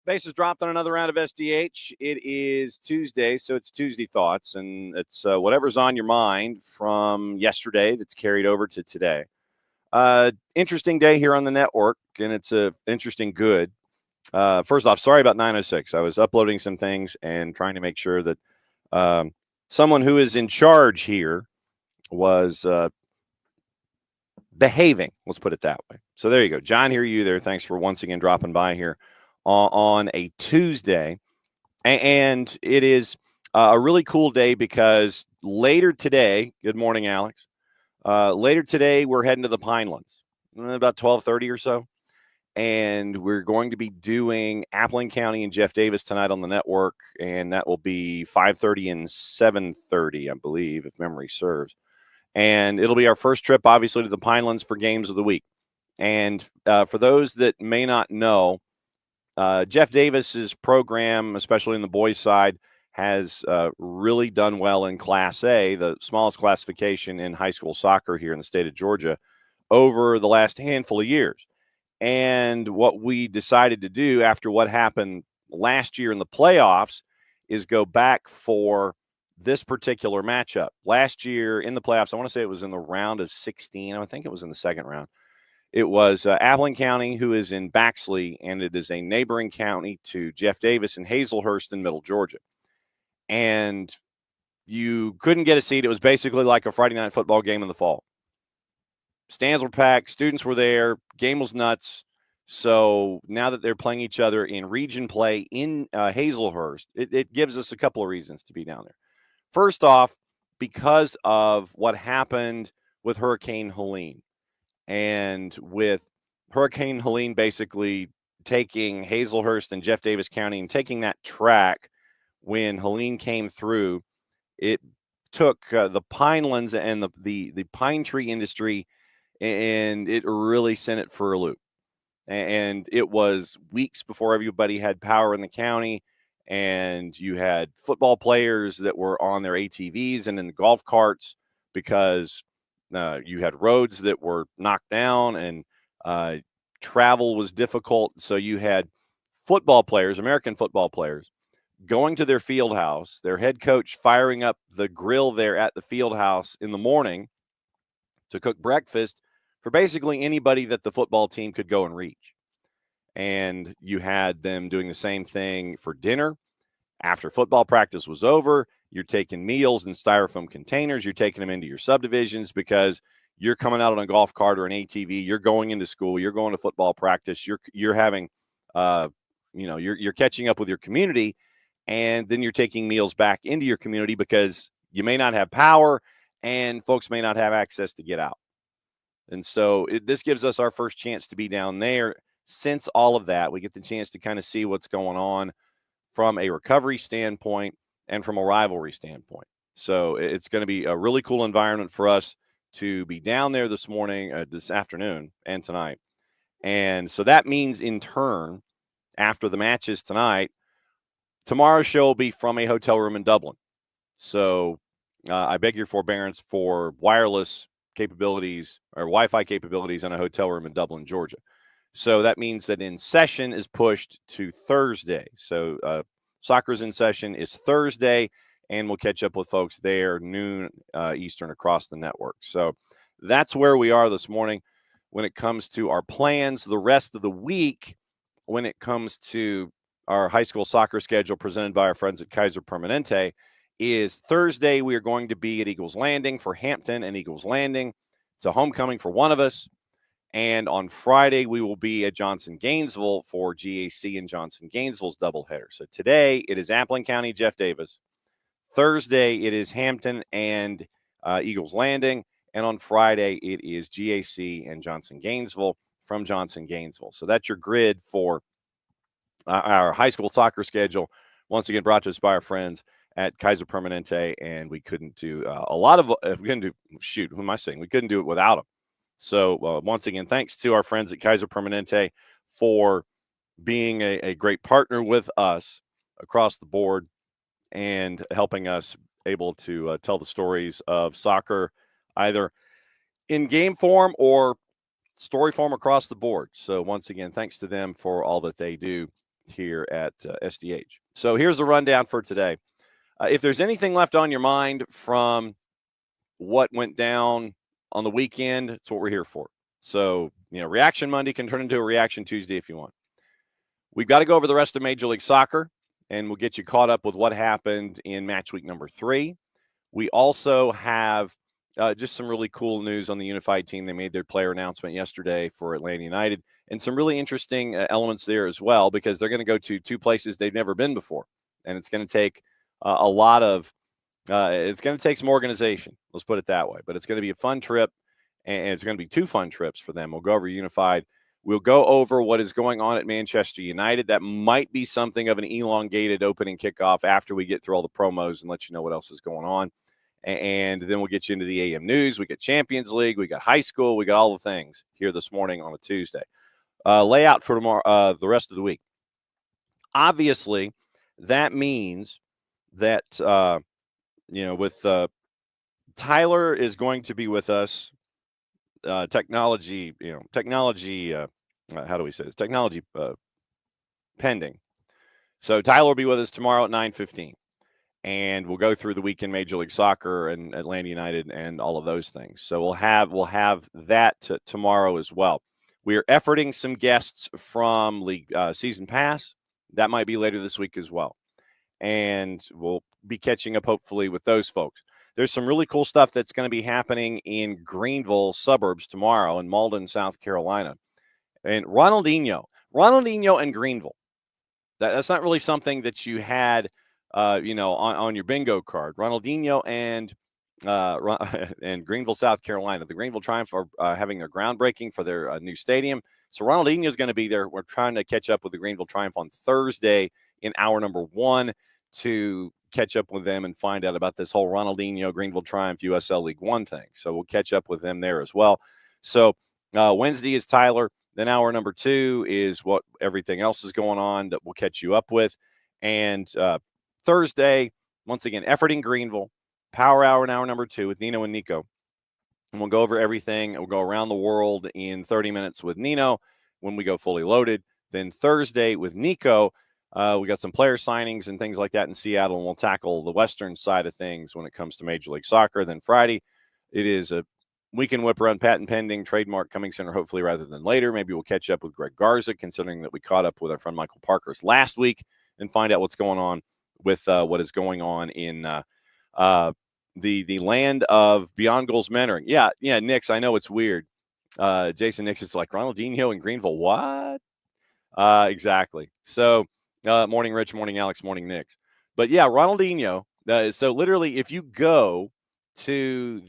Bases dropped on another round of SDH. It is Tuesday, so it's Tuesday Thoughts, and it's whatever's on your mind from yesterday that's carried over to today. Interesting day here on the network, and it's a interesting good. First off, sorry about 906. I was uploading some things and trying to make sure that someone who is in charge here was behaving. Let's put it that way. So there you go. John, hear you there. Thanks for once again dropping by here on a Tuesday. And it is a really cool day because later today, good morning, Alex. Later today, we're heading to the Pinelands, about 12:30 or so. And we're going to be doing Appling County and Jeff Davis tonight on the network. And that will be 5:30 and 7:30, I believe, if memory serves. And it'll be our first trip, obviously, to the Pinelands for Games of the Week. And for those that may not know, Jeff Davis's program, especially in the boys' side, has really done well in Class A, the smallest classification in high school soccer here in the state of Georgia, over the last handful of years. And what we decided to do after what happened last year in the playoffs is go back for this particular matchup. Last year in the playoffs, I want to say it was in the round of 16. I think it was in the second round. It was Appling County, who is in Baxley, and it is a neighboring county to Jeff Davis in Hazelhurst in Middle Georgia. And you couldn't get a seat. It was basically like a Friday night football game in the fall. Stands were packed. Students were there. Game was nuts. So now that they're playing each other in region play in Hazelhurst, it gives us a couple of reasons to be down there. First off, because of what happened with Hurricane Helene. And with Hurricane Helene basically taking Hazelhurst and Jeff Davis County and taking that track when Helene came through, it took the Pinelands and the pine tree industry, and it really sent it for a loop. And it was weeks before everybody had power in the county, and you had football players that were on their ATVs and in the golf carts because you had roads that were knocked down and travel was difficult. So you had football players, American football players, going to their field house, their head coach firing up the grill there at the field house in the morning to cook breakfast for basically anybody that the football team could go and reach. And you had them doing the same thing for dinner. After football practice was over, you're taking meals in styrofoam containers. You're taking them into your subdivisions because you're coming out on a golf cart or an ATV. You're going into school. You're going to football practice. You're having, you're catching up with your community, and then you're taking meals back into your community because you may not have power and folks may not have access to get out. And so this gives us our first chance to be down there. Since all of that, we get the chance to kind of see what's going on from a recovery standpoint and from a rivalry standpoint. So it's going to be a really cool environment for us to be down there this morning, this afternoon, and tonight. And so that means, in turn, after the matches tonight, tomorrow's show will be from a hotel room in Dublin. So I beg your forbearance for wireless capabilities or Wi-Fi capabilities in a hotel room in Dublin, Georgia. So that means that in session is pushed to Thursday. So soccer's in session is Thursday, and we'll catch up with folks there noon Eastern across the network. So that's where we are this morning when it comes to our plans. The rest of the week, when it comes to our high school soccer schedule presented by our friends at Kaiser Permanente, is Thursday we are going to be at Eagles Landing for Hampton and Eagles Landing. It's a homecoming for one of us. And on Friday, we will be at Johnson Gainesville for GAC and Johnson Gainesville's doubleheader. So today it is Appling County, Jeff Davis. Thursday it is Hampton and Eagles Landing. And on Friday it is GAC and Johnson Gainesville from Johnson Gainesville. So that's your grid for our high school soccer schedule. Once again, brought to us by our friends at Kaiser Permanente. And we couldn't do who am I saying? We couldn't do it without them. So once again, thanks to our friends at Kaiser Permanente for being a great partner with us across the board and helping us able to tell the stories of soccer either in game form or story form across the board. So once again, thanks to them for all that they do here at SDH. So here's the rundown for today. If there's anything left on your mind from what went down on the weekend, it's what we're here for. So, Reaction Monday can turn into a Reaction Tuesday if you want. We've got to go over the rest of Major League Soccer, and we'll get you caught up with what happened in match week number 3. We also have just some really cool news on the Unified team. They made their player announcement yesterday for Atlanta United, and some really interesting elements there as well, because they're going to go to 2 places they've never been before, and it's going to take a lot of it's going to take some organization. Let's put it that way. But it's going to be a fun trip, and it's going to be 2 fun trips for them. We'll go over Unified. We'll go over what is going on at Manchester United. That might be something of an elongated opening kickoff after we get through all the promos and let you know what else is going on. And then we'll get you into the AM news. We got Champions League. We got high school. We got all the things here this morning on a Tuesday. Layout for tomorrow, the rest of the week. Obviously, that means that, with Tyler is going to be with us. Technology, how do we say this? Technology pending. So Tyler will be with us tomorrow at 9:15. And we'll go through the weekend Major League Soccer and Atlanta United and all of those things. So we'll have that tomorrow as well. We are efforting some guests from League Season Pass. That might be later this week as well. And we'll be catching up hopefully with those folks. There's some really cool stuff that's going to be happening in Greenville suburbs tomorrow in Malden, South Carolina. And Ronaldinho and Greenville. That's not really something that you had on your bingo card. Ronaldinho and Greenville, South Carolina. The Greenville Triumph are having their groundbreaking for their new stadium. So Ronaldinho is going to be there. We're trying to catch up with the Greenville Triumph on Thursday in hour number 1 to catch up with them and find out about this whole Ronaldinho Greenville Triumph USL League One thing. So we'll catch up with them there as well. So Wednesday is Tyler. Then hour number 2 is what everything else is going on that we'll catch you up with. And Thursday, once again, efforting Greenville, Power Hour in hour number 2 with Nino and Nico. And we'll go over everything. We'll go around the world in 30 minutes with Nino when we go fully loaded. Then Thursday with Nico, we got some player signings and things like that in Seattle, and we'll tackle the Western side of things when it comes to Major League Soccer. Then Friday, it is a weekend whip around patent pending, trademark coming sooner, hopefully rather than later. Maybe we'll catch up with Greg Garza, considering that we caught up with our friend Michael Parkhurst last week, and find out what's going on with what is going on in the land of Beyond Goals mentoring. Yeah, Nix, I know it's weird. Jason Nix, it's like Ronaldinho in Greenville. What? Exactly. So morning, Rich, morning, Alex, morning, Nix. But yeah, Ronaldinho. So literally, if you go to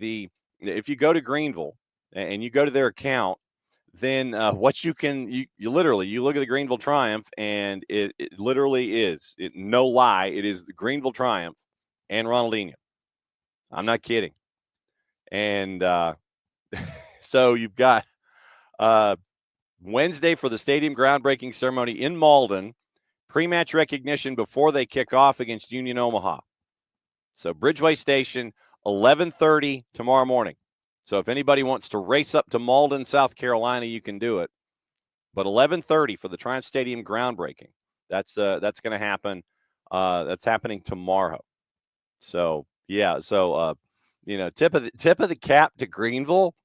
Greenville and you go to their account, then what you look at the Greenville Triumph, and it literally is, no lie, it is the Greenville Triumph and Ronaldinho. I'm not kidding. And so you've got Wednesday for the stadium groundbreaking ceremony in Malden, pre-match recognition before they kick off against Union Omaha. So Bridgeway Station, 11:30 tomorrow morning. So if anybody wants to race up to Malden, South Carolina, you can do it. But 11:30 for the Triumph Stadium groundbreaking. That's going to happen. That's happening tomorrow. So yeah. So tip of the cap to Greenville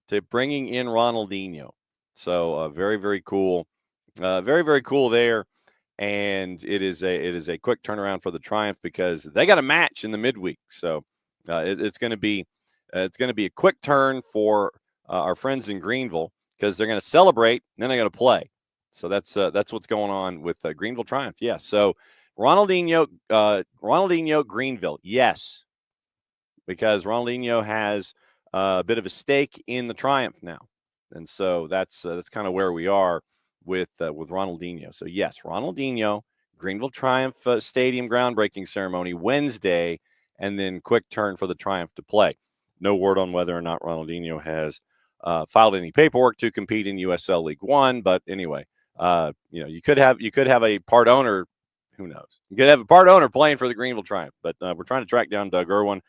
to bringing in Ronaldinho. So very, very cool. Very, very cool there. And it is a quick turnaround for the Triumph because they got a match in the midweek. So it's going to be a quick turn for our friends in Greenville because they're going to celebrate and then they're going to play. So that's what's going on with Greenville Triumph. Yeah. So Ronaldinho, Greenville. Yes. Because Ronaldinho has a bit of a stake in the Triumph now. And so that's kind of where we are with Ronaldinho. So yes, Ronaldinho, Greenville Triumph Stadium groundbreaking ceremony Wednesday, and then quick turn for the Triumph to play. No word on whether or not Ronaldinho has filed any paperwork to compete in USL League One, but anyway, you could have a part owner. Who knows? You could have a part owner playing for the Greenville Triumph, but we're trying to track down Doug Irwin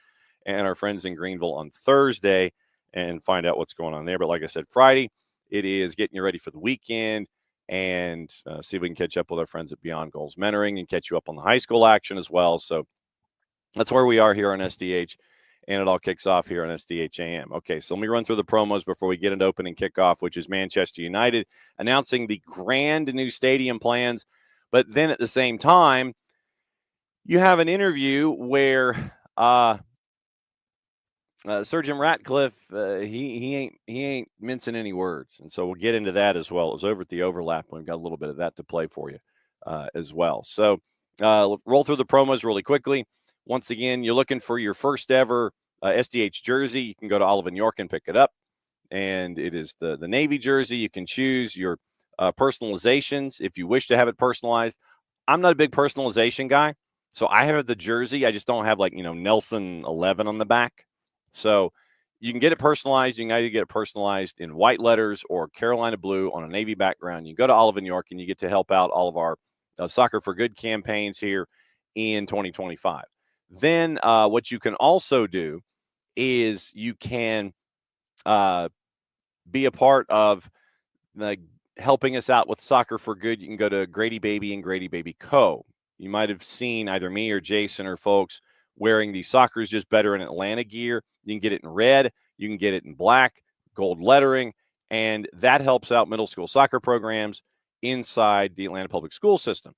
and our friends in Greenville on Thursday and find out what's going on there. But like I said, Friday, it is getting you ready for the weekend. and see if we can catch up with our friends at Beyond Goals Mentoring and catch you up on the high school action as well. So that's where we are here on SDH, and it all kicks off here on SDH AM. Okay, so let me run through the promos before we get into opening kickoff, which is Manchester United announcing the grand new stadium plans. But then at the same time, you have an interview where Sir Jim Ratcliffe, he ain't mincing any words, and so we'll get into that as well. It was over at the overlap. We've got a little bit of that to play for you as well. So roll through the promos really quickly. Once again, you're looking for your first ever SDH jersey. You can go to Olive and York and pick it up, and it is the Navy jersey. You can choose your personalizations if you wish to have it personalized. I'm not a big personalization guy, so I have the jersey. I just don't have Nelson 11 on the back. So you can get it personalized. You can either get it personalized in white letters or Carolina blue on a navy background. You go to Olive and York and you get to help out all of our Soccer for Good campaigns here in 2025. Then what you can also do is you can be a part of helping us out with Soccer for Good. You can go to Grady Baby and Grady Baby Co. You might have seen either me or Jason or folks wearing the Soccer is Just Better in Atlanta gear. You can get it in red. You can get it in black, gold lettering, and that helps out middle school soccer programs inside the Atlanta public school system.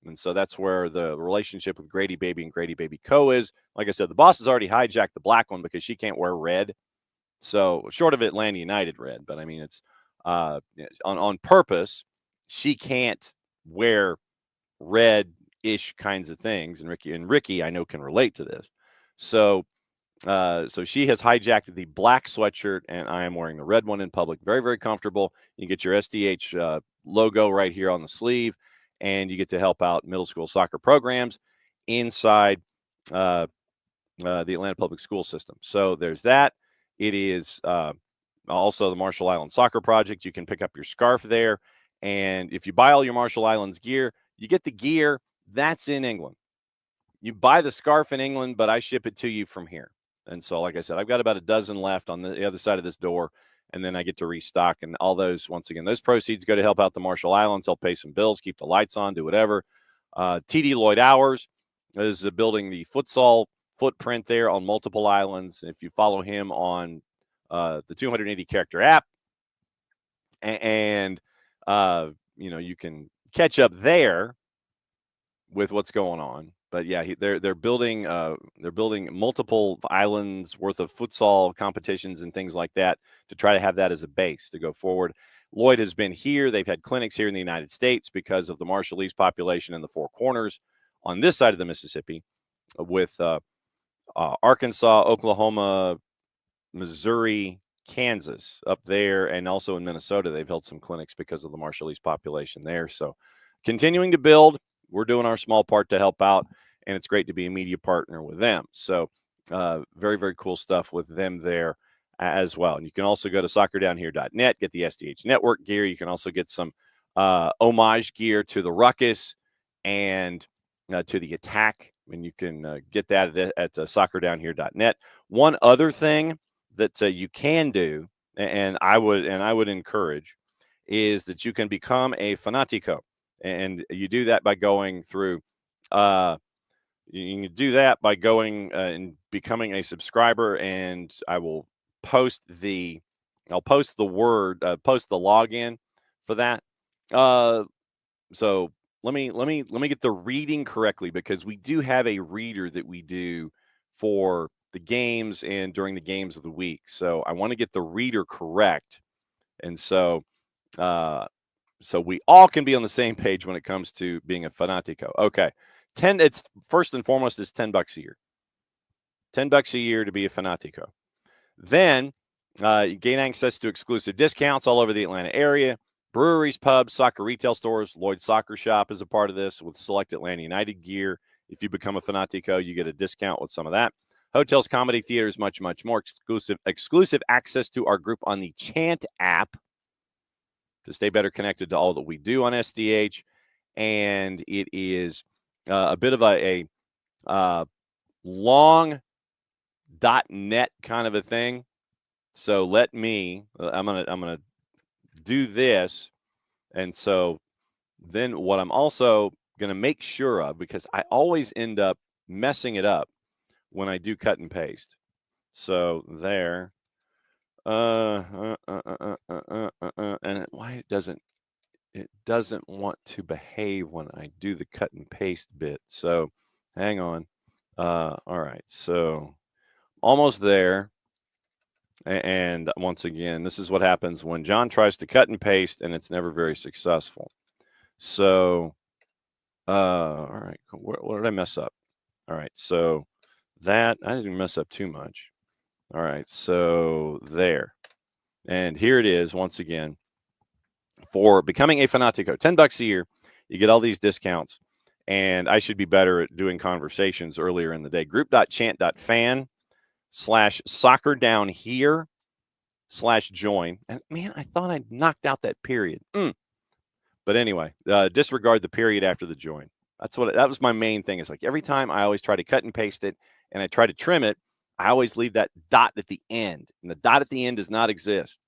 And so that's where the relationship with Grady Baby and Grady Baby Co. is. Like I said, the boss has already hijacked the black one because she can't wear red. So short of Atlanta United red, but I mean, it's on purpose. She can't wear red-ish kinds of things. And Ricky, I know, can relate to this. So she has hijacked the black sweatshirt, and I am wearing the red one in public. Very, very comfortable. You get your SDH logo right here on the sleeve, and you get to help out middle school soccer programs inside the Atlanta public school system. So there's that. It is also the Marshall Islands Soccer Project. You can pick up your scarf there. And if you buy all your Marshall Islands gear, you get the gear that's in England. You buy the scarf in England, but I ship it to you from here. And so, like I said, I've got about a dozen left on the other side of this door, and then I get to restock. And all those, once again, those proceeds go to help out the Marshall Islands. Help pay some bills, keep the lights on, do whatever. TD Lloyd Hours is building the futsal footprint there on multiple islands. If you follow him on the 280 character app, and you can catch up there with what's going on. But yeah, they're building multiple islands worth of futsal competitions and things like that to try to have that as a base to go forward. Lloyd has been here. They've had clinics here in the United States because of the Marshallese population in the Four Corners on this side of the Mississippi, with Arkansas, Oklahoma, Missouri, Kansas up there, and also in Minnesota. They've held some clinics because of the Marshallese population there. So continuing to build. We're doing our small part to help out, and it's great to be a media partner with them. So very, very cool stuff with them there as well. And you can also go to soccerdownhere.net, get the SDH Network gear. You can also get some homage gear to the Ruckus and to the Attack, and you can get that at soccerdownhere.net. One other thing that you can do, and I would encourage, is that you can become a Fanatico. And you do that by going through, and becoming a subscriber. And I'll post the login for that. So let me get the reading correctly, because we do have a reader that we do for the games and during the games of the week. So I want to get the reader correct. And so, so we all can be on the same page when it comes to being a Fanatico. Okay. It's first and foremost, it's $10 a year. $10 a year to be a Fanatico. Then you gain access to exclusive discounts all over the Atlanta area. Breweries, pubs, soccer retail stores. Lloyd Soccer Shop is a part of this with select Atlanta United gear. If you become a Fanatico, you get a discount with some of that. Hotels, comedy theaters, much, much more. Exclusive access to our group on the Chant app to stay better connected to all that we do on SDH. And it is a bit of a long .net kind of a thing. So I'm gonna do this, And so then what I'm also going to make sure of, because I always end up messing it up when I do cut and paste. So there. And why it doesn't want to behave when I do the cut and paste bit. So hang on. All right. So almost there. And once again, this is what happens when John tries to cut and paste and it's never very successful. So, all right. What did I mess up? All right. So that I didn't mess up too much. All right. So there. And here it is once again. For becoming a Fanatico, $10 a year, you get all these discounts. And I should be better at doing conversations earlier in the day. Group.chant.fan/soccer down here/join. And man, I thought I'd knocked out that period. But anyway, disregard the period after the join. That was my main thing. It's like every time I always try to cut and paste it and I try to trim it, I always leave that dot at the end. And the dot at the end does not exist.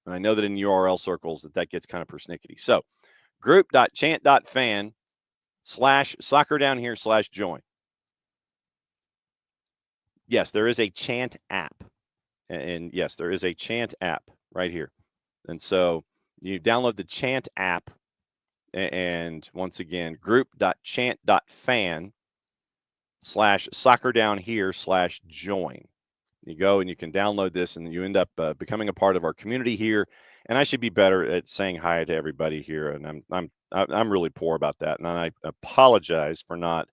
And I know that in URL circles that gets kind of persnickety. So group.chant.fan/soccer down here/join. Yes, there is a Chant app. And yes, there is a Chant app right here. And so you download the Chant app. And once again, group.chant.fan/soccer down here/join. You go and you can download this and you end up becoming a part of our community here. And I should be better at saying hi to everybody here. And I'm really poor about that. And I apologize for not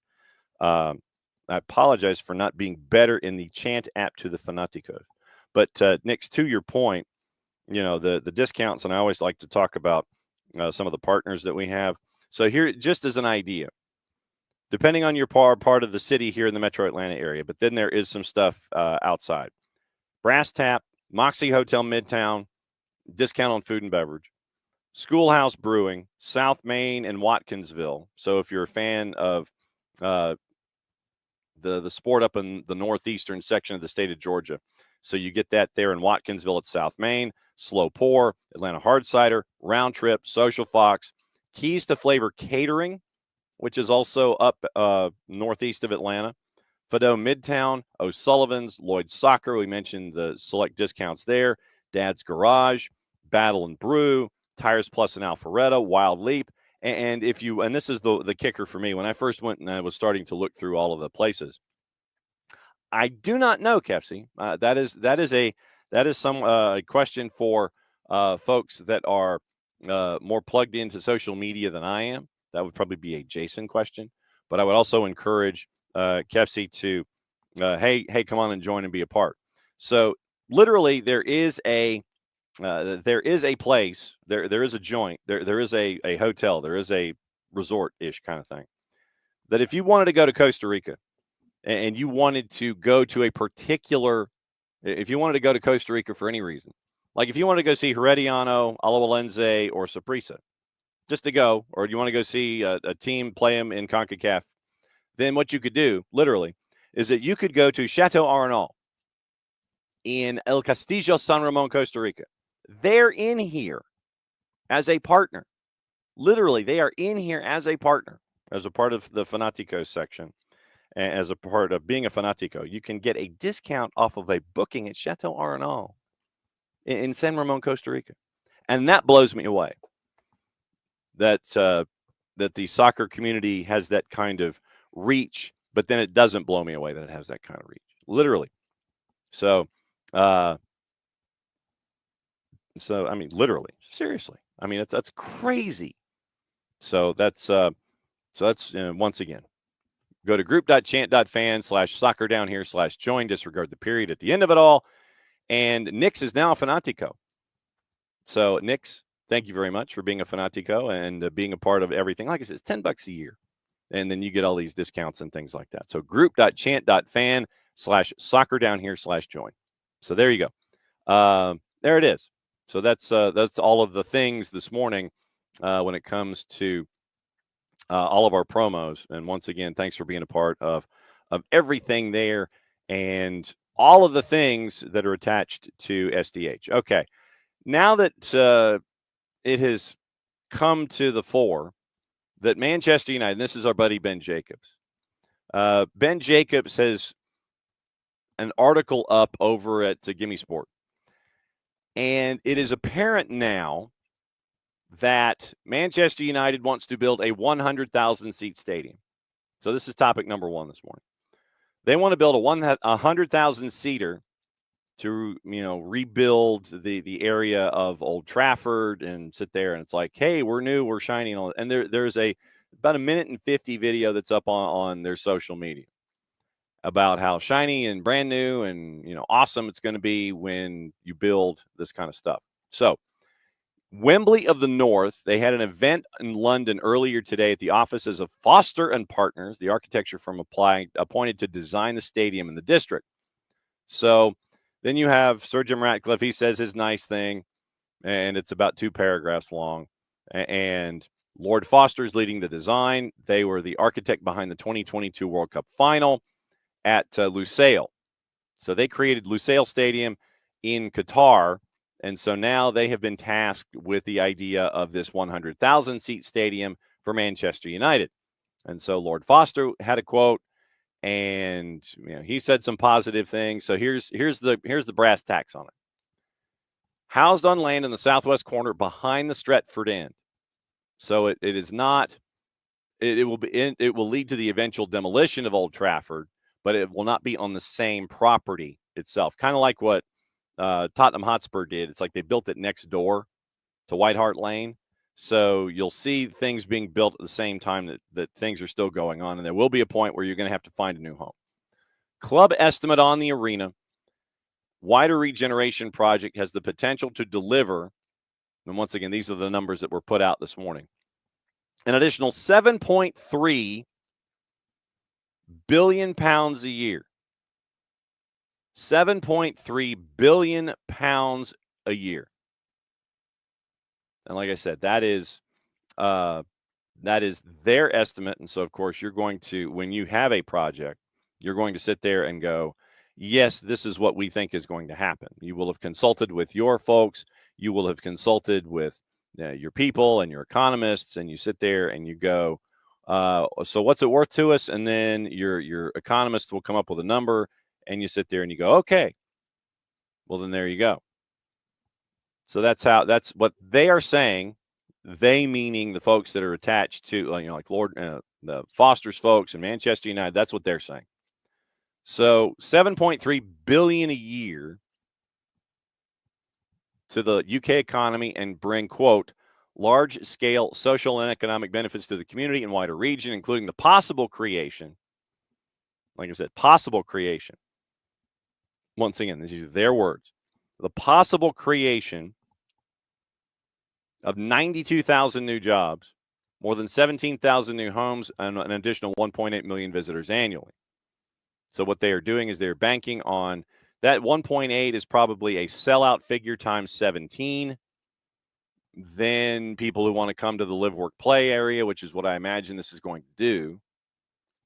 being better in the Chant app to the Fanaticos. But Nick, to your point, the discounts, and I always like to talk about some of the partners that we have. So here, just as an idea, depending on your part of the city here in the Metro Atlanta area, but then there is some stuff outside. Brass Tap, Moxie Hotel Midtown, discount on food and beverage. Schoolhouse Brewing, South Main and Watkinsville. So if you're a fan of the sport up in the northeastern section of the state of Georgia, so you get that there in Watkinsville at South Main, Slow Pour, Atlanta Hard Cider, Round Trip, Social Fox, Keys to Flavor Catering, which is also up northeast of Atlanta, Fido Midtown, O'Sullivan's, Lloyd's Soccer. We mentioned the select discounts there. Dad's Garage, Battle and Brew, Tires Plus in Alpharetta, Wild Leap. And this is the kicker for me, when I first went and I was starting to look through all of the places, I do not know, Kefsey. That is some question for folks that are more plugged into social media than I am. That would probably be a Jason question. But I would also encourage Kefsey to, hey, come on and join and be a part. So literally, there is a place, there is a joint, there is a hotel, there is a resort-ish kind of thing, that if you wanted to go to Costa Rica and you wanted to go to if you wanted to go to Costa Rica for any reason, like if you wanted to go see Herediano, Alajuelense, or Saprissa, just to go, or you want to go see a team play them in CONCACAF, then what you could do, literally, is that you could go to Chateau Arenal in El Castillo, San Ramon, Costa Rica. They're in here as a partner. Literally, they are in here as a partner, as a part of the Fanaticos section. As a part of being a Fanatico, you can get a discount off of a booking at Chateau Arenal in San Ramon, Costa Rica. And that blows me away. That the soccer community has that kind of reach, but then it doesn't blow me away that it has that kind of reach, literally. So I mean, literally, seriously. I mean, that's crazy. So that's once again, go to group.chant.fan/soccer down here/join. Disregard the period at the end of it all. And Nix is now a Fanatico. So Nix, thank you very much for being a Fanatico and being a part of everything. Like I said, it's $10 a year. And then you get all these discounts and things like that. So group.chant.fan/soccer down here/join. So there you go. There it is. So that's all of the things this morning when it comes to all of our promos. And once again, thanks for being a part of everything there and all of the things that are attached to SDH. Okay. Now that it has come to the fore that Manchester United, and this is our buddy Ben Jacobs. Ben Jacobs has an article up over at Gimme Sport. And it is apparent now that Manchester United wants to build a 100,000-seat stadium. So this is topic number one this morning. They want to build a 100,000-seater to, rebuild the area of Old Trafford and sit there. And it's like, hey, we're new, we're shiny. And there's about a minute and 50 video that's up on their social media about how shiny and brand new and, awesome it's going to be when you build this kind of stuff. So Wembley of the North, they had an event in London earlier today at the offices of Foster and Partners, the architecture firm appointed to design the stadium in the district. So then you have Sir Jim Ratcliffe. He says his nice thing, and it's about 2 paragraphs long. And Lord Foster is leading the design. They were the architect behind the 2022 World Cup final at Lusail. So they created Lusail Stadium in Qatar. And so now they have been tasked with the idea of this 100,000-seat stadium for Manchester United. And so Lord Foster had a quote, and he said some positive things. So here's the brass tacks on it. Housed on land in the southwest corner behind the Stretford end. So it is not. It will lead to the eventual demolition of Old Trafford, but it will not be on the same property itself. Kind of like what Tottenham Hotspur did. It's like they built it next door to White Hart Lane. So you'll see things being built at the same time that things are still going on. And there will be a point where you're going to have to find a new home. Club estimate on the arena. Wider regeneration project has the potential to deliver. And once again, these are the numbers that were put out this morning. An additional 7.3 billion pounds a year. 7.3 billion pounds a year. And like I said, that is their estimate. And so, of course, you're going to, when you have a project, you're going to sit there and go, yes, this is what we think is going to happen. You will have consulted with your folks. You will have consulted with your people and your economists, and you sit there and you go, so what's it worth to us? And then your economists will come up with a number, and you sit there and you go, okay, well, then there you go. So that's what they are saying. They meaning the folks that are attached to, like the Foster's folks and Manchester United. That's what they're saying. So 7.3 billion a year to the UK economy and bring, quote, large-scale social and economic benefits to the community and wider region, including the possible creation, like I said, possible creation. Once again, these are their words. The possible creation of 92,000 new jobs, more than 17,000 new homes, and an additional 1.8 million visitors annually. So what they are doing is they're banking on that 1.8 is probably a sellout figure times 17. Then people who want to come to the live, work, play area, which is what I imagine this is going to do.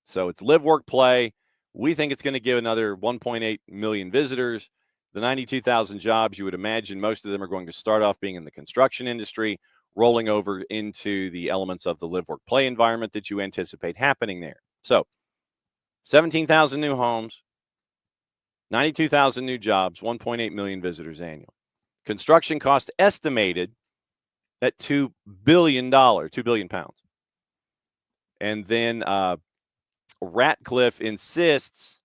So it's live, work, play. We think it's going to give another 1.8 million visitors. The 92,000 jobs, you would imagine most of them are going to start off being in the construction industry, rolling over into the elements of the live, work, play environment that you anticipate happening there. So 17,000 new homes, 92,000 new jobs, 1.8 million visitors annually. Construction cost estimated at $2 billion, 2 billion pounds. And then Ratcliffe insists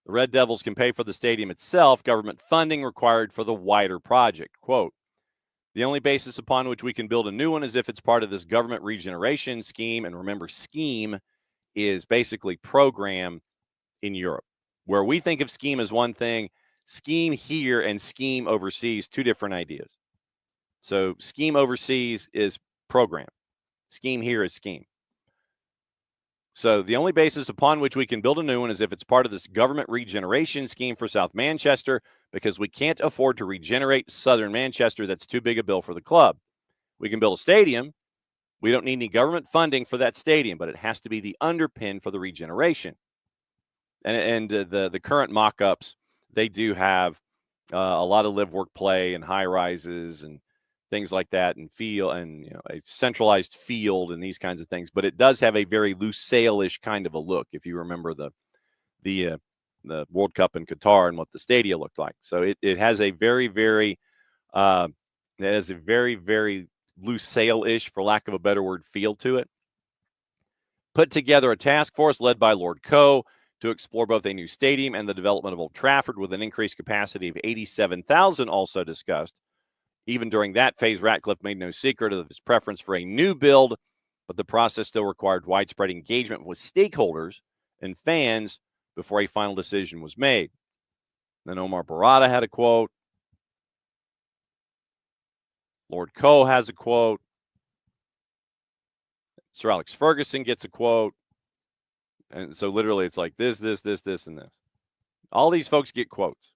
the Red Devils can pay for the stadium itself, government funding required for the wider project. Quote, the only basis upon which we can build a new one is if it's part of this government regeneration scheme. And remember, scheme is basically program in Europe. Where we think of scheme as one thing, scheme here and scheme overseas, two different ideas. So scheme overseas is program. Scheme here is scheme. So the only basis upon which we can build a new one is if it's part of this government regeneration scheme for South Manchester, because we can't afford to regenerate Southern Manchester. That's too big a bill for the club. We can build a stadium. We don't need any government funding for that stadium, but it has to be the underpin for the regeneration. And the current mock-ups, they do have a lot of live, work, play and high rises and things like that, and a centralized field and these kinds of things. But it does have a very Lusail-ish kind of a look, if you remember the World Cup in Qatar and what the stadia looked like. So it has a very, very very Lusail-ish, for lack of a better word, feel to it. Put together a task force led by Lord Coe to explore both a new stadium and the development of Old Trafford with an increased capacity of 87,000 also discussed. Even during that phase, Ratcliffe made no secret of his preference for a new build, but the process still required widespread engagement with stakeholders and fans before a final decision was made. Then Omar Barada had a quote. Lord Coe has a quote. Sir Alex Ferguson gets a quote. And so literally it's like this, and this. All these folks get quotes.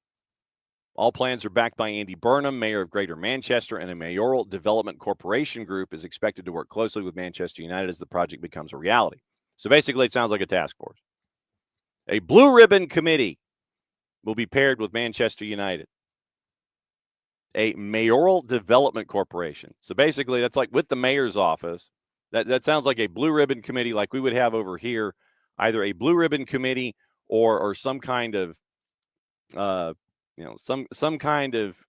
All plans are backed by Andy Burnham, mayor of Greater Manchester, and a mayoral development corporation group is expected to work closely with Manchester United as the project becomes a reality. So basically, it sounds like a task force. A blue ribbon committee will be paired with Manchester United. A mayoral development corporation. So basically, that's like with the mayor's office. That sounds like a blue ribbon committee like we would have over here, either a blue ribbon committee or some kind of some kind of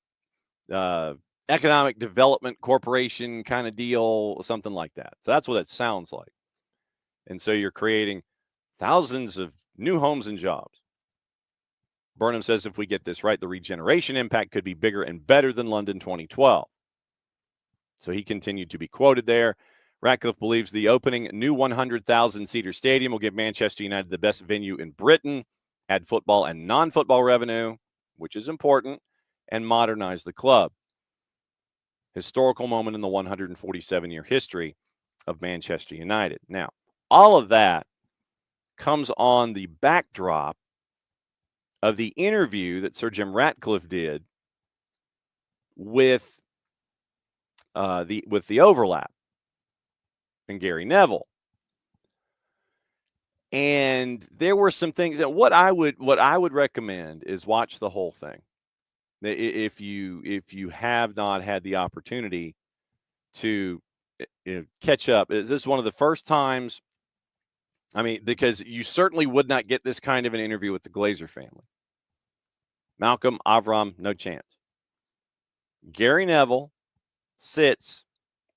economic development corporation kind of deal, something like that. So that's what it sounds like. And so you're creating thousands of new homes and jobs. Burnham says if we get this right, the regeneration impact could be bigger and better than London 2012. So he continued to be quoted there. Ratcliffe believes the opening new 100,000-seater stadium will give Manchester United the best venue in Britain, add football and non-football revenue, which is important, and modernize the club. Historical moment in the 147-year history of Manchester United. Now, all of that comes on the backdrop of the interview that Sir Jim Ratcliffe did with the overlap and Gary Neville. And there were some things that what I would recommend is watch the whole thing. If you have not had the opportunity to catch up, this is one of the first times. I mean, because you certainly would not get this kind of an interview with the Glazer family. Malcolm, Avram, no chance. Gary Neville sits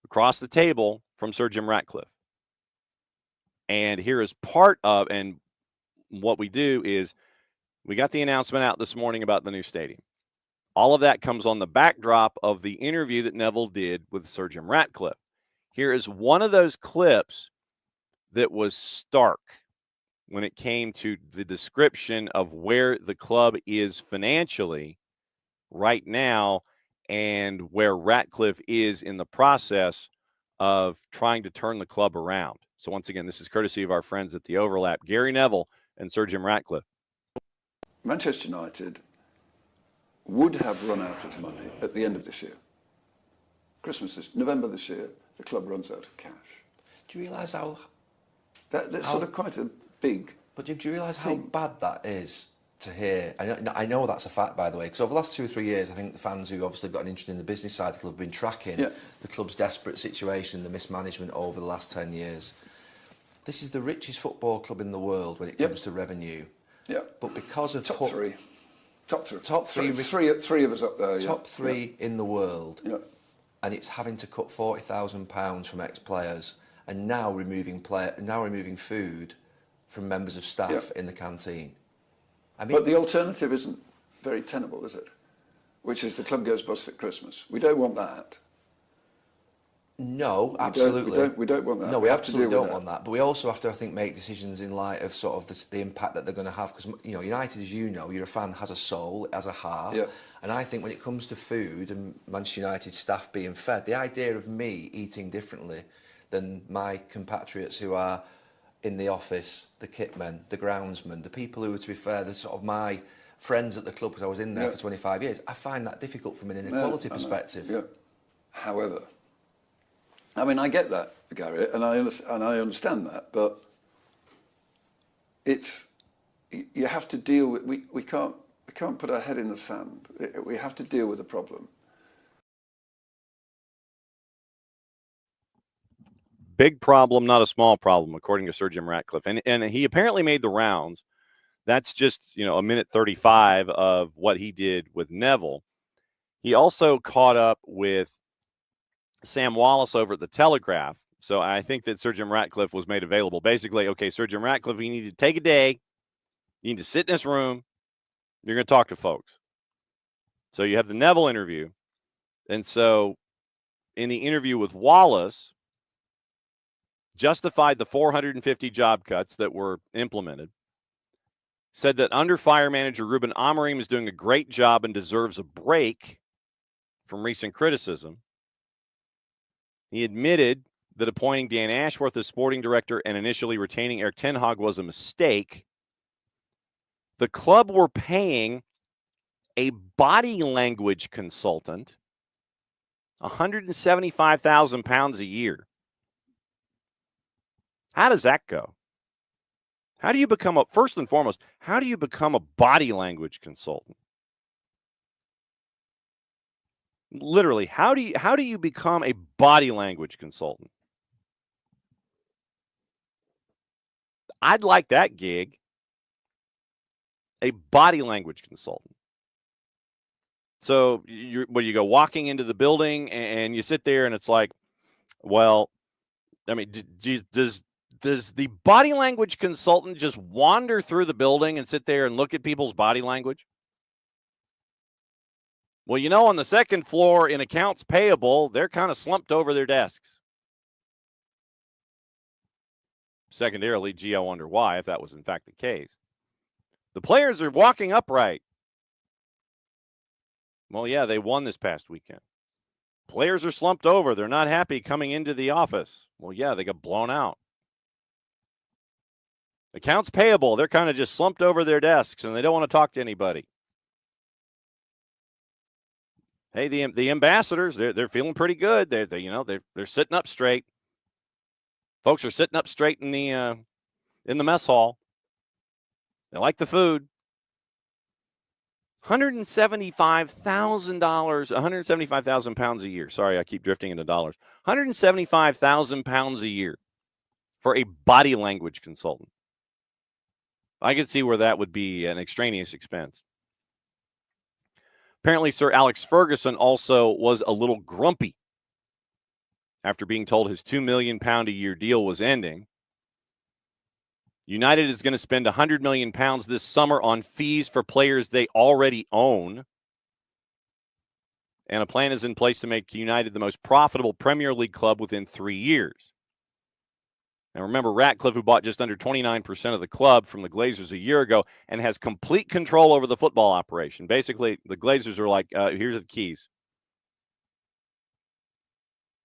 across the table from Sir Jim Ratcliffe. And here is part of, and what we do is we got the announcement out this morning about the new stadium. All of that comes on the backdrop of the interview that Neville did with Sir Jim Ratcliffe. Here is one of those clips that was stark when it came to the description of where the club is financially right now and where Ratcliffe is in the process of trying to turn the club around. So once again, this is courtesy of our friends at The Overlap, Gary Neville and Sir Jim Ratcliffe. Manchester United would have run out of money at the end of this year. November this year, the club runs out of cash. Do you realise how... That's sort of quite a big... But do you realise how bad that is to hear? I know that's a fact, by the way, because over the last 2 or 3 years, I think the fans who obviously got an interest in the business side of the club have been tracking the club's desperate situation, the mismanagement over the last 10 years. This is the richest football club in the world when it comes to revenue. Yeah. But because of... Top three. Three of us up there. Top three in the world. Yeah. And it's having to cut £40,000 from ex-players and now removing food from members of staff in the canteen. I mean, but the alternative isn't very tenable, is it? Which is the club goes bust at Christmas. We don't want that. No, absolutely. We don't want that. No, we absolutely don't want that. But we also have to, I think, make decisions in light of sort of the impact that they're going to have. Because, United, as you know, you're a fan, has a soul, has a heart. Yeah. And I think when it comes to food and Manchester United staff being fed, the idea of me eating differently than my compatriots who are in the office, the kitmen, the groundsmen, the people who are, to be fair, the sort of my friends at the club, because I was in there for 25 years, I find that difficult from an inequality perspective. Yeah. However, I mean, I get that, Gary, and I understand that, but you have to deal with. We can't put our head in the sand. We have to deal with the problem. big problem, not a small problem, according to Sir Jim Ratcliffe. And he apparently made the rounds. That's just, a minute 35 of what he did with Neville. He also caught up with Sam Wallace over at the Telegraph. So I think that Sir Jim Ratcliffe was made available. Basically, okay, Sir Jim Ratcliffe, you need to take a day. You need to sit in this room. You're going to talk to folks. So you have the Neville interview. And so in the interview with Wallace, justified the 450 job cuts that were implemented, said that under fire manager Ruben Amorim is doing a great job and deserves a break from recent criticism. He admitted that appointing Dan Ashworth as sporting director and initially retaining Eric Ten Hag was a mistake. The club were paying a body language consultant £175,000 a year. How does that go? How do you become first and foremost, how do you become a body language consultant? Literally, how do you become a body language consultant? I'd like that gig. A body language consultant. So you go walking into the building and you sit there and it's like, well, I mean, does the body language consultant just wander through the building and sit there and look at people's body language? Well, on the second floor in accounts payable, they're kind of slumped over their desks. Secondarily, gee, I wonder why, if that was in fact the case. The players are walking upright. Well, yeah, they won this past weekend. Players are slumped over. They're not happy coming into the office. Well, yeah, they got blown out. Accounts payable, they're kind of just slumped over their desks and they don't want to talk to anybody. Hey, the ambassadors, they're feeling pretty good. They're sitting up straight. Folks are sitting up straight in the mess hall. They like the food. $175,000, £175,000 a year. Sorry, I keep drifting into dollars. £175,000 a year for a body language consultant. I could see where that would be an extraneous expense. Apparently, Sir Alex Ferguson also was a little grumpy after being told his £2 million a year deal was ending. United is going to spend £100 million this summer on fees for players they already own. And a plan is in place to make United the most profitable Premier League club within 3 years. Now, remember, Ratcliffe, who bought just under 29% of the club from the Glazers a year ago and has complete control over the football operation. Basically, the Glazers are like, here's the keys.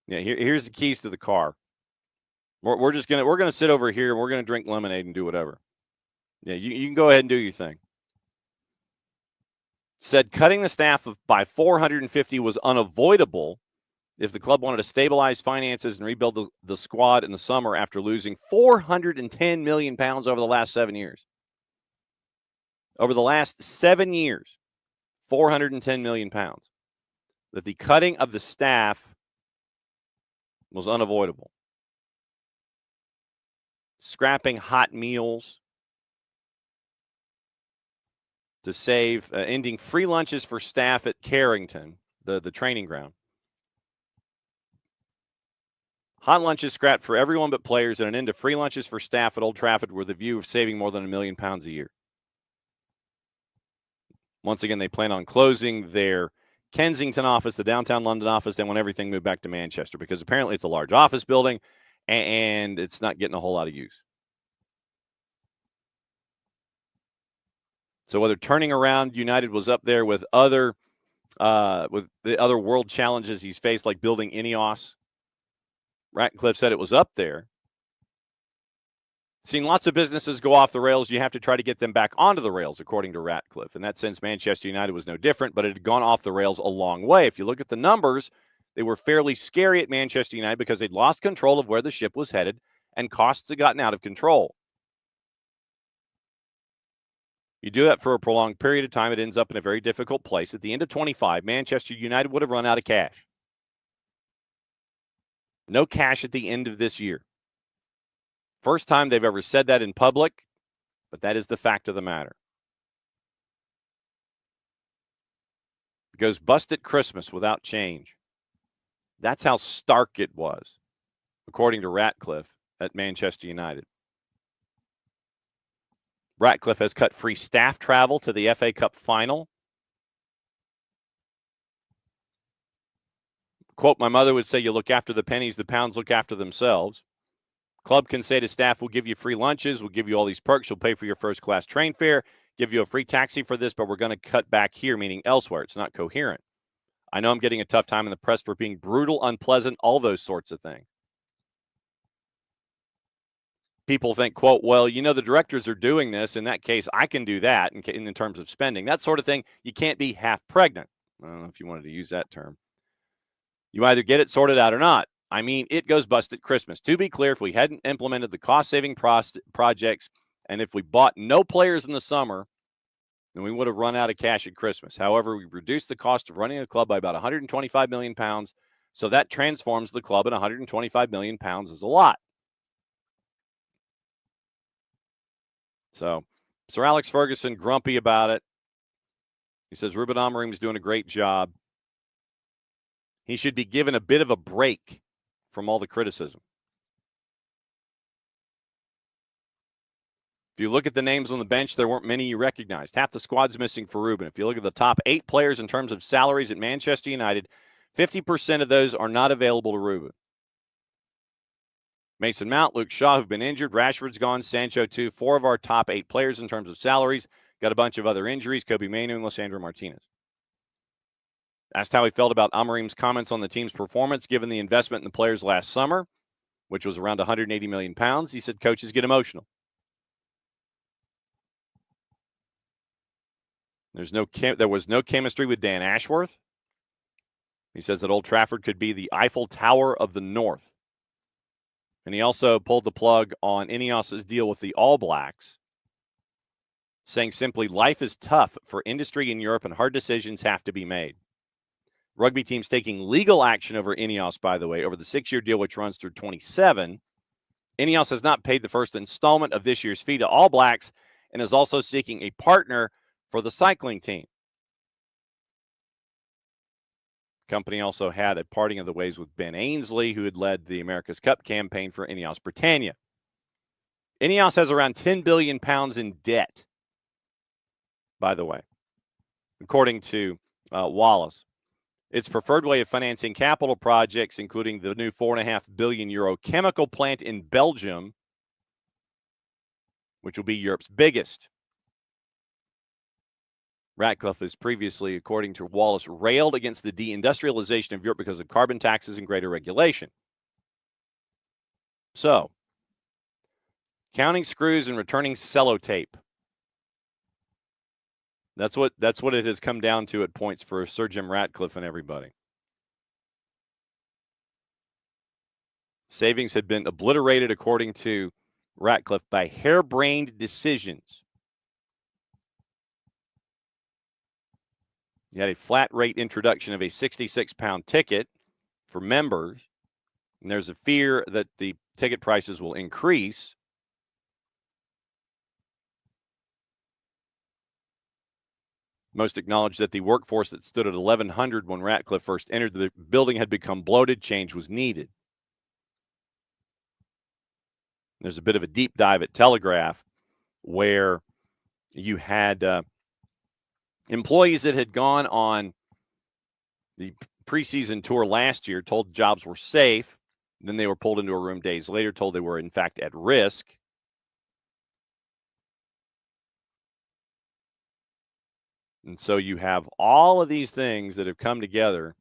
Yeah, here's the keys to the car. We're going to sit over here and we're going to drink lemonade and do whatever. Yeah, you can go ahead and do your thing. Said cutting the staff by 450 was unavoidable if the club wanted to stabilize finances and rebuild the squad in the summer after losing £410 million over the last 7 years. Over the last 7 years, £410 million. That the cutting of the staff was unavoidable. Scrapping hot meals to save, ending free lunches for staff at Carrington, the training ground. Hot lunches scrapped for everyone but players and an end to free lunches for staff at Old Trafford with a view of saving more than £1 million a year. Once again, they plan on closing their Kensington office, the downtown London office. They want everything moved back to Manchester because apparently it's a large office building and it's not getting a whole lot of use. So whether turning around United was up there with the other world challenges he's faced, like building Ineos, Ratcliffe said it was up there. Seen lots of businesses go off the rails. You have to try to get them back onto the rails, according to Ratcliffe. In that sense, Manchester United was no different, but it had gone off the rails a long way. If you look at the numbers, they were fairly scary at Manchester United because they'd lost control of where the ship was headed and costs had gotten out of control. You do that for a prolonged period of time, it ends up in a very difficult place. At the end of 25, Manchester United would have run out of cash. No cash at the end of this year. First time they've ever said that in public, but that is the fact of the matter. It goes bust at Christmas without change. That's how stark it was, according to Ratcliffe at Manchester United. Ratcliffe has cut free staff travel to the FA Cup final. Quote, my mother would say, you look after the pennies, the pounds look after themselves. Club can say to staff, we'll give you free lunches, we'll give you all these perks, you'll pay for your first class train fare, give you a free taxi for this, but we're going to cut back here, meaning elsewhere. It's not coherent. I know I'm getting a tough time in the press for being brutal, unpleasant, all those sorts of things. People think, quote, well, you know, the directors are doing this. In that case, I can do that in terms of spending. That sort of thing. You can't be half pregnant. I don't know if you wanted to use that term. You either get it sorted out or not. I mean, it goes bust at Christmas. To be clear, if we hadn't implemented the cost-saving projects and if we bought no players in the summer, then we would have run out of cash at Christmas. However, we reduced the cost of running a club by about 125 million pounds. So that transforms the club, and 125 million pounds is a lot. So Sir Alex Ferguson, grumpy about it. He says Ruben Amorim's doing a great job. He should be given a bit of a break from all the criticism. If you look at the names on the bench, there weren't many you recognized. Half the squad's missing for Ruben. If you look at the top 8 players in terms of salaries at Manchester United, 50% of those are not available to Ruben. Mason Mount, Luke Shaw, who've been injured. Rashford's gone. Sancho, too. 4 of our top 8 players in terms of salaries. Got a bunch of other injuries. Kobe Mainoo and Lisandro Martinez. Asked how he felt about Amorim's comments on the team's performance given the investment in the players last summer, which was around 180 million pounds. He said coaches get emotional. There was no chemistry with Dan Ashworth. He says that Old Trafford could be the Eiffel Tower of the North. And he also pulled the plug on Ineos's deal with the All Blacks, saying simply, life is tough for industry in Europe and hard decisions have to be made. Rugby team's taking legal action over Ineos, by the way, over the 6-year deal, which runs through 27. Ineos has not paid the first installment of this year's fee to All Blacks and is also seeking a partner for the cycling team. Company also had a parting of the ways with Ben Ainsley, who had led the America's Cup campaign for Ineos Britannia. Ineos has around 10 billion pounds in debt, by the way, according to Wallace. Its preferred way of financing capital projects, including the new €4.5 billion chemical plant in Belgium, which will be Europe's biggest. Ratcliffe has previously, according to Wallace, railed against the deindustrialization of Europe because of carbon taxes and greater regulation. So, counting screws and returning sellotape. That's what it has come down to at points for Sir Jim Ratcliffe and everybody. Savings had been obliterated, according to Ratcliffe, by harebrained decisions. You had a flat rate introduction of a 66-pound ticket for members, and there's a fear that the ticket prices will increase. Most acknowledged that the workforce that stood at 1,100 when Ratcliffe first entered the building had become bloated. Change was needed. There's a bit of a deep dive at Telegraph where you had employees that had gone on the preseason tour last year, told jobs were safe. Then they were pulled into a room days later, told they were, in fact, at risk. And so you have all of these things that have come together.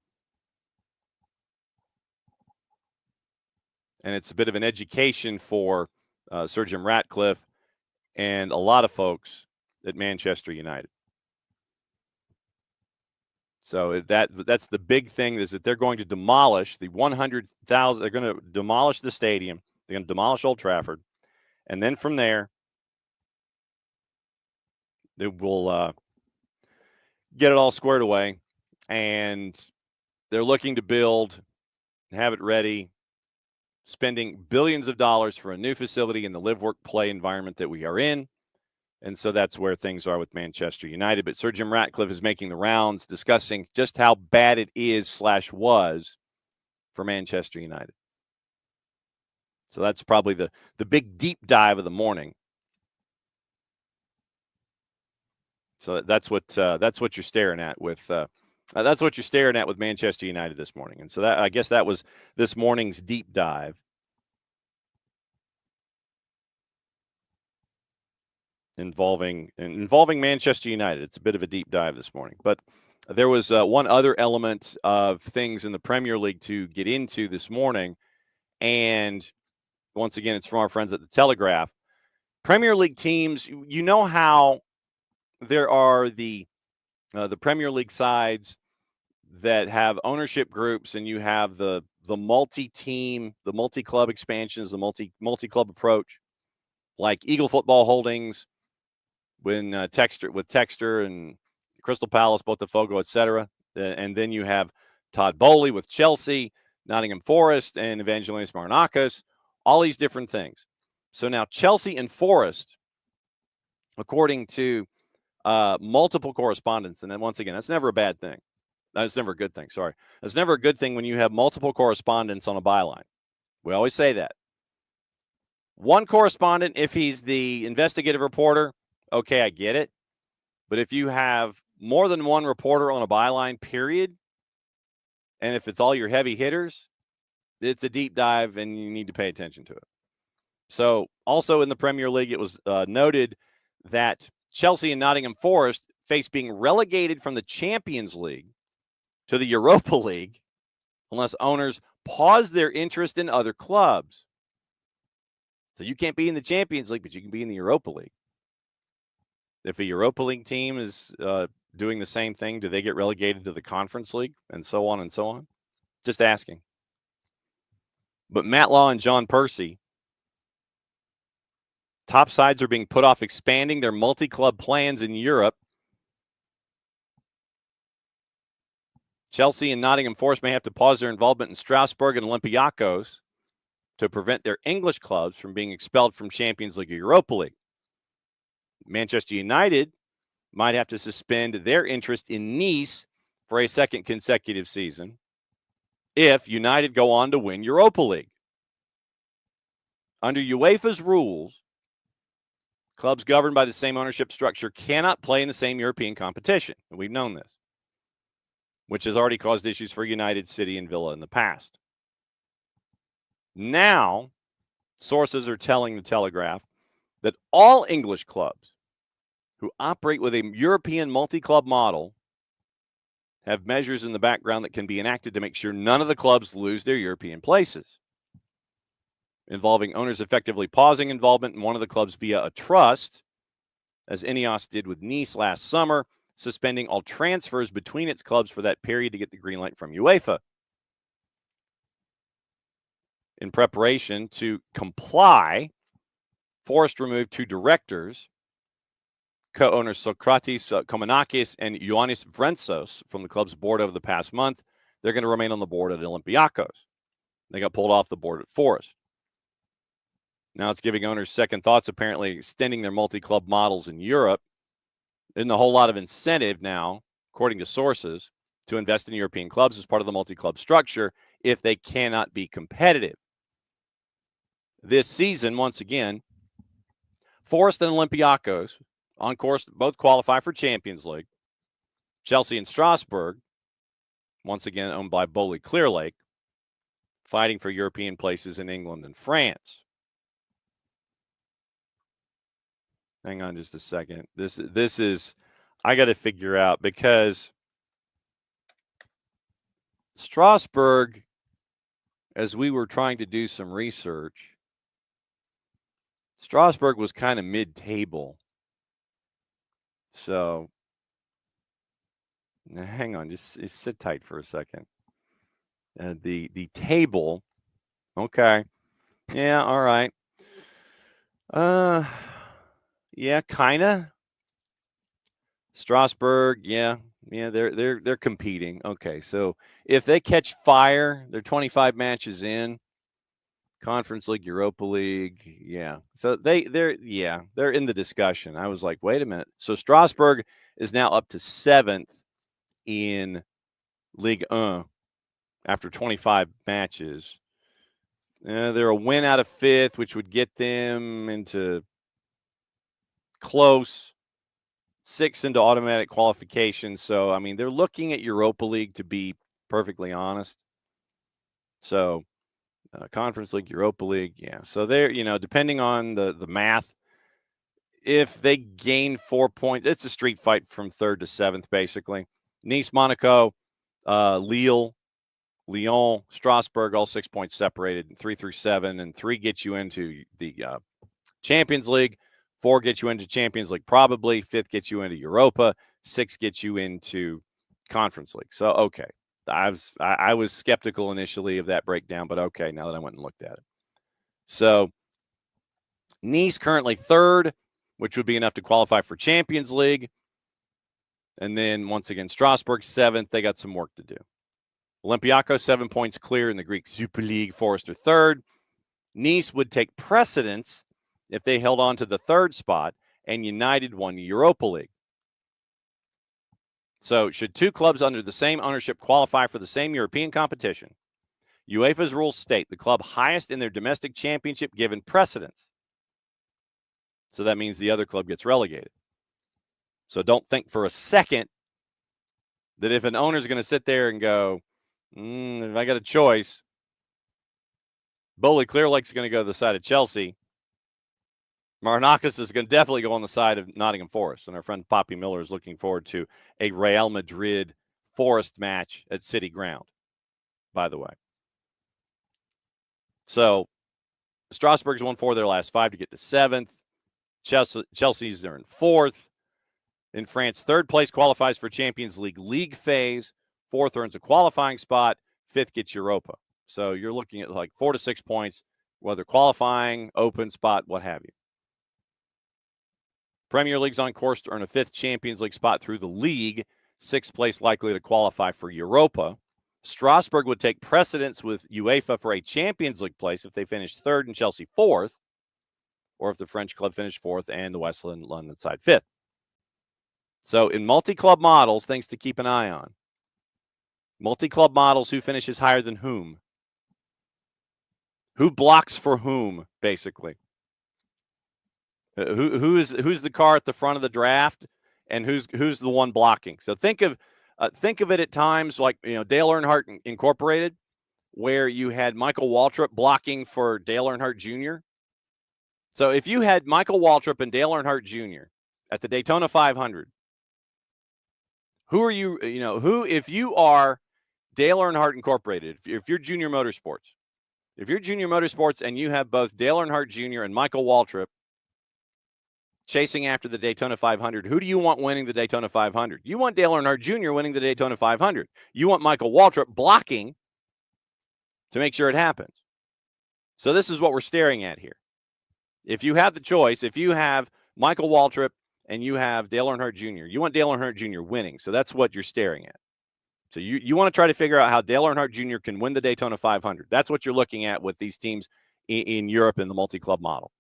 And it's a bit of an education for Sir Jim Ratcliffe and a lot of folks at Manchester United. So that's the big thing, is that they're going to demolish the 100,000. They're going to demolish the stadium. They're going to demolish Old Trafford. And then from there, they will get it all squared away. And they're looking to build, have it ready spending billions of dollars for a new facility in the live, work, play environment that we are in. And so that's where things are with Manchester United. But Sir Jim Ratcliffe is making the rounds discussing just how bad it is / was for Manchester United. So that's probably the big deep dive of the morning. So that's what you're staring at with Manchester United this morning. And so that, I guess, that was this morning's deep dive involving Manchester United. It's a bit of a deep dive this morning, but there was one other element of things in the Premier League to get into this morning, and once again, it's from our friends at the Telegraph. Premier League teams, you know how there are the Premier League sides that have ownership groups, and you have the multi-team, the multi-club expansions, the multi-club approach, like Eagle Football Holdings, when Texter and Crystal Palace, Botafogo, etc. And then you have Todd Bowley with Chelsea, Nottingham Forest, and Evangelos Marinakis, all these different things. So now Chelsea and Forest, according to multiple correspondents, and then once again, that's never a bad thing. That's never a good thing, sorry. That's never a good thing when you have multiple correspondents on a byline. We always say that. One correspondent, if he's the investigative reporter, okay, I get it. But if you have more than one reporter on a byline, period, and if it's all your heavy hitters, it's a deep dive and you need to pay attention to it. So also in the Premier League, it was noted that Chelsea and Nottingham Forest face being relegated from the Champions League to the Europa League unless owners pause their interest in other clubs. So you can't be in the Champions League, but you can be in the Europa League. If a Europa League team is doing the same thing, do they get relegated to the Conference League and so on and so on? Just asking. But Matt Law and John Percy, top sides are being put off expanding their multi-club plans in Europe. Chelsea and Nottingham Forest may have to pause their involvement in Strasbourg and Olympiacos to prevent their English clubs from being expelled from Champions League or Europa League. Manchester United might have to suspend their interest in Nice for a second consecutive season if United go on to win Europa League. Under UEFA's rules, clubs governed by the same ownership structure cannot play in the same European competition. And we've known this, which has already caused issues for United, City, and Villa in the past. Now, sources are telling the Telegraph that all English clubs who operate with a European multi-club model have measures in the background that can be enacted to make sure none of the clubs lose their European places, involving owners effectively pausing involvement in one of the clubs via a trust, as Ineos did with Nice last summer, suspending all transfers between its clubs for that period to get the green light from UEFA. In preparation to comply, Forest removed 2 directors, co-owners Socrates Komanakis and Ioannis Vrensos, from the club's board over the past month. They're going to remain on the board at Olympiacos. They got pulled off the board at Forest. Now it's giving owners second thoughts, apparently extending their multi-club models in Europe. Isn't a whole lot of incentive now, according to sources, to invest in European clubs as part of the multi-club structure if they cannot be competitive. This season, once again, Forest and Olympiacos, on course, both qualify for Champions League. Chelsea and Strasbourg, once again owned by Bowley Clearlake, fighting for European places in England and France. Hang on just a second. This is, I got to figure out, because Strasbourg, as we were trying to do some research, Strasbourg was kind of mid-table. So, hang on, just sit tight for a second. The table, okay, yeah, all right. Yeah, kind of. Strasbourg, yeah, they're competing. Okay, so if they catch fire, they're 25 matches in. Conference League, Europa League. Yeah. So they're in the discussion. I was like, wait a minute. So Strasbourg is now up to 7th in Ligue 1 after 25 matches. They're a win out of 5th, which would get them into close, 6 into automatic qualification. So, I mean, they're looking at Europa League, to be perfectly honest. So, Conference League, Europa League, yeah. So they're, depending on the math, if they gain 4 points, it's a street fight from 3rd to 7th, basically. Nice, Monaco, Lille, Lyon, Strasbourg, all 6 points separated, 3 through 7, and 3 gets you into the Champions League. 4 gets you into Champions League, probably. 5th gets you into Europa. 6 gets you into Conference League. So, okay. I was skeptical initially of that breakdown, but okay, now that I went and looked at it. So, Nice currently 3rd, which would be enough to qualify for Champions League. And then, once again, Strasbourg 7th. They got some work to do. Olympiacos 7 points clear in the Greek Super League. Forest are 3rd. Nice would take precedence if they held on to the 3rd spot, and United won the Europa League. So, should 2 clubs under the same ownership qualify for the same European competition, UEFA's rules state the club highest in their domestic championship given precedence. So that means the other club gets relegated. So don't think for a second that if an owner is going to sit there and go, if I got a choice, Bowley Clear Lake's going to go to the side of Chelsea. Marinakis is going to definitely go on the side of Nottingham Forest. And our friend Poppy Miller is looking forward to a Real Madrid Forest match at City Ground, by the way. So Strasbourg's won 4 of their last 5 to get to 7th. Chelsea's are in 4th. In France, 3rd place qualifies for Champions League phase. 4th earns a qualifying spot. 5th gets Europa. So you're looking at like 4 to 6 points, whether qualifying, open spot, what have you. Premier League's on course to earn a 5th Champions League spot through the league. 6th place likely to qualify for Europa. Strasbourg would take precedence with UEFA for a Champions League place if they finish 3rd and Chelsea 4th, or if the French club finished 4th and the West London side 5th. So in multi-club models, things to keep an eye on. Multi-club models, who finishes higher than whom? Who blocks for whom, basically? Who's the car at the front of the draft, and who's the one blocking? So think of it at times like Dale Earnhardt Incorporated, where you had Michael Waltrip blocking for Dale Earnhardt Jr. So if you had Michael Waltrip and Dale Earnhardt Jr. at the Daytona 500, who are you? Who, if you are Dale Earnhardt Incorporated, if you're Junior Motorsports, and you have both Dale Earnhardt Jr. and Michael Waltrip chasing after the Daytona 500, who do you want winning the Daytona 500? You want Dale Earnhardt Jr. winning the Daytona 500. You want Michael Waltrip blocking to make sure it happens. So this is what we're staring at here. If you have the choice, if you have Michael Waltrip and you have Dale Earnhardt Jr., you want Dale Earnhardt Jr. winning. So that's what you're staring at. So you want to try to figure out how Dale Earnhardt Jr. can win the Daytona 500. That's what you're looking at with these teams in Europe in the multi-club model.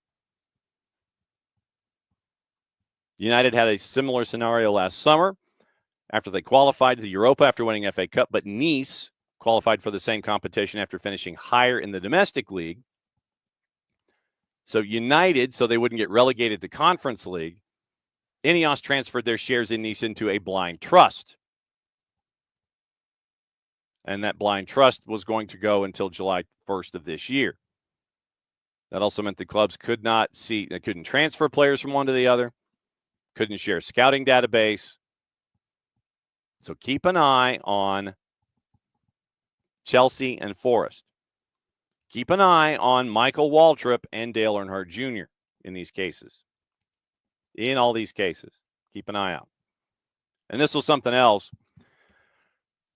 United had a similar scenario last summer after they qualified to the Europa after winning FA Cup, but Nice qualified for the same competition after finishing higher in the domestic league. So United, so they wouldn't get relegated to Conference League, Ineos transferred their shares in Nice into a blind trust. And that blind trust was going to go until July 1st of this year. That also meant the clubs couldn't transfer players from one to the other, couldn't share a scouting database. So keep an eye on Chelsea and Forest. Keep an eye on Michael Waltrip and Dale Earnhardt Jr. in these cases. In all these cases, keep an eye out. And this was something else.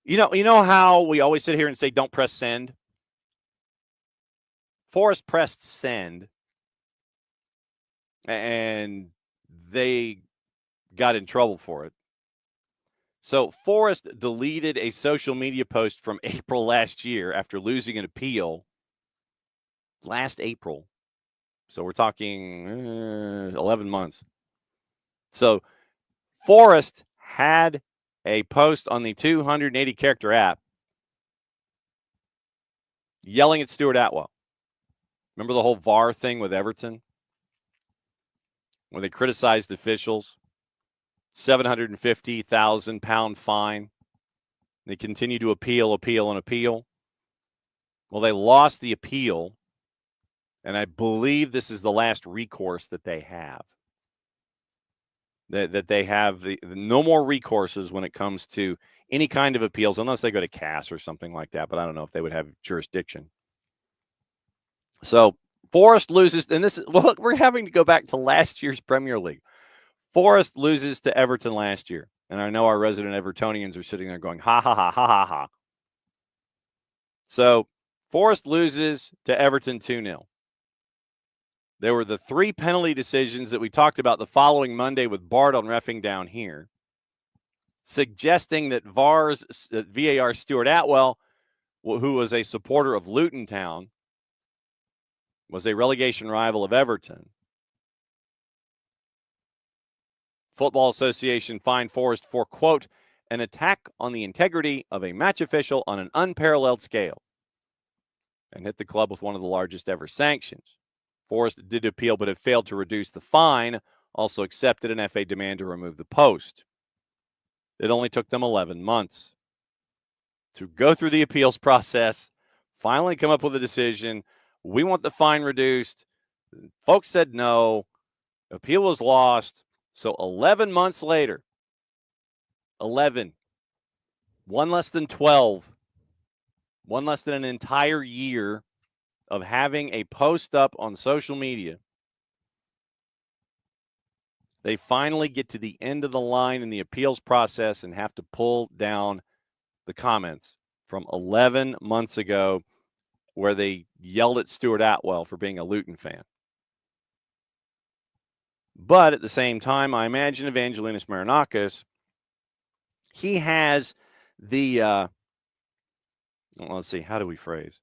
You know how we always sit here and say, don't press send? Forest pressed send, and they got in trouble for it. So Forest deleted a social media post from April last year after losing an appeal last April. So we're talking 11 months. So Forrest had a post on the 280 character app yelling at Stuart Atwell. Remember the whole VAR thing with Everton? When they criticized officials? £750,000 fine. They continue to appeal. Well, they lost the appeal, and I believe this is the last recourse that they have. That they have no more recourses when it comes to any kind of appeals, unless they go to CAS or something like that. But I don't know if they would have jurisdiction. So Forrest loses, and we're having to go back to last year's Premier League. Forrest loses to Everton last year, and I know our resident Evertonians are sitting there going, ha ha ha ha ha ha. So Forrest loses to Everton 2-0. There were the 3 penalty decisions that we talked about the following Monday with Bart on Reffing Down Here, suggesting that VAR Stuart Atwell, who was a supporter of Luton Town, was a relegation rival of Everton. Football Association fined Forrest for, quote, an attack on the integrity of a match official on an unparalleled scale, and hit the club with one of the largest ever sanctions. Forrest did appeal, but it failed to reduce the fine, also accepted an FA demand to remove the post. It only took them 11 months to go through the appeals process, finally come up with a decision. We want the fine reduced. Folks said no. Appeal was lost. So 11 months later, 11, one less than 12, one less than an entire year of having a post up on social media, they finally get to the end of the line in the appeals process and have to pull down the comments from 11 months ago where they yelled at Stuart Atwell for being a Luton fan. But at the same time, I imagine Evangelinos Marinakis, he has the, let's see, how do we phrase?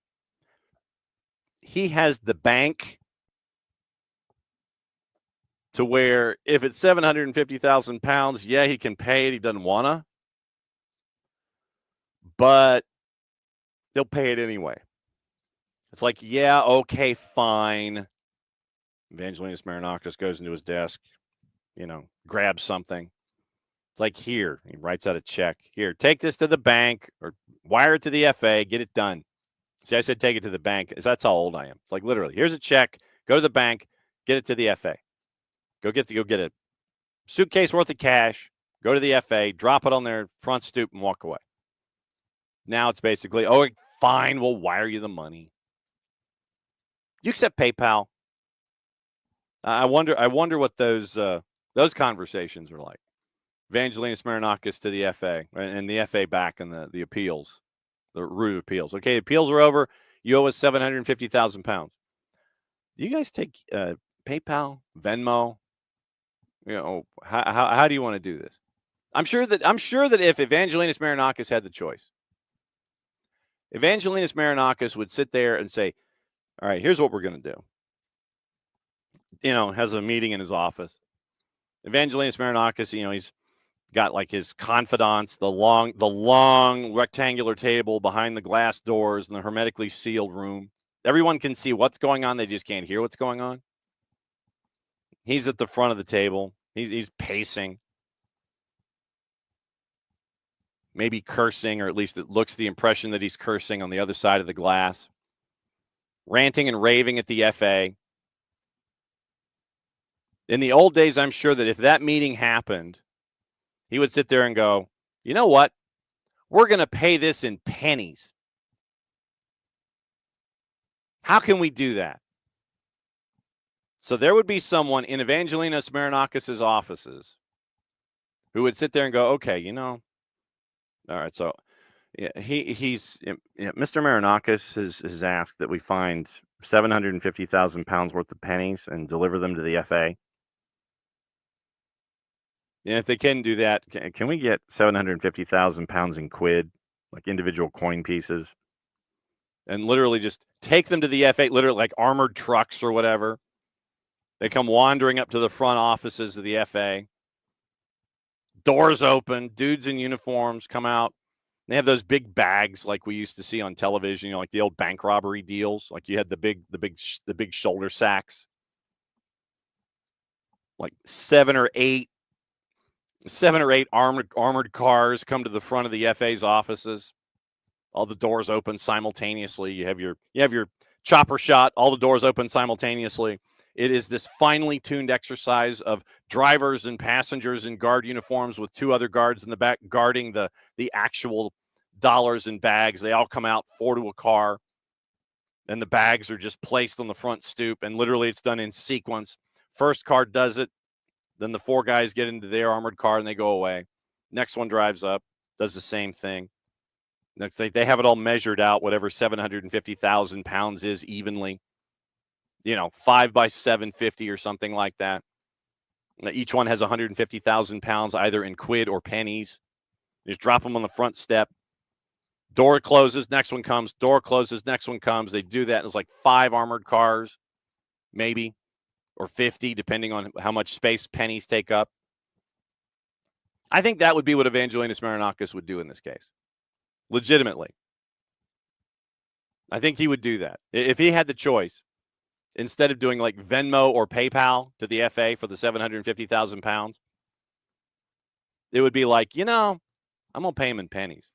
He has the bank to where if it's £750,000, yeah, he can pay it. He doesn't want to, but he'll pay it anyway. It's like, yeah, okay, fine. Evangelinos Marinakis goes into his desk, grabs something. It's like, here, he writes out a check. Here, take this to the bank or wire it to the FA, get it done. See, I said take it to the bank. That's how old I am. It's like, literally, here's a check. Go to the bank, get it to the FA. Go get a suitcase worth of cash, go to the FA, drop it on their front stoop, and walk away. Now it's basically, oh, fine, we'll wire you the money. You accept PayPal? I wonder what those conversations are like. Evangelinos Marinakis to the FA, and the FA back in the appeals, the root of appeals. Okay, appeals are over. You owe us £750,000. Do you guys take PayPal, Venmo? How do you want to do this? I'm sure that if Evangelinos Marinakis had the choice, Evangelinos Marinakis would sit there and say, all right, here's what we're going to do. Has a meeting in his office. Evangelinos Marinakis, he's got like his confidants, the long rectangular table behind the glass doors in the hermetically sealed room. Everyone can see what's going on. They just can't hear what's going on. He's at the front of the table. He's pacing. Maybe cursing, or at least it looks the impression that he's cursing on the other side of the glass. Ranting and raving at the FA. In the old days, I'm sure that if that meeting happened, he would sit there and go, you know what? We're going to pay this in pennies. How can we do that? So there would be someone in Evangelinos Marinakis' offices who would sit there and go, okay, all right, so yeah, he's Mr. Marinakis has asked that we find £750,000 worth of pennies and deliver them to the FA. And if they can do that, can we get £750,000 in quid, like individual coin pieces? and literally just take them to the FA, literally like armored trucks or whatever. They come wandering up to the front offices of the FA. Doors open, dudes in uniforms come out. They have those big bags like we used to see on television, like the old bank robbery deals. Like you had the big shoulder sacks. Like seven or eight armored cars come to the front of the FA's offices. All the doors open simultaneously. You have your chopper shot. All the doors open simultaneously. It is this finely tuned exercise of drivers and passengers in guard uniforms with two other guards in the back guarding the actual dollars and bags. They all come out, four to a car, and the bags are just placed on the front stoop, and literally it's done in sequence. First car does it, then the four guys get into their armored car and they go away. Next one drives up, does the same thing. Next, they have it all measured out, whatever 750,000 pounds is evenly. 5 by 750 or something like that. Each one has 150,000 pounds, either in quid or pennies. You just drop them on the front step. Door closes, next one comes. Door closes, next one comes. They do that. And it's like 5 armored cars, maybe, or 50, depending on how much space pennies take up. I think that would be what Evangelinus Marinakis would do in this case. Legitimately. I think he would do that. If he had the choice, instead of doing like Venmo or PayPal to the FA for the 750,000 pounds, it would be like, I'm going to pay him in pennies.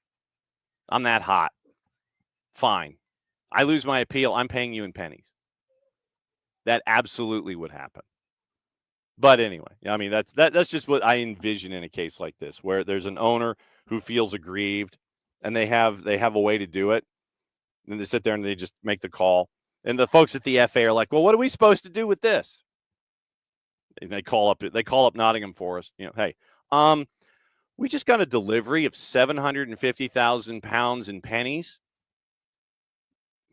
I'm that hot. Fine. I lose my appeal. I'm paying you in pennies. That absolutely would happen. But anyway, I mean, that's just what I envision in a case like this, where there's an owner who feels aggrieved and they have a way to do it. And they sit there and they just make the call. And the folks at the FA are like, well, what are we supposed to do with this? And they call up Nottingham Forest. Hey, we just got a delivery of 750,000 pounds in pennies.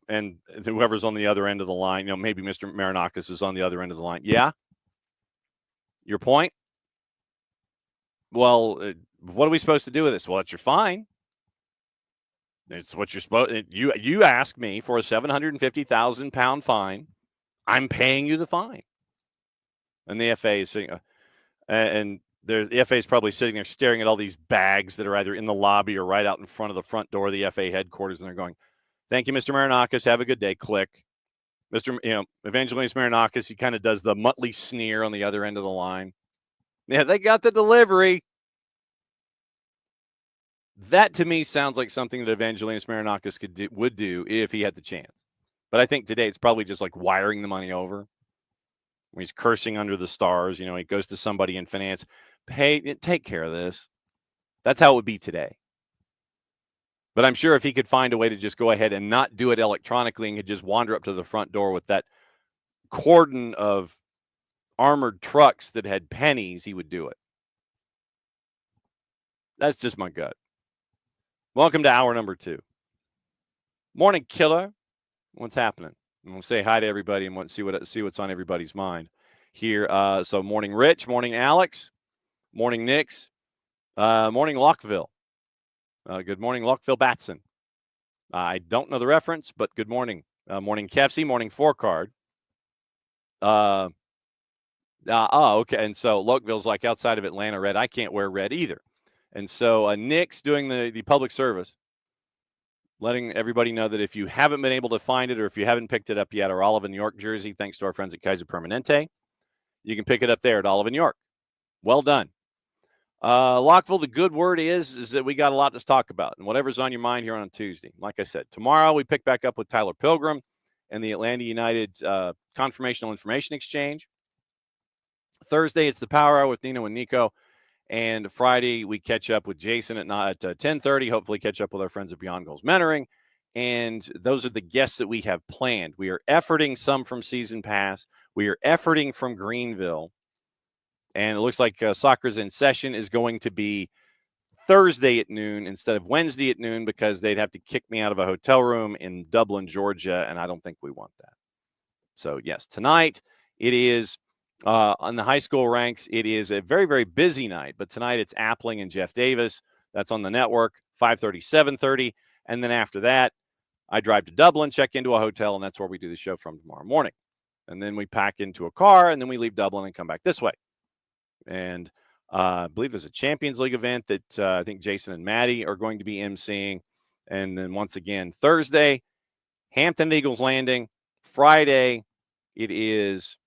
And whoever's on the other end of the line, maybe Mr. Marinakis is on the other end of the line. Yeah. Your point? Well, what are we supposed to do with this? Well, that's your fine. It's what you're supposed. You asked me for a 750,000 pound fine. I'm paying you the fine. And the FA is sitting, and the FA is probably sitting there staring at all these bags that are either in the lobby or right out in front of the front door of the FA headquarters, and they're going, "Thank you, Mr. Marinakis. Have a good day." Click. Mr. Evangelinus Marinakis, he kind of does the Muttley sneer on the other end of the line. Yeah, they got the delivery. That to me sounds like something that Evangelinus Marinakis would do if he had the chance. But I think today it's probably just like wiring the money over. When he's cursing under the stars, he goes to somebody in finance, take care of this. That's how it would be today. But I'm sure if he could find a way to just go ahead and not do it electronically and could just wander up to the front door with that cordon of armored trucks that had pennies, he would do it. That's just my gut. Welcome to hour number 2. Morning, killer. What's happening? I'm going to say hi to everybody and want to see what's on everybody's mind here. So morning, Rich. Morning, Alex. Morning, Nix. Morning, Lockville. Good morning, Lockville Batson. I don't know the reference, but good morning. Morning, Kefsey. Morning, 4Card. Okay. And so Lockville's like outside of Atlanta red. I can't wear red either. And so Nick's doing the public service, letting everybody know that if you haven't been able to find it or if you haven't picked it up yet, our Olive and York jersey, thanks to our friends at Kaiser Permanente, you can pick it up there at Olive and York. Well done. Lockville, the good word is that we got a lot to talk about and whatever's on your mind here on Tuesday. Like I said, tomorrow we pick back up with Tyler Pilgrim and the Atlanta United Confirmational Information Exchange. Thursday, it's the Power Hour with Nino and Nico. And Friday, we catch up with Jason at 10:30. Hopefully catch up with our friends at Beyond Goals Mentoring. And those are the guests that we have planned. We are efforting some from Season Pass. We are efforting from Greenville. And it looks like Soccer's in Session is going to be Thursday at noon instead of Wednesday at noon because they'd have to kick me out of a hotel room in Dublin, Georgia, and I don't think we want that. So, yes, tonight it is on the high school ranks. It is a very, very busy night, but tonight it's Appling and Jeff Davis. That's on the network, 5:30, 7:30. And then after that, I drive to Dublin, check into a hotel, and that's where we do the show from tomorrow morning. And then we pack into a car, and then we leave Dublin and come back this way. And I believe there's a Champions League event that I think Jason and Maddie are going to be emceeing. And then once again, Thursday, Hampton Eagles Landing. Friday, it is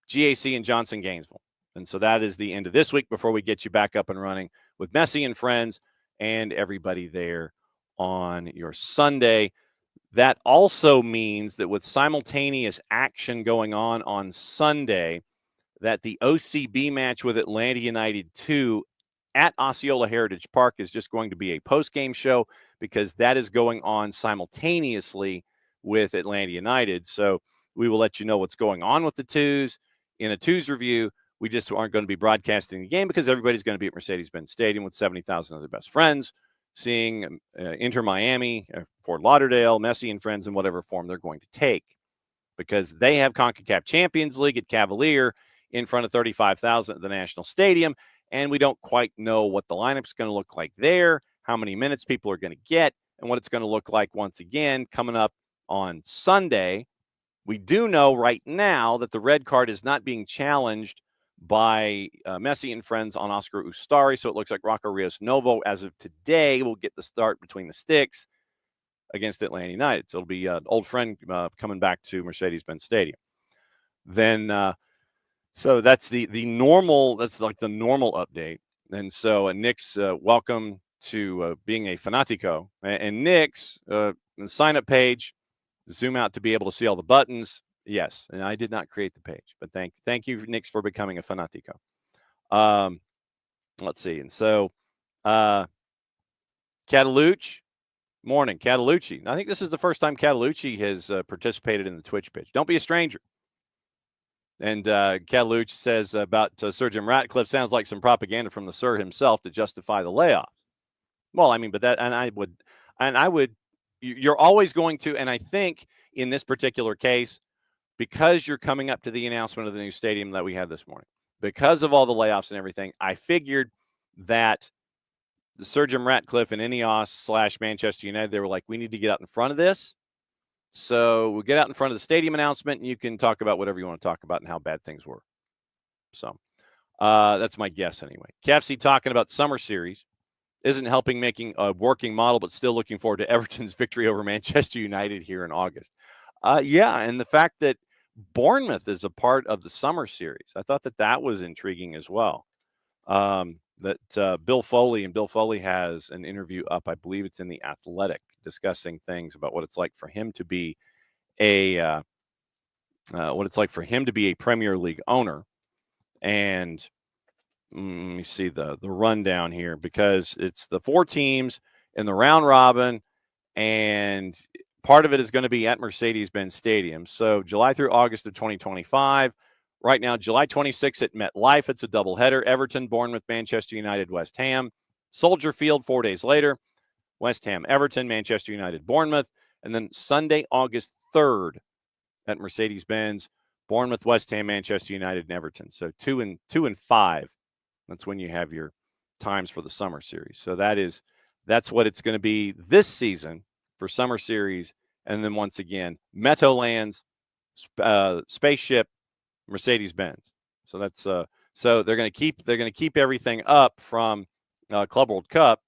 GAC and Johnson Gainesville. And so that is the end of this week before we get you back up and running with Messi and friends and everybody there on your Sunday. That also means that with simultaneous action going on Sunday, that the OCB match with Atlanta United 2 at Osceola Heritage Park is just going to be a post-game show because that is going on simultaneously with Atlanta United. So we will let you know what's going on with the Twos in a Twos review. We just aren't going to be broadcasting the game because everybody's going to be at Mercedes-Benz Stadium with 70,000 of their best friends, seeing Inter Miami, Fort Lauderdale, Messi and friends in whatever form they're going to take because they have CONCACAF Champions League at Cavalier in front of 35,000 at the National Stadium, and we don't quite know what the lineup's going to look like there, how many minutes people are going to get, and what it's going to look like once again coming up on Sunday. We do know right now that the red card is not being challenged by Messi and friends on Oscar Ustari, so it looks like Rocco Rios Novo, as of today, will get the start between the sticks against Atlanta United. So it'll be an old friend coming back to Mercedes-Benz Stadium. Then so that's the normal, that's like the normal update. And so Nick's welcome to being a Fanatico. And Nick's the sign-up page, zoom out to be able to see all the buttons. Yes, and I did not create the page, but thank you, Nick's, for becoming a Fanatico. Let's see. And so Catalucci, morning, Catalucci. I think this is the first time Catalucci has participated in the Twitch pitch. Don't be a stranger. And Catalucci says about Sir Jim Ratcliffe, sounds like some propaganda from the Sir himself to justify the layoffs. Well, I mean, but that, and I would, you're always going to, and I think in this particular case, because you're coming up to the announcement of the new stadium that we had this morning, because of all the layoffs and everything, I figured that the Sir Jim Ratcliffe and Ineos / Manchester United, they were like, we need to get out in front of this. So we'll get out in front of the stadium announcement, and you can talk about whatever you want to talk about and how bad things were. So that's my guess anyway. KFC talking about summer series isn't helping making a working model, but still looking forward to Everton's victory over Manchester United here in August. Yeah, and the fact that Bournemouth is a part of the summer series, I thought that was intriguing as well. Bill Foley has an interview up, I believe it's in The Athletic, discussing things about what it's like for him to be a Premier League owner. And let me see the rundown here, because it's the 4 teams in the round robin, and part of it is going to be at Mercedes-Benz Stadium. So July through August of 2025. Right now, July 26th at MetLife, it's a doubleheader. Everton, Bournemouth, Manchester United, West Ham. Soldier Field 4 days later. West Ham, Everton, Manchester United, Bournemouth. And then Sunday, August 3rd at Mercedes-Benz, Bournemouth, West Ham, Manchester United, and Everton. So 2 and 5. That's when you have your times for the summer series. So that's what it's going to be this season for summer series. And then once again, Meadowlands, Spaceship, Mercedes-Benz. So that's so they're going to keep everything up from Club World Cup.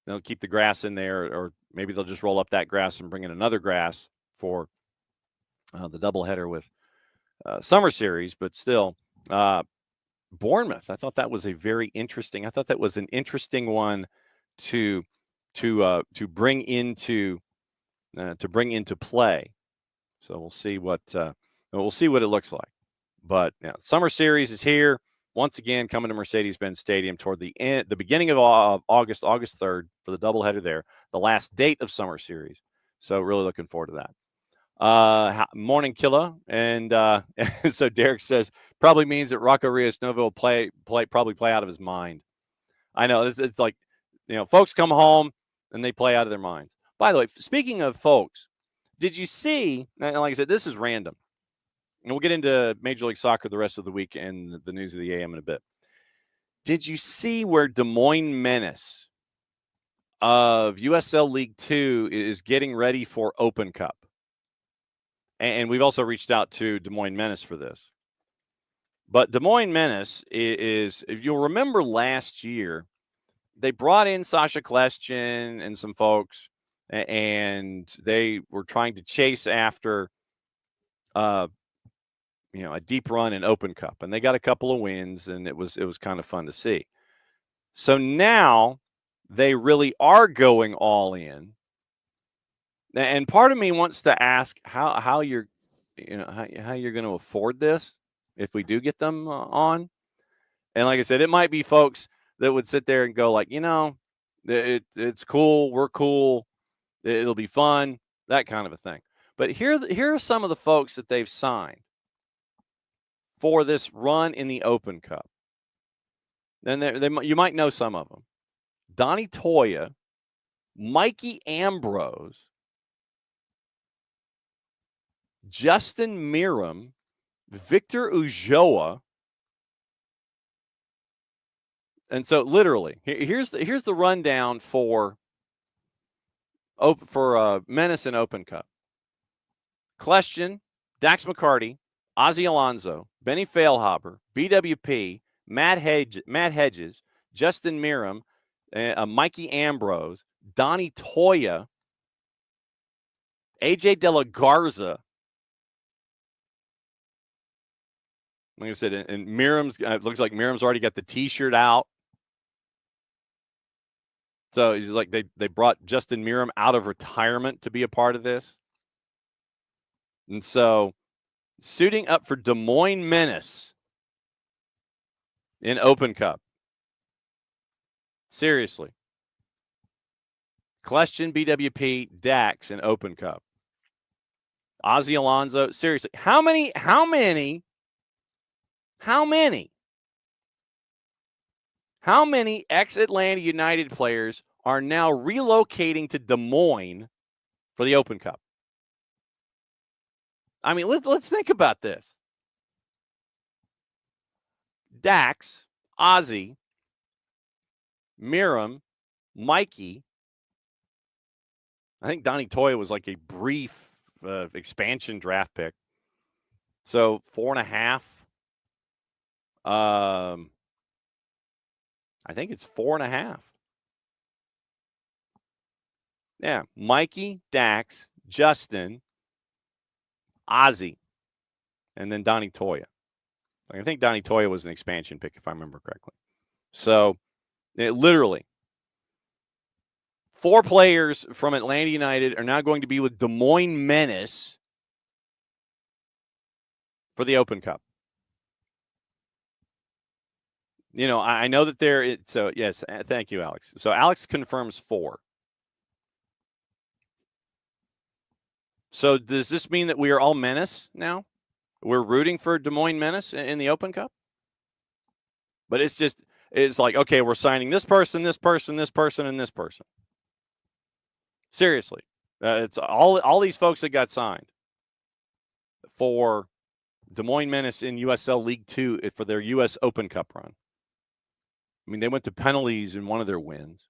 They'll keep the grass in there, or maybe they'll just roll up that grass and bring in another grass for the doubleheader with summer series. But still, Bournemouth, I thought that was an interesting one to bring into play. So we'll see what it looks like. But yeah, summer series is here once again, coming to Mercedes-Benz Stadium toward the beginning of August 3rd for the doubleheader there, the last date of summer series. So really looking forward to that. Morning, Killa, and so Derek says probably means that Rocco Rios Novo will probably play out of his mind. I know it's like, folks come home and they play out of their minds. By the way, speaking of folks, did you see? And like I said, this is random. And we'll get into Major League Soccer the rest of the week and the news of the AM in a bit. Did you see where Des Moines Menace of USL League 2 is getting ready for Open Cup. And we've also reached out to Des Moines Menace for this. But Des Moines Menace is, if you'll remember last year, they brought in Sasha Kleshin and some folks, and they were trying to chase after a deep run in Open Cup. And they got a couple of wins, and it was kind of fun to see. So now they really are going all in. And part of me wants to ask how you're how you're going to afford this if we do get them on. And like I said, it might be folks that would sit there and go like, it's cool, we're cool, it'll be fun, that kind of a thing. But here are some of the folks that they've signed for this run in the Open Cup. And you might know some of them. Donnie Toya, Mikey Ambrose, Justin Miram, Victor Ulloa. And so literally, here's the rundown for Menace and Open Cup. Kleshin, Dax McCarty, Ozzy Alonso, Benny Failhaber, BWP, Matt Hedges, Justin Miram, Mikey Ambrose, Donnie Toya, AJ De La Garza. Like I said, and Miram's, it looks like Miram's already got the T-shirt out. So he's like they brought Justin Miram out of retirement to be a part of this. And so suiting up for Des Moines Menace in Open Cup. Seriously. Kleshin, BWP, Dax in Open Cup. Ozzy Alonso. Seriously. How many ex-Atlanta United players are now relocating to Des Moines for the Open Cup? I mean, let's think about this. Dax, Ozzy, Miram, Mikey. I think Donnie Toya was like a brief expansion draft pick. So 4.5. I think it's 4.5. Yeah, Mikey, Dax, Justin, Ozzy, and then Donnie Toya. I think Donnie Toya was an expansion pick, if I remember correctly. So, literally, 4 players from Atlanta United are now going to be with Des Moines Menace for the Open Cup. I know that there. So yes, thank you, Alex. So Alex confirms 4. So does this mean that we are all Menace now? We're rooting for Des Moines Menace in the Open Cup? But it's like, okay, we're signing this person, this person, this person, and this person. Seriously. It's all these folks that got signed for Des Moines Menace in USL League 2 for their U.S. Open Cup run. I mean, they went to penalties in one of their wins.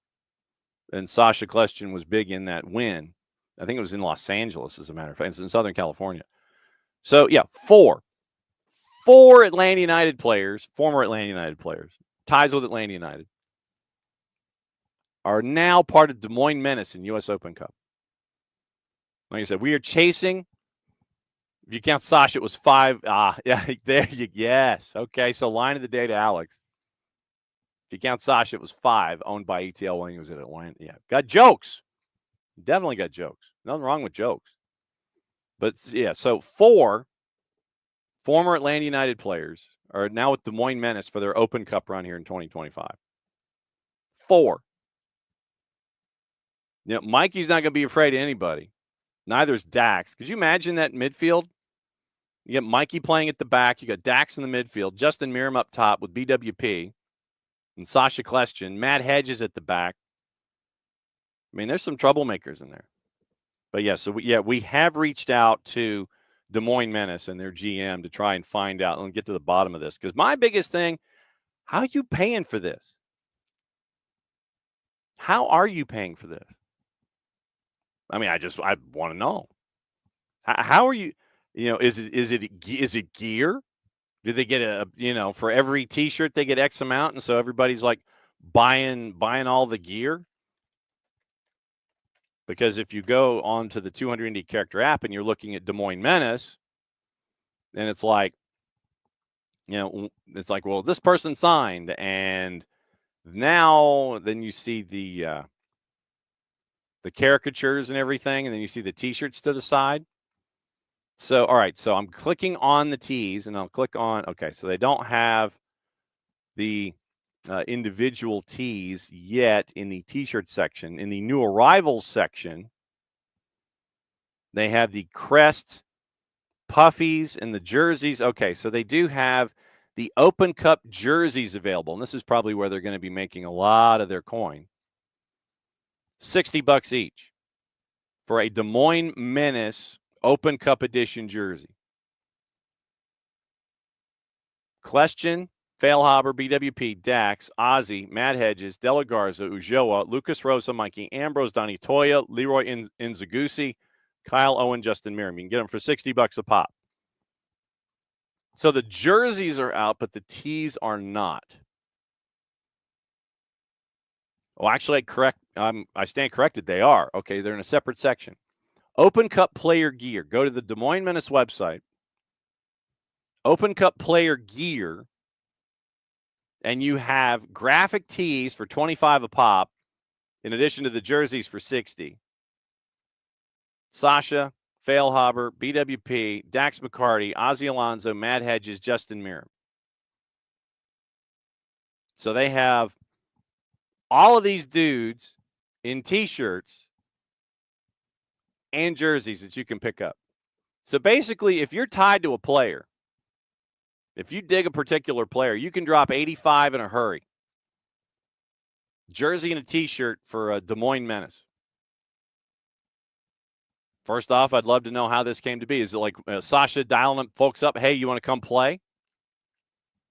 And Sasha Kleshin was big in that win. I think it was in Los Angeles, as a matter of fact. It's in Southern California. So, yeah, 4 Atlanta United players, former Atlanta United players, ties with Atlanta United, are now part of Des Moines Menace in U.S. Open Cup. Like I said, we are chasing. If you count Sasha, it was 5. Yes. Okay, so line of the day to Alex. If you count Sasha, it was 5, owned by ETL Williams at Atlanta. Yeah, got jokes. Definitely got jokes. Nothing wrong with jokes. But, yeah, so 4 former Atlanta United players are now with Des Moines Menace for their Open Cup run here in 2025. 4. Mikey's not going to be afraid of anybody. Neither is Dax. Could you imagine that midfield? You get Mikey playing at the back. You got Dax in the midfield. Justin Miram up top with BWP. And Sasha Kleshin. Matt Hedges at the back. I mean, there's some troublemakers in there. But, yeah, so we have reached out to Des Moines Menace and their GM to try and find out and get to the bottom of this. Because my biggest thing, how are you paying for this? How are you paying for this? I mean, I want to know. How are you? Is it gear? Do they get for every T-shirt they get X amount, and so everybody's like buying all the gear? Because if you go onto the 200 Indie Character app and you're looking at Des Moines Menace, and it's like, well, this person signed, and now then you see the caricatures and everything, and then you see the T-shirts to the side. So, all right, so I'm clicking on the tees, and I'll click on, okay, so they don't have the individual tees yet in the T-shirt section. In the new arrivals section, they have the crest, puffies, and the jerseys. Okay, so they do have the Open Cup jerseys available, and this is probably where they're going to be making a lot of their coin. $60 each for a Des Moines Menace Open Cup edition jersey. Question, Failhaber, BWP, Dax, Ozzy, Matt Hedges, Della Garza, Ujoa, Lucas Rosa, Mikey Ambrose, Donnie Toya, Leroy Inzagusi, Kyle Owen, Justin Merriam. You can get them for $60 a pop. So the jerseys are out, but the tees are not. Well, actually, I stand corrected. They are. Okay, they're in a separate section. Open Cup player gear. Go to the Des Moines Menace website. Open Cup player gear. And you have graphic tees for $25 a pop, in addition to the jerseys for $60. Sasha, Failhaber, BWP, Dax McCarty, Ozzy Alonso, Matt Hedges, Justin Merriam. So they have all of these dudes in T-shirts and jerseys that you can pick up. So basically, if you're tied to a player, if you dig a particular player, you can drop $85 in a hurry. Jersey and a T-shirt for a Des Moines Menace. First off, I'd love to know how this came to be. Is it like Sasha dialing folks up, hey, you want to come play?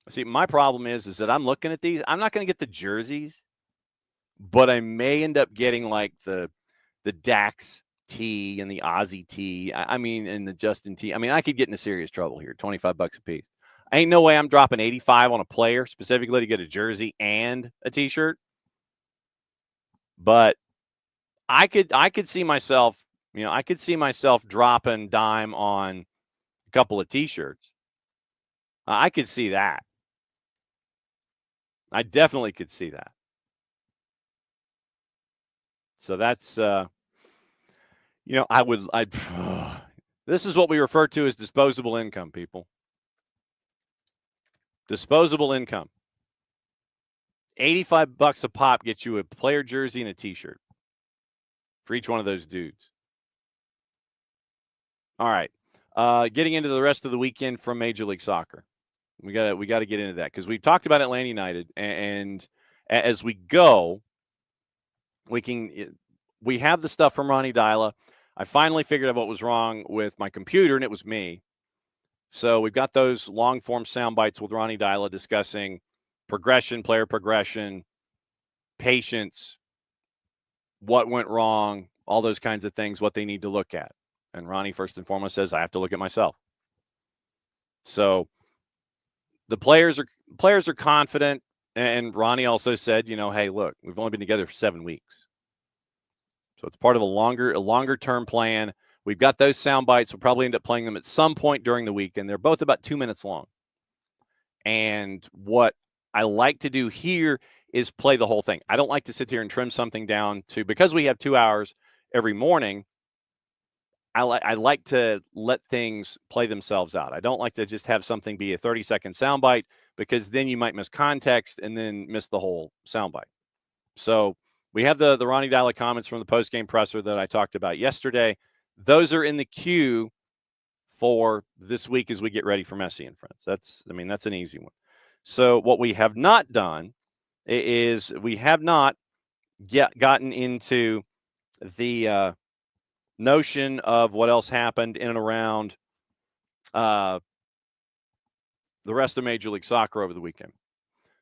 See, my problem is that I'm looking at these. I'm not going to get the jerseys, but I may end up getting like the Dax tee and the Ozzy tee. I mean, and the Justin tee. I mean, I could get into serious trouble here. $25 a piece. Ain't no way I'm dropping $85 on a player specifically to get a jersey and a T-shirt. But I could see myself, dropping dime on a couple of T-shirts. I could see that. I definitely could see that. So that's, this is what we refer to as disposable income, people. Disposable income. $85 a pop gets you a player jersey and a T-shirt for each one of those dudes. All right. Getting into the rest of the weekend from Major League Soccer. We got to get into that because we've talked about Atlanta United, and as we go, we have the stuff from Ronnie Dyla. I finally figured out what was wrong with my computer, and it was me. So we've got those long-form sound bites with Ronnie Dyla discussing progression, player progression, patience, what went wrong, all those kinds of things, what they need to look at. And Ronnie, first and foremost, says, I have to look at myself. So the players are confident. And Ronnie also said, hey, look, we've only been together for 7 weeks. So it's part of a longer term plan. We've got those sound bites. We'll probably end up playing them at some point during the week. And they're both about 2 minutes long. And what I like to do here is play the whole thing. I don't like to sit here and trim something down because we have 2 hours every morning. I like to let things play themselves out. I don't like to just have something be a 30-second soundbite because then you might miss context and then miss the whole soundbite. So we have the Ronnie Dyla comments from the post-game presser that I talked about yesterday. Those are in the queue for this week as we get ready for Messi and Friends. That's an easy one. So what we have not done is we have not gotten into the notion of what else happened in and around the rest of Major League Soccer over the weekend.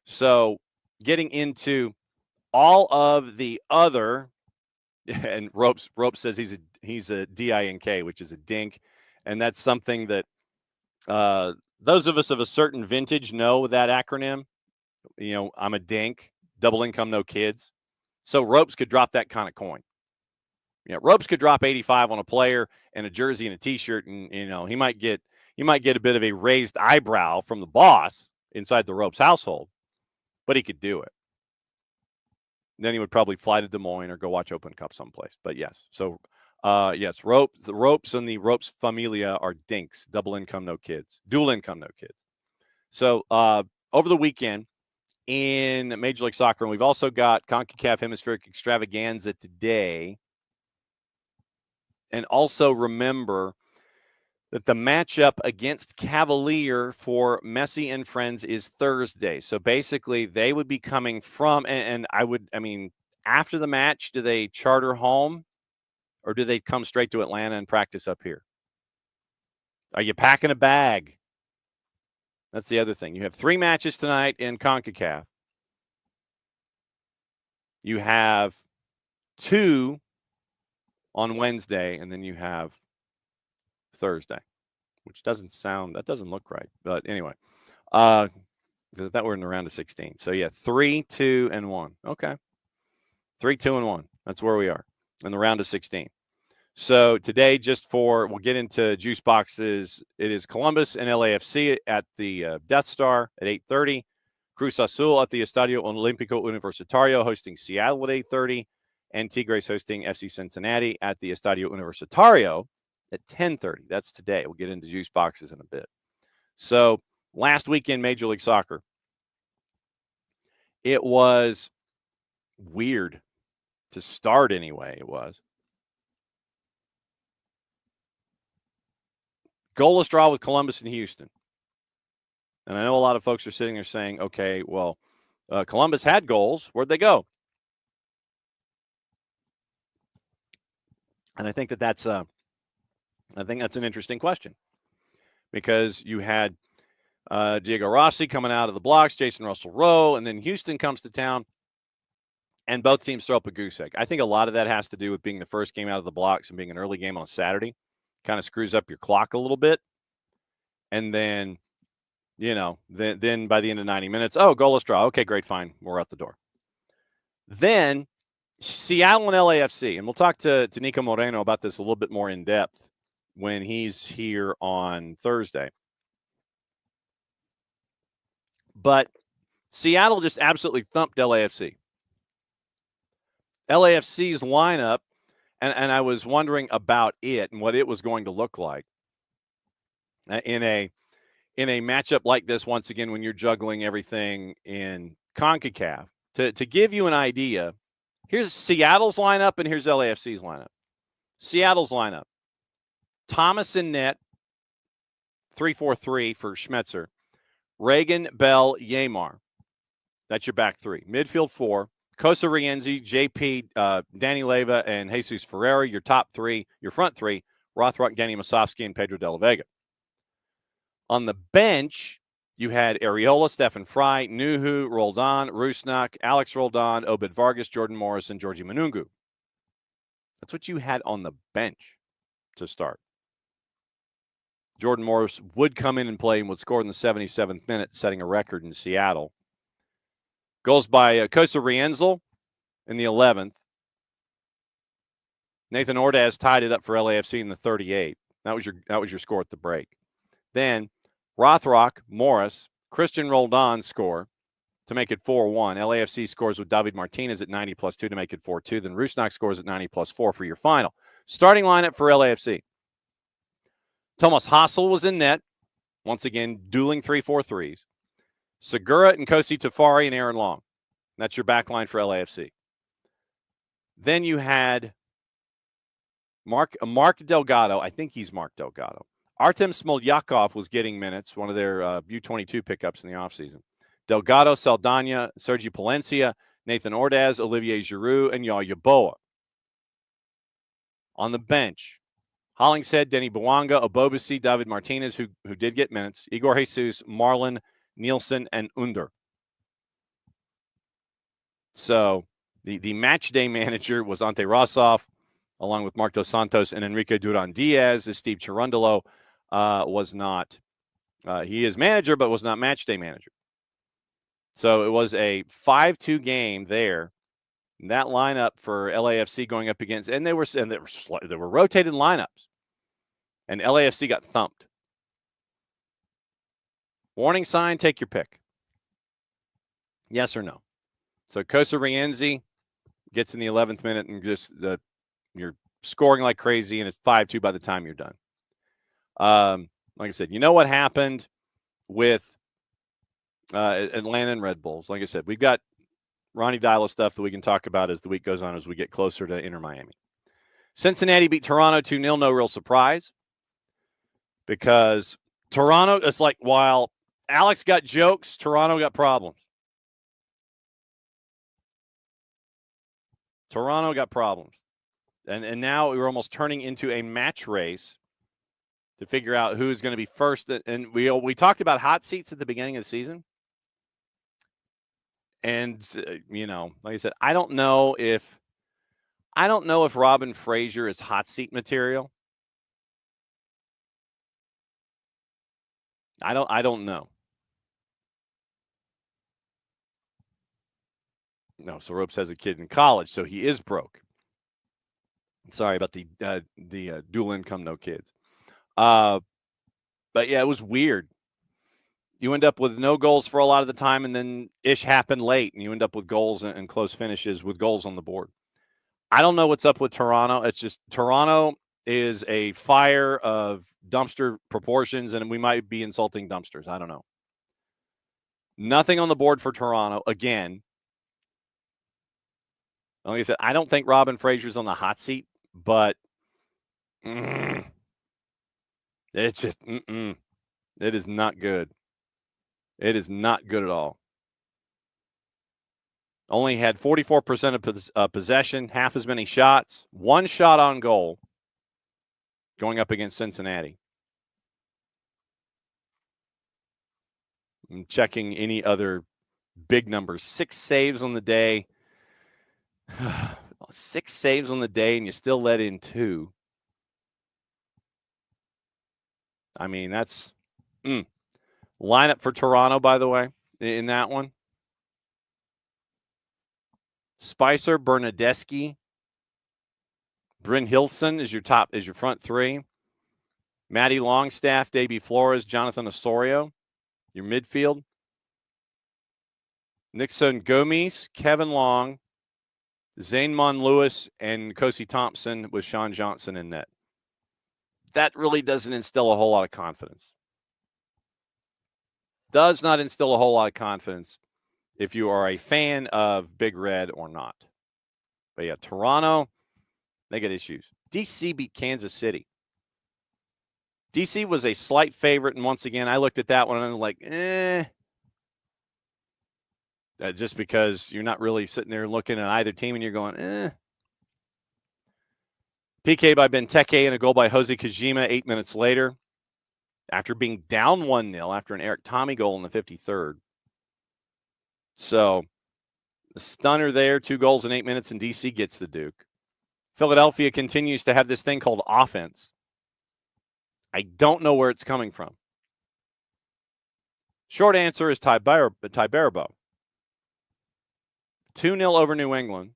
So getting into all of the other, and Ropes says he's a DINK, which is a dink, and that's something that those of us of a certain vintage know that acronym. You know, I'm a dink, double income, no kids. So Ropes could drop that kind of coin. You know, Ropes could drop 85 on a player and a jersey and a T-shirt, and you know he might get a bit of a raised eyebrow from the boss inside the Ropes household, but he could do it. Then he would probably fly to Des Moines or go watch Open Cup someplace. But yes, so yes, the Ropes and the Ropes familia are dinks, double income, no kids, dual income, no kids. So over the weekend in Major League Soccer, and we've also got CONCACAF Hemispheric Extravaganza today. And also remember that the matchup against Cavalier for Messi and friends is Thursday. So basically, they would be coming from, and I mean, after the match, do they charter home or do they come straight to Atlanta and practice up here? Are you packing a bag? That's the other thing. You have 3 matches tonight in CONCACAF. You have 2 on Wednesday, and then you have Thursday, which doesn't look right. But anyway, I thought we're in the round of 16. So yeah, 3, 2, and 1. Okay. 3, 2, and 1. That's where we are in the round of 16. So today, we'll get into juice boxes. It is Columbus and LAFC at the Death Star at 8:30. Cruz Azul at the Estadio Olímpico Universitario hosting Seattle at 8:30. And Tigres hosting FC Cincinnati at the Estadio Universitario at 10:30. That's today. We'll get into juice boxes in a bit. So last weekend, Major League Soccer, it was weird to start anyway. It was goalless draw with Columbus and Houston. And I know a lot of folks are sitting there saying, okay, well, Columbus had goals. Where'd they go? And I think that's an interesting question, because you had Diego Rossi coming out of the blocks, Jason Russell-Rowe, and then Houston comes to town, and both teams throw up a goose egg. I think a lot of that has to do with being the first game out of the blocks and being an early game on a Saturday. Kind of screws up your clock a little bit. And then, then by the end of 90 minutes, goalless draw. Okay, great, fine. We're out the door. Then Seattle and LAFC, and we'll talk to Nico Moreno about this a little bit more in depth when he's here on Thursday. But Seattle just absolutely thumped LAFC. LAFC's lineup, and I was wondering about it and what it was going to look like in a matchup like this, once again, when you're juggling everything in CONCACAF. To give you an idea, here's Seattle's lineup and here's LAFC's lineup. Seattle's lineup: Thomas in net, 3-4-3 for Schmetzer. Reagan, Bell, Yamar. That's your back 3. Midfield 4: Kosa Rienzi, JP, Danny Leyva, and Jesus Ferreira. Your top 3, your front 3: Rothrock, Danny Masovsky, and Pedro de la Vega. On the bench, you had Areola, Stefan Fry, Nuhu, Roldan, Rusnak, Alex Roldan, Obed Vargas, Jordan Morris, and Georgie Manungu. That's what you had on the bench to start. Jordan Morris would come in and play and would score in the 77th minute, setting a record in Seattle. Goals by Kosa Rienzel in the 11th. Nathan Ordaz tied it up for LAFC in the 38th. That was your score at the break. Then Rothrock, Morris, Christian Roldan score to make it 4-1. LAFC scores with David Martinez at 90+2 to make it 4-2. Then Rusnak scores at 90+4 for your final. Starting lineup for LAFC: Thomas Hassel was in net, once again dueling 3-4-3s. Segura and Kosi Tafari and Aaron Long. That's your back line for LAFC. Then you had Mark Delgado. I think he's Mark Delgado. Artem Smolyakov was getting minutes, one of their U22 pickups in the offseason. Delgado, Saldana, Sergi Palencia, Nathan Ordaz, Olivier Giroux, and Yaya Boa. On the bench, Hollingshead, Denny Bouanga, Obobisi, David Martinez, who did get minutes, Igor Jesus, Marlon, Nielsen, and Under. So The match day manager was Ante Rossoff, along with Marc Dos Santos and Enrique Duran Diaz. Steve Cherundolo was not. He is manager, but was not match day manager. So it was a 5-2 game there. That lineup for LAFC going up against, and they were rotated lineups, and LAFC got thumped. Warning sign, take your pick. Yes or no? So Kosa Rienzi gets in the 11th minute and just you're scoring like crazy, and it's 5-2 by the time you're done. Like I said, you know what happened with Atlanta and Red Bulls. Like I said, we've got Ronnie Dyla stuff that we can talk about as the week goes on, as we get closer to Inter Miami. Cincinnati beat Toronto 2-0. No real surprise, because Toronto, it's like, while Alex got jokes, Toronto got problems. Toronto got problems. And now we're almost turning into a match race to figure out who's going to be first. And we talked about hot seats at the beginning of the season. And, like I said, I don't know if Robin Fraser is hot seat material. I don't know. No, so Ropes has a kid in college, so he is broke. Sorry about the dual income, no kids. But yeah, it was weird. You end up with no goals for a lot of the time, and then ish happened late, and you end up with goals and close finishes with goals on the board. I don't know what's up with Toronto. It's just Toronto is a fire of dumpster proportions, and we might be insulting dumpsters. I don't know. Nothing on the board for Toronto again. Like I said, I don't think Robin Fraser's on the hot seat, but it's just it is not good. It is not good at all. Only had 44% of possession, half as many shots, one shot on goal going up against Cincinnati. I'm checking any other big numbers. 6 saves on the day. 6 saves on the day, and you still let in 2. I mean, that's lineup for Toronto, by the way, in that one. Spicer, Bernadeschi, Bryn Hilson is your front 3. Matty Longstaff, Davey Flores, Jonathan Osorio, your midfield. Nixon Gomes, Kevin Long, Zaynmon Lewis, and Kosi Thompson with Sean Johnson in net. That really doesn't instill a whole lot of confidence. Does not instill a whole lot of confidence if you are a fan of Big Red or not. But yeah, Toronto, they got issues. DC beat Kansas City. DC was a slight favorite, and once again, I looked at that one and I was like, just because you're not really sitting there looking at either team and you're going, PK by Benteke and a goal by Jose Kojima 8 minutes later, after being down 1-0 after an Eric Tommy goal in the 53rd. So the stunner there, 2 goals in 8 minutes, and DC gets the Duke. Philadelphia continues to have this thing called offense. I don't know where it's coming from. Short answer is Ty Barabo. 2-0 over New England.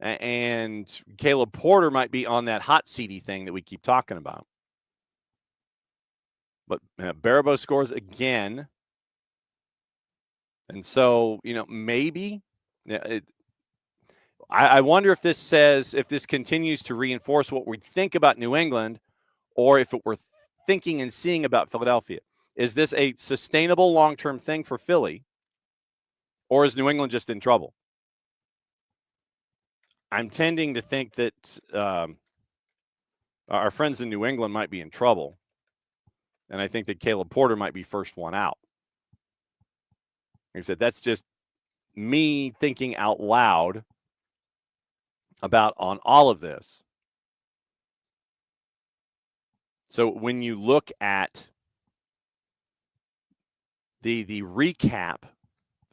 And Caleb Porter might be on that hot seedy thing that we keep talking about. But Barabo scores again. And so, maybe I wonder if this continues to reinforce what we think about New England, or if it were thinking and seeing about Philadelphia. Is this a sustainable long-term thing for Philly, or is New England just in trouble? I'm tending to think that our friends in New England might be in trouble, and I think that Caleb Porter might be first one out. Like I said, that's just me thinking out loud about on all of this. So when you look at the recap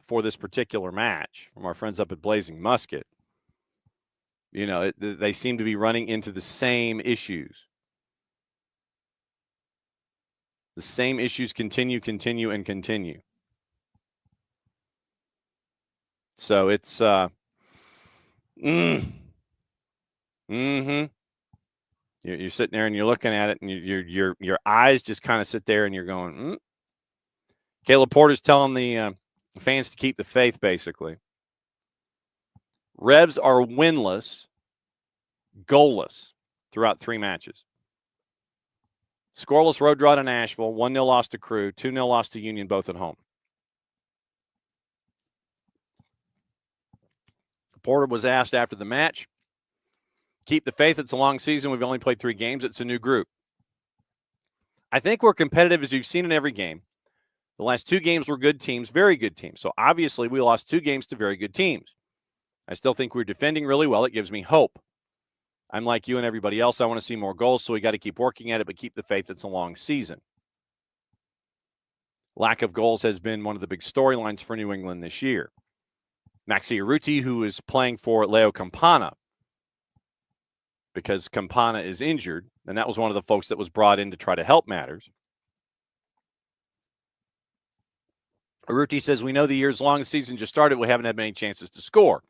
for this particular match from our friends up at Blazing Musket, they seem to be running into the same issues. The same issues continue. So it's You're sitting there and you're looking at it, and your eyes just kind of sit there, and you're going. Caleb Porter's telling the fans to keep the faith, basically. Revs are winless, goalless throughout 3 matches. Scoreless road draw to Nashville, 1-0 loss to Crew, 2-0 loss to Union, both at home. Porter was asked after the match, keep the faith. It's a long season. We've only played 3 games. It's a new group. I think we're competitive, as you've seen in every game. The last 2 games were good teams, very good teams. So obviously we lost 2 games to very good teams. I still think we're defending really well. It gives me hope. I'm like you and everybody else. I want to see more goals, so we got to keep working at it, but keep the faith. It's a long season. Lack of goals has been one of the big storylines for New England this year. Maxi Urruti, who is playing for Leo Campana, because Campana is injured, and that was one of the folks that was brought in to try to help matters. Urruti says, we know the year's long, the season just started. We haven't had many chances to score.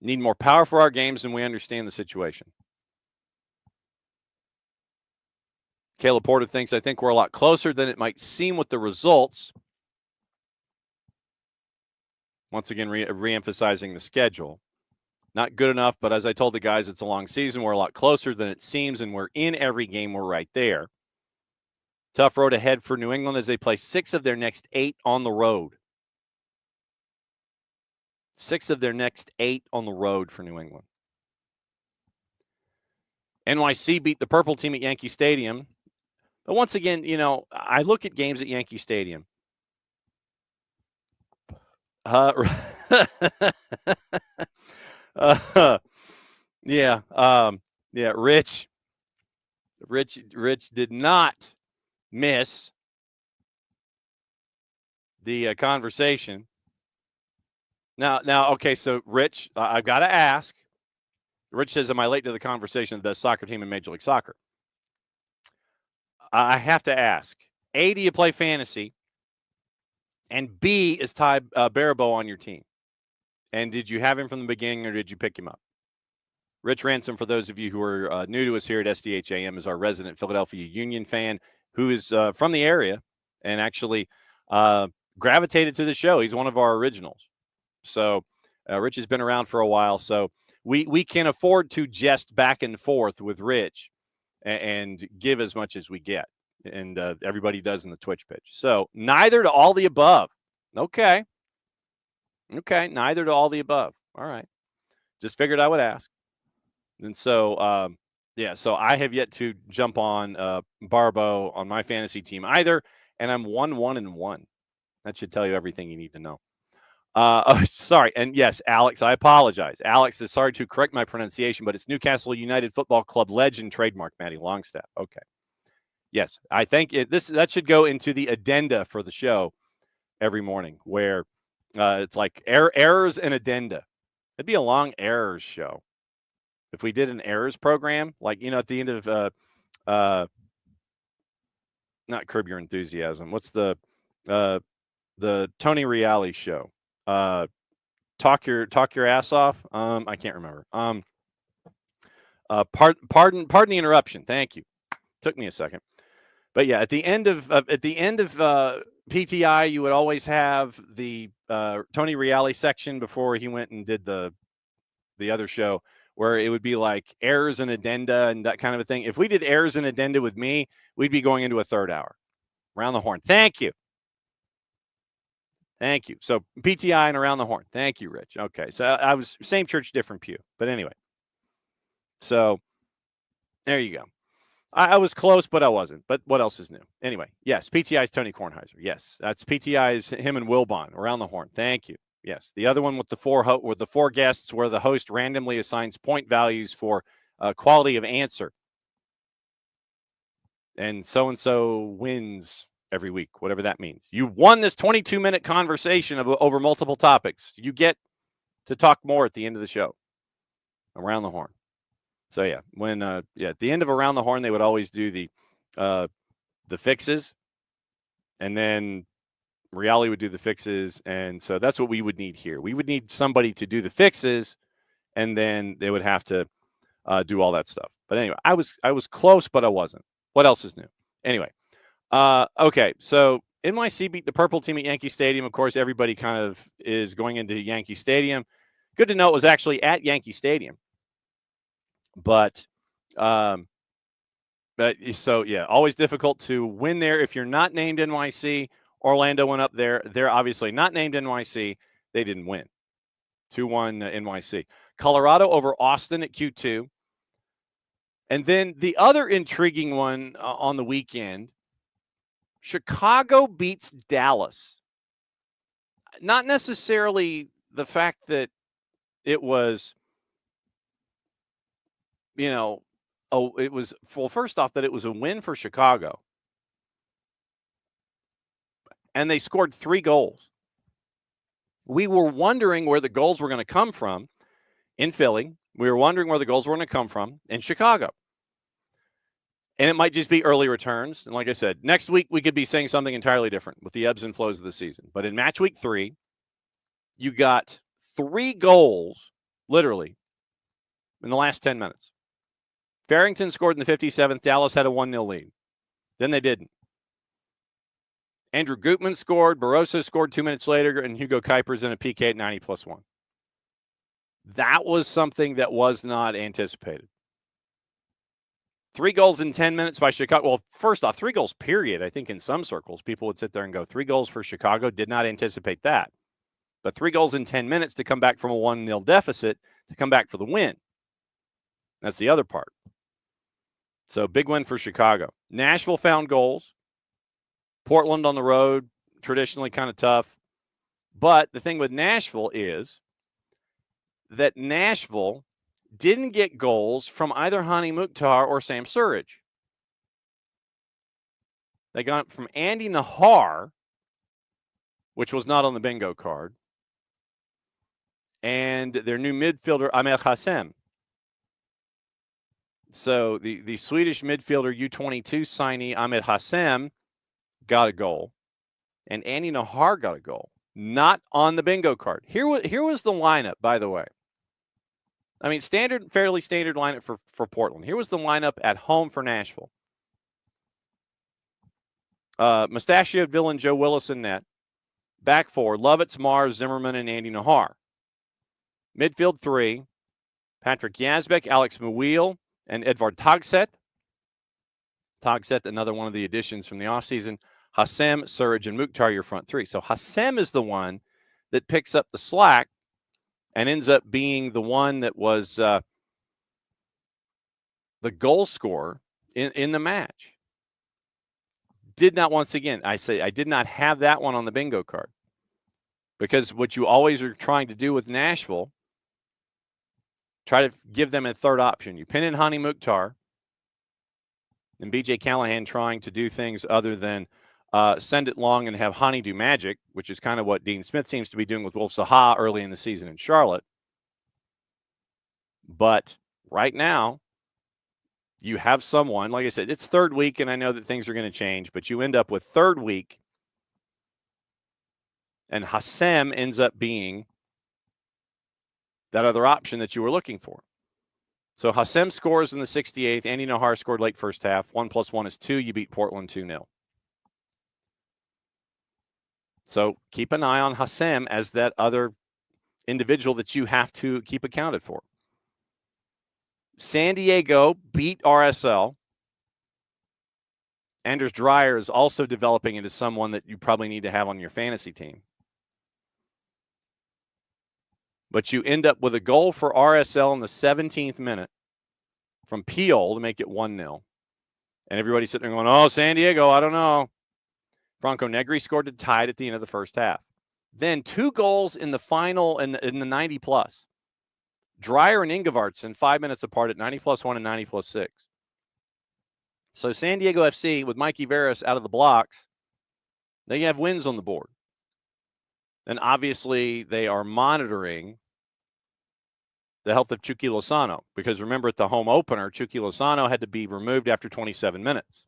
Need more power for our games, and we understand the situation. Caleb Porter thinks, I think we're a lot closer than it might seem with the results. Once again, re-emphasizing the schedule. Not good enough, but as I told the guys, it's a long season. We're a lot closer than it seems, and we're in every game. We're right there. Tough road ahead for New England as they play 6 of their next 8 on the road. 6 of their next 8 on the road for New England. NYC beat the purple team at Yankee Stadium. But once again, I look at games at Yankee Stadium. Rich did not miss the conversation. Now, okay, so Rich, I've got to ask. Rich says, am I late to the conversation of the best soccer team in Major League Soccer? I have to ask. A, do you play fantasy? And B, is Ty Baribeau on your team? And did you have him from the beginning, or did you pick him up? Rich Ransom, for those of you who are new to us here at SDHAM, is our resident Philadelphia Union fan who is from the area and actually gravitated to the show. He's one of our originals. So Rich has been around for a while. So we can afford to jest back and forth with Rich and give as much as we get. And everybody does in the Twitch pitch. So neither to all the above. Okay, neither to all the above. All right. Just figured I would ask. And so, so I have yet to jump on Baribeau on my fantasy team either, and I'm 1-1-1. That should tell you everything you need to know. Sorry, and yes, Alex, I apologize. Alex is sorry to correct my pronunciation, but it's Newcastle United Football Club legend trademark, Matty Longstaff. Okay. Yes, I think that should go into the addenda for the show every morning, where it's like errors and addenda. It'd be a long errors show if we did an errors program, like at the end of not Curb Your Enthusiasm. What's the Tony Reale show? Talk your ass off. I can't remember. Pardon the interruption. Thank you. Took me a second. But yeah, at the end of PTI, you would always have the Tony Reale section before he went and did the other show, where it would be like errors and addenda and that kind of a thing. If we did errors and addenda with me, we'd be going into a third hour. Around the horn. Thank you. So PTI and around the horn. Thank you, Rich. Okay, so I was same church, different pew. But anyway, so there you go. I was close, but I wasn't. But what else is new? Anyway, yes, PTI's Tony Kornheiser. Yes, that's PTI's him and Wilbon around the horn. Thank you. Yes, the other one with the four guests, where the host randomly assigns point values for quality of answer, and so wins every week, whatever that means. You won this 22-minute conversation over multiple topics. You get to talk more at the end of the show. Around the Horn. So yeah, when at the end of Around the Horn, they would always do the fixes, and then Reali would do the fixes, and so that's what we would need here. We would need somebody to do the fixes, and then they would have to do all that stuff. But anyway, I was close, but I wasn't. What else is new? Anyway, okay, so NYC beat the purple team at Yankee Stadium. Of course, everybody kind of is going into Yankee Stadium. Good to know it was actually at Yankee Stadium. But so, yeah, always difficult to win there. If you're not named NYC, Orlando went up there. They're obviously not named NYC. They didn't win. 2-1 NYC. Colorado over Austin at Q2. And then the other intriguing one on the weekend, Chicago beats Dallas. Not necessarily the fact that it was, first off, that it was a win for Chicago. And they scored 3 goals. We were wondering where the goals were going to come from in Philly. We were wondering where the goals were going to come from in Chicago. And it might just be early returns. And like I said, next week we could be saying something entirely different with the ebbs and flows of the season. But in match week 3, you got 3 goals, literally, in the last 10 minutes. Farrington scored in the 57th. Dallas had a 1-0 lead. Then they didn't. Andrew Gutman scored. Barroso scored 2 minutes later, and Hugo Kuiper's in a PK at 90+1. That was something that was not anticipated. 3 goals in 10 minutes by Chicago. Well, first off, 3 goals, period. I think in some circles, people would sit there and go, 3 goals for Chicago. Did not anticipate that. But 3 goals in 10 minutes to come back from a 1-0 deficit, to come back for the win. That's the other part. So big win for Chicago. Nashville found goals. Portland on the road, traditionally kind of tough. But the thing with Nashville is that Nashville didn't get goals from either Hani Mukhtar or Sam Surridge. They got it from Andy Nahar, which was not on the bingo card, and their new midfielder, Ahmed Hassem. So the Swedish midfielder U22 signee Ahmed Hassem got a goal, and Andy Nahar got a goal, not on the bingo card. Here was the lineup, by the way. I mean, fairly standard lineup for Portland. Here was the lineup at home for Nashville. Mustachioed villain Joe Willis in net. Back 4, Lovitz, Mars, Zimmerman, and Andy Nahar. Midfield 3, Patrick Yazbek, Alex Muil, and Edvard Tagset. Tagset, another one of the additions from the offseason. Hassem, Surridge, and Mukhtar, your front 3. So Hassem is the one that picks up the slack and ends up being the one that was the goal scorer in the match. Did not, once again, I did not have that one on the bingo card. Because what you always are trying to do with Nashville, try to give them a third option. You pin in Hani Mukhtar, and BJ Callahan trying to do things other than send it long and have Hani do magic, which is kind of what Dean Smith seems to be doing with Wolf Saha early in the season in Charlotte. But right now, you have someone, like I said, it's third week, and I know that things are going to change, but you end up with third week, and Hassem ends up being that other option that you were looking for. So Hassem scores in the 68th. Andy Nahar scored late first half. 1+1 is 2. You beat Portland 2-0. So keep an eye on Hassem as that other individual that you have to keep accounted for. San Diego beat RSL. Anders Dreyer is also developing into someone that you probably need to have on your fantasy team. But you end up with a goal for RSL in the 17th minute from Peel to make it 1-0. And everybody's sitting there going, oh, San Diego, I don't know. Franco Negri scored to tie it at the end of the first half. Then 2 goals in the final in the 90+. Dreyer and Ingevartsen 5 minutes apart at 90+1 and 90+6. So San Diego FC with Mikey Veras out of the blocks They have wins on the board. And obviously, they are monitoring the health of Chucky Lozano, because remember, at the home opener, Chucky Lozano had to be removed after 27 minutes.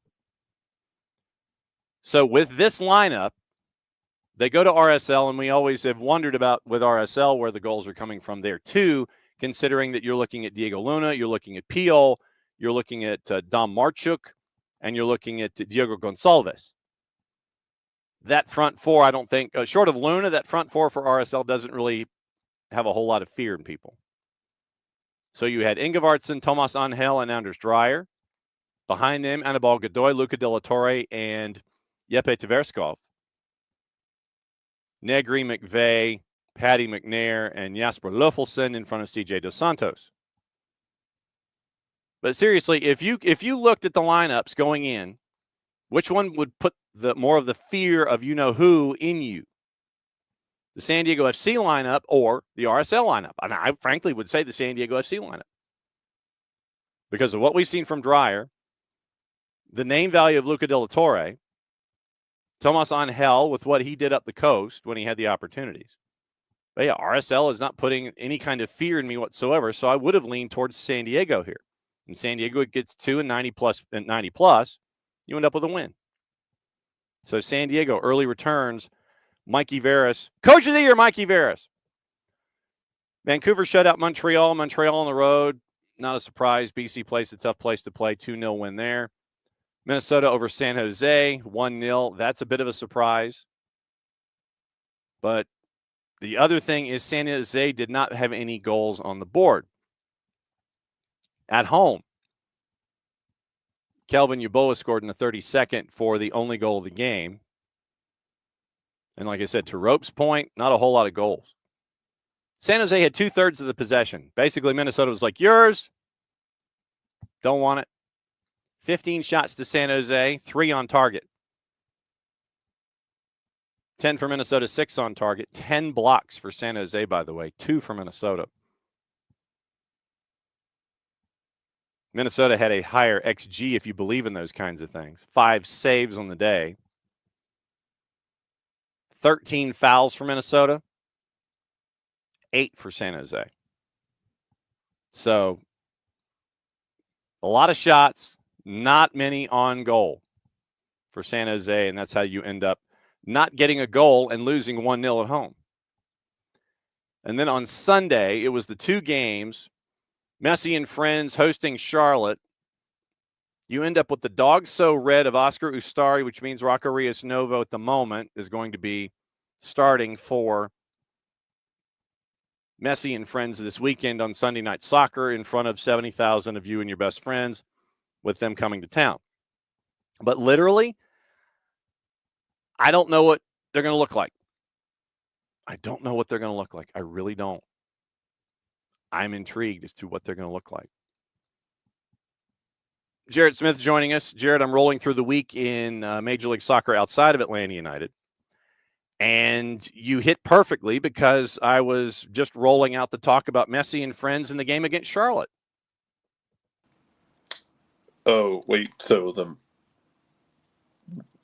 So with this lineup, they go to RSL, and we always have wondered about with RSL where the goals are coming from there too, considering that you're looking at Diego Luna, you're looking at Pio, you're looking at Dom Marchuk, and you're looking at Diego Gonçalves. That front four, I don't think, short of Luna, that front four for RSL doesn't really have a whole lot of fear in people. So you had Ingevartsen, Tomas Angel, and Anders Dreyer. Behind them, Anibal Godoy, Luca De La Torre, and Jeppe Tverskov. Negri, McVeigh, Paddy McNair, and Jasper Löffelsen in front of CJ Dos Santos. But seriously, if you looked at the lineups going in, which one would put the more of the fear of you-know-who in you? The San Diego FC lineup or the RSL lineup? And I frankly would say the San Diego FC lineup. Because of what we've seen from Dreyer, the name value of Luca De La Torre, Tomas Angel with what he did up the coast when he had the opportunities. But yeah, RSL is not putting any kind of fear in me whatsoever, so I would have leaned towards San Diego here. And San Diego gets 2 and 90 plus, you end up with a win. So San Diego, early returns, Mikey Veras, Coach of the Year, Mikey Veras. Vancouver shut out Montreal. Montreal on the road, not a surprise. BC plays a tough place to play, 2-0 win there. Minnesota over San Jose, 1-0. That's a bit of a surprise. But the other thing is San Jose did not have any goals on the board. At home, Kelvin Yeboah scored in the 32nd for the only goal of the game. And like I said, to Rope's point, not a whole lot of goals. San Jose had 2/3 of the possession. Basically, Minnesota was like, yours. Don't want it. 15 shots to San Jose, 3 on target. 10 for Minnesota, 6 on target. 10 blocks for San Jose, by the way, 2 for Minnesota. Minnesota had a higher XG, if you believe in those kinds of things. 5 saves on the day. 13 fouls for Minnesota. 8 for San Jose. So, a lot of shots, not many on goal for San Jose, and that's how you end up not getting a goal and losing 1-0 at home. And then on Sunday, it was the 2 games, Messi and friends hosting Charlotte. You end up with the dog so red of Oscar Ustari, which means Rocco Rios Novo at the moment is going to be starting for Messi and friends this weekend on Sunday Night Soccer in front of 70,000 of you and your best friends with them coming to town. But literally, I don't know what they're going to look like. I don't know what they're going to look like. I really don't. I'm intrigued as to what they're going to look like. Jared Smith joining us. Jared, I'm rolling through the week in Major League Soccer outside of Atlanta United. And you hit perfectly because I was just rolling out the talk about Messi and friends in the game against Charlotte. Oh, wait. So the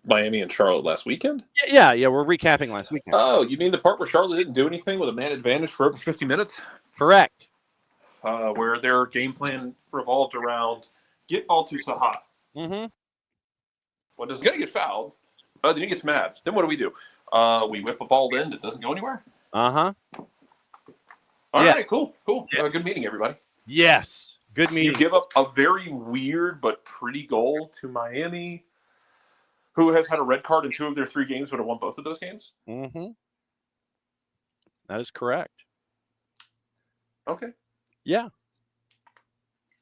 Miami and Charlotte last weekend? Yeah. We're recapping last weekend. Oh, you mean the part where Charlotte didn't do anything with a man advantage for over 50 minutes? Correct. Where their game plan revolved around get ball to Saha. Mm-hmm. Well, he's going to get fouled. Then he gets mad. Then what do? We whip a ball in that doesn't go anywhere? Uh-huh. All yes. right, cool. Yes. Good meeting, everybody. Yes. Good meeting. You give up a very weird but pretty goal to Miami, who has had a red card in 2 of their 3 games, but have won both of those games? Mm-hmm. That is correct. Okay. Yeah.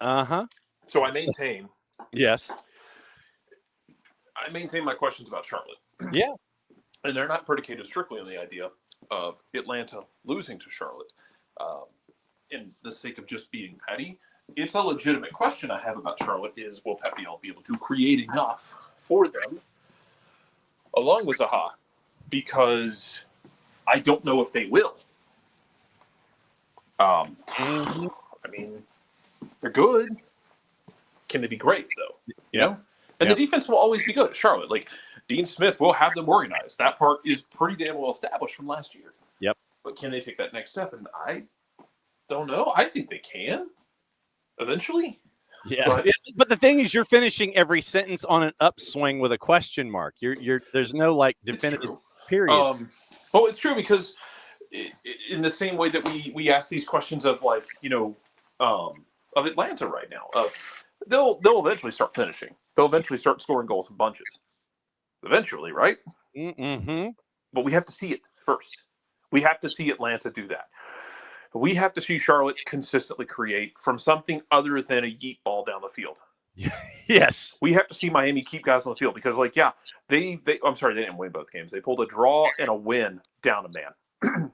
Uh-huh. So I maintain. Yes. I maintain my questions about Charlotte. Yeah. And they're not predicated strictly on the idea of Atlanta losing to Charlotte in the sake of just being petty. It's a legitimate question I have about Charlotte is, will Pep Biel be able to create enough for them along with Zaha? Because I don't know if they will. I mean, they're good. Can they be great, though? You know? And the defense will always be good at Charlotte. Like, Dean Smith will have them organized. That part is pretty damn well established from last year. Yep. But can they take that next step? And I don't know. I think they can eventually. Yeah. But the thing is, you're finishing every sentence on an upswing with a question mark. You're there's no like definitive period. Well, it's true because in the same way that we ask these questions of like, of Atlanta right now, they'll eventually start finishing. They'll eventually start scoring goals in bunches. Eventually, right? Mm-hmm. But we have to see it first. We have to see Atlanta do that. We have to see Charlotte consistently create from something other than a yeet ball down the field. Yes. We have to see Miami keep guys on the field because, like, yeah, I'm sorry, they didn't win both games. They pulled a draw and a win down a man.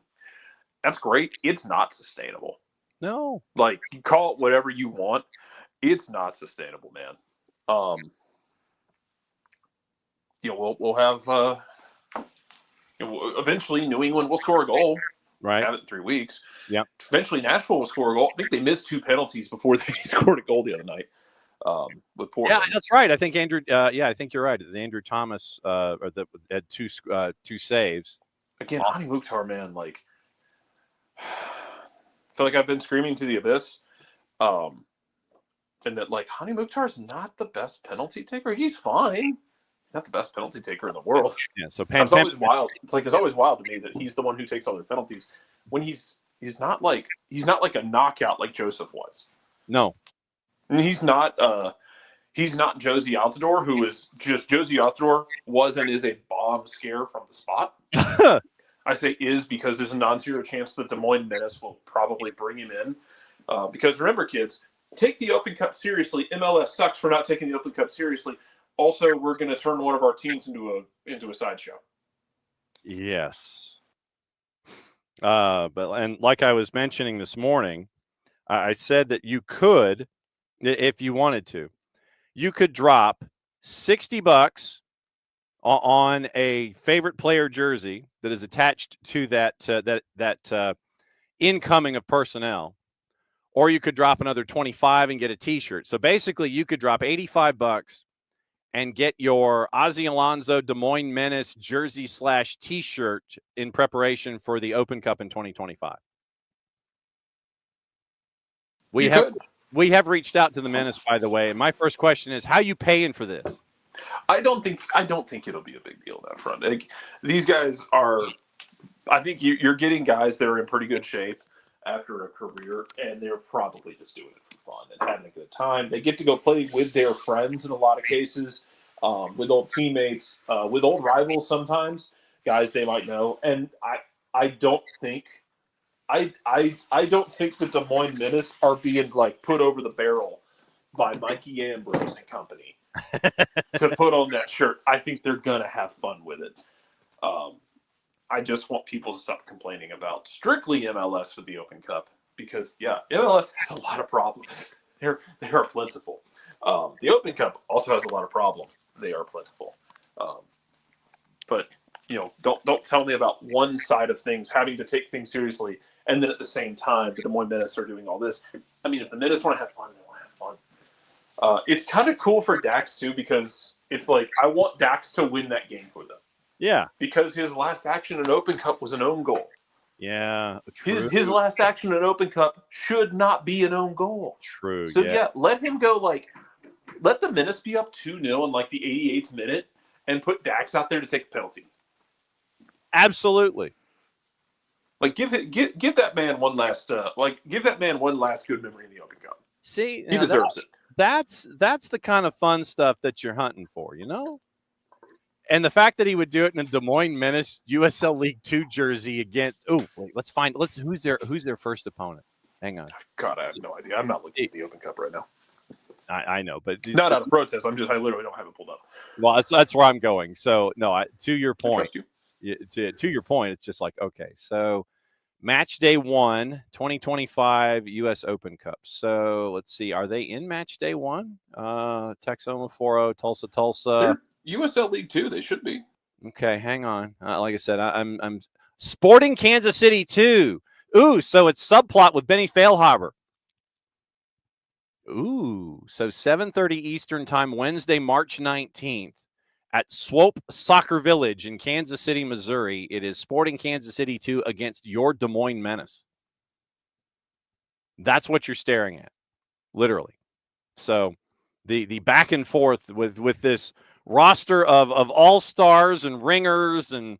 That's great. It's not sustainable. No. Like, you call it whatever you want. It's not sustainable, man. We'll have eventually New England will score a goal. Right. Have it in 3 weeks. Yeah. Eventually Nashville will score a goal. I think they missed 2 penalties before they scored a goal the other night. With Portland. Yeah, that's right. I think Andrew. I think you're right. Andrew Thomas had two saves. Again, Hani Mukhtar, man, like I feel like I've been screaming to the abyss. And that like Hani Mukhtar's not the best penalty taker. He's fine. He's not the best penalty taker in the world. Yeah, so it's always wild. It's always wild to me that he's the one who takes all their penalties when he's not like a knockout like Joseph was. No. And he's not Josie Altidore, who is just Josie Altidore was and is a bomb scare from the spot. I say is because there's a non-zero chance that Des Moines Menace will probably bring him in. Because remember, kids, take the Open Cup seriously. MLS sucks for not taking the Open Cup seriously. Also, we're going to turn one of our teams into a sideshow. Yes. But like I was mentioning this morning, I said that you could, if you wanted to, you could drop $60 on a favorite player jersey that is attached to that incoming of personnel, or you could drop another $25 and get a T-shirt. So basically, you could drop $85 and get your Ozzie Alonso Des Moines Menace jersey / T-shirt in preparation for the Open Cup in 2025. We have reached out to the Menace, by the way. And my first question is, how are you paying for this? I don't think it'll be a big deal on that front. Like, these guys are. I think you're getting guys that are in pretty good shape after a career, and they're probably just doing it for fun and having a good time. They get to go play with their friends in a lot of cases, with old teammates, with old rivals sometimes, guys they might know. And I don't think the Des Moines Menace are being like put over the barrel by Mikey Ambrose and company to put on that shirt. I think they're gonna have fun with it. I just want people to stop complaining about strictly MLS for the Open Cup because MLS has a lot of problems. They are plentiful. The Open Cup also has a lot of problems. They are plentiful. But don't tell me about one side of things having to take things seriously, and then at the same time, the Des Moines Menace are doing all this. I mean, if the Menace want to have fun, they want to have fun. It's kind of cool for Dax too because it's like I want Dax to win that game for them. Yeah, because his last action in Open Cup was an own goal. Yeah, true. His last action in Open Cup should not be an own goal. True. So let him go. Let the Menace be up 2-0 in the 88th minute and put Dax out there to take a penalty. Absolutely. Give that man one last good memory in the Open Cup. See, he deserves it. That's the kind of fun stuff that you're hunting for, And the fact that he would do it in a Des Moines Menace USL League 2 jersey against who's their first opponent. Hang on. God, I have no idea. I'm not looking at the Open Cup right now. I know, but not out of protest. I literally don't have it pulled up. Well, that's where I'm going. So no, to your point. I trust you. To your point, it's just like, okay, so match day 1, 2025 U.S. Open Cup. So let's see, are they in match day 1? Texoma 4-0, Tulsa. They're USL League 2. They should be. Okay, hang on. Like I said, I'm Sporting Kansas City 2. Ooh, so it's subplot with Benny Feilhaber. Ooh, so 7:30 Eastern time, Wednesday, March 19th at Swope Soccer Village in Kansas City, Missouri. It is Sporting Kansas City 2 against your Des Moines Menace. That's what you're staring at, literally. So the back and forth with this roster of all-stars and ringers and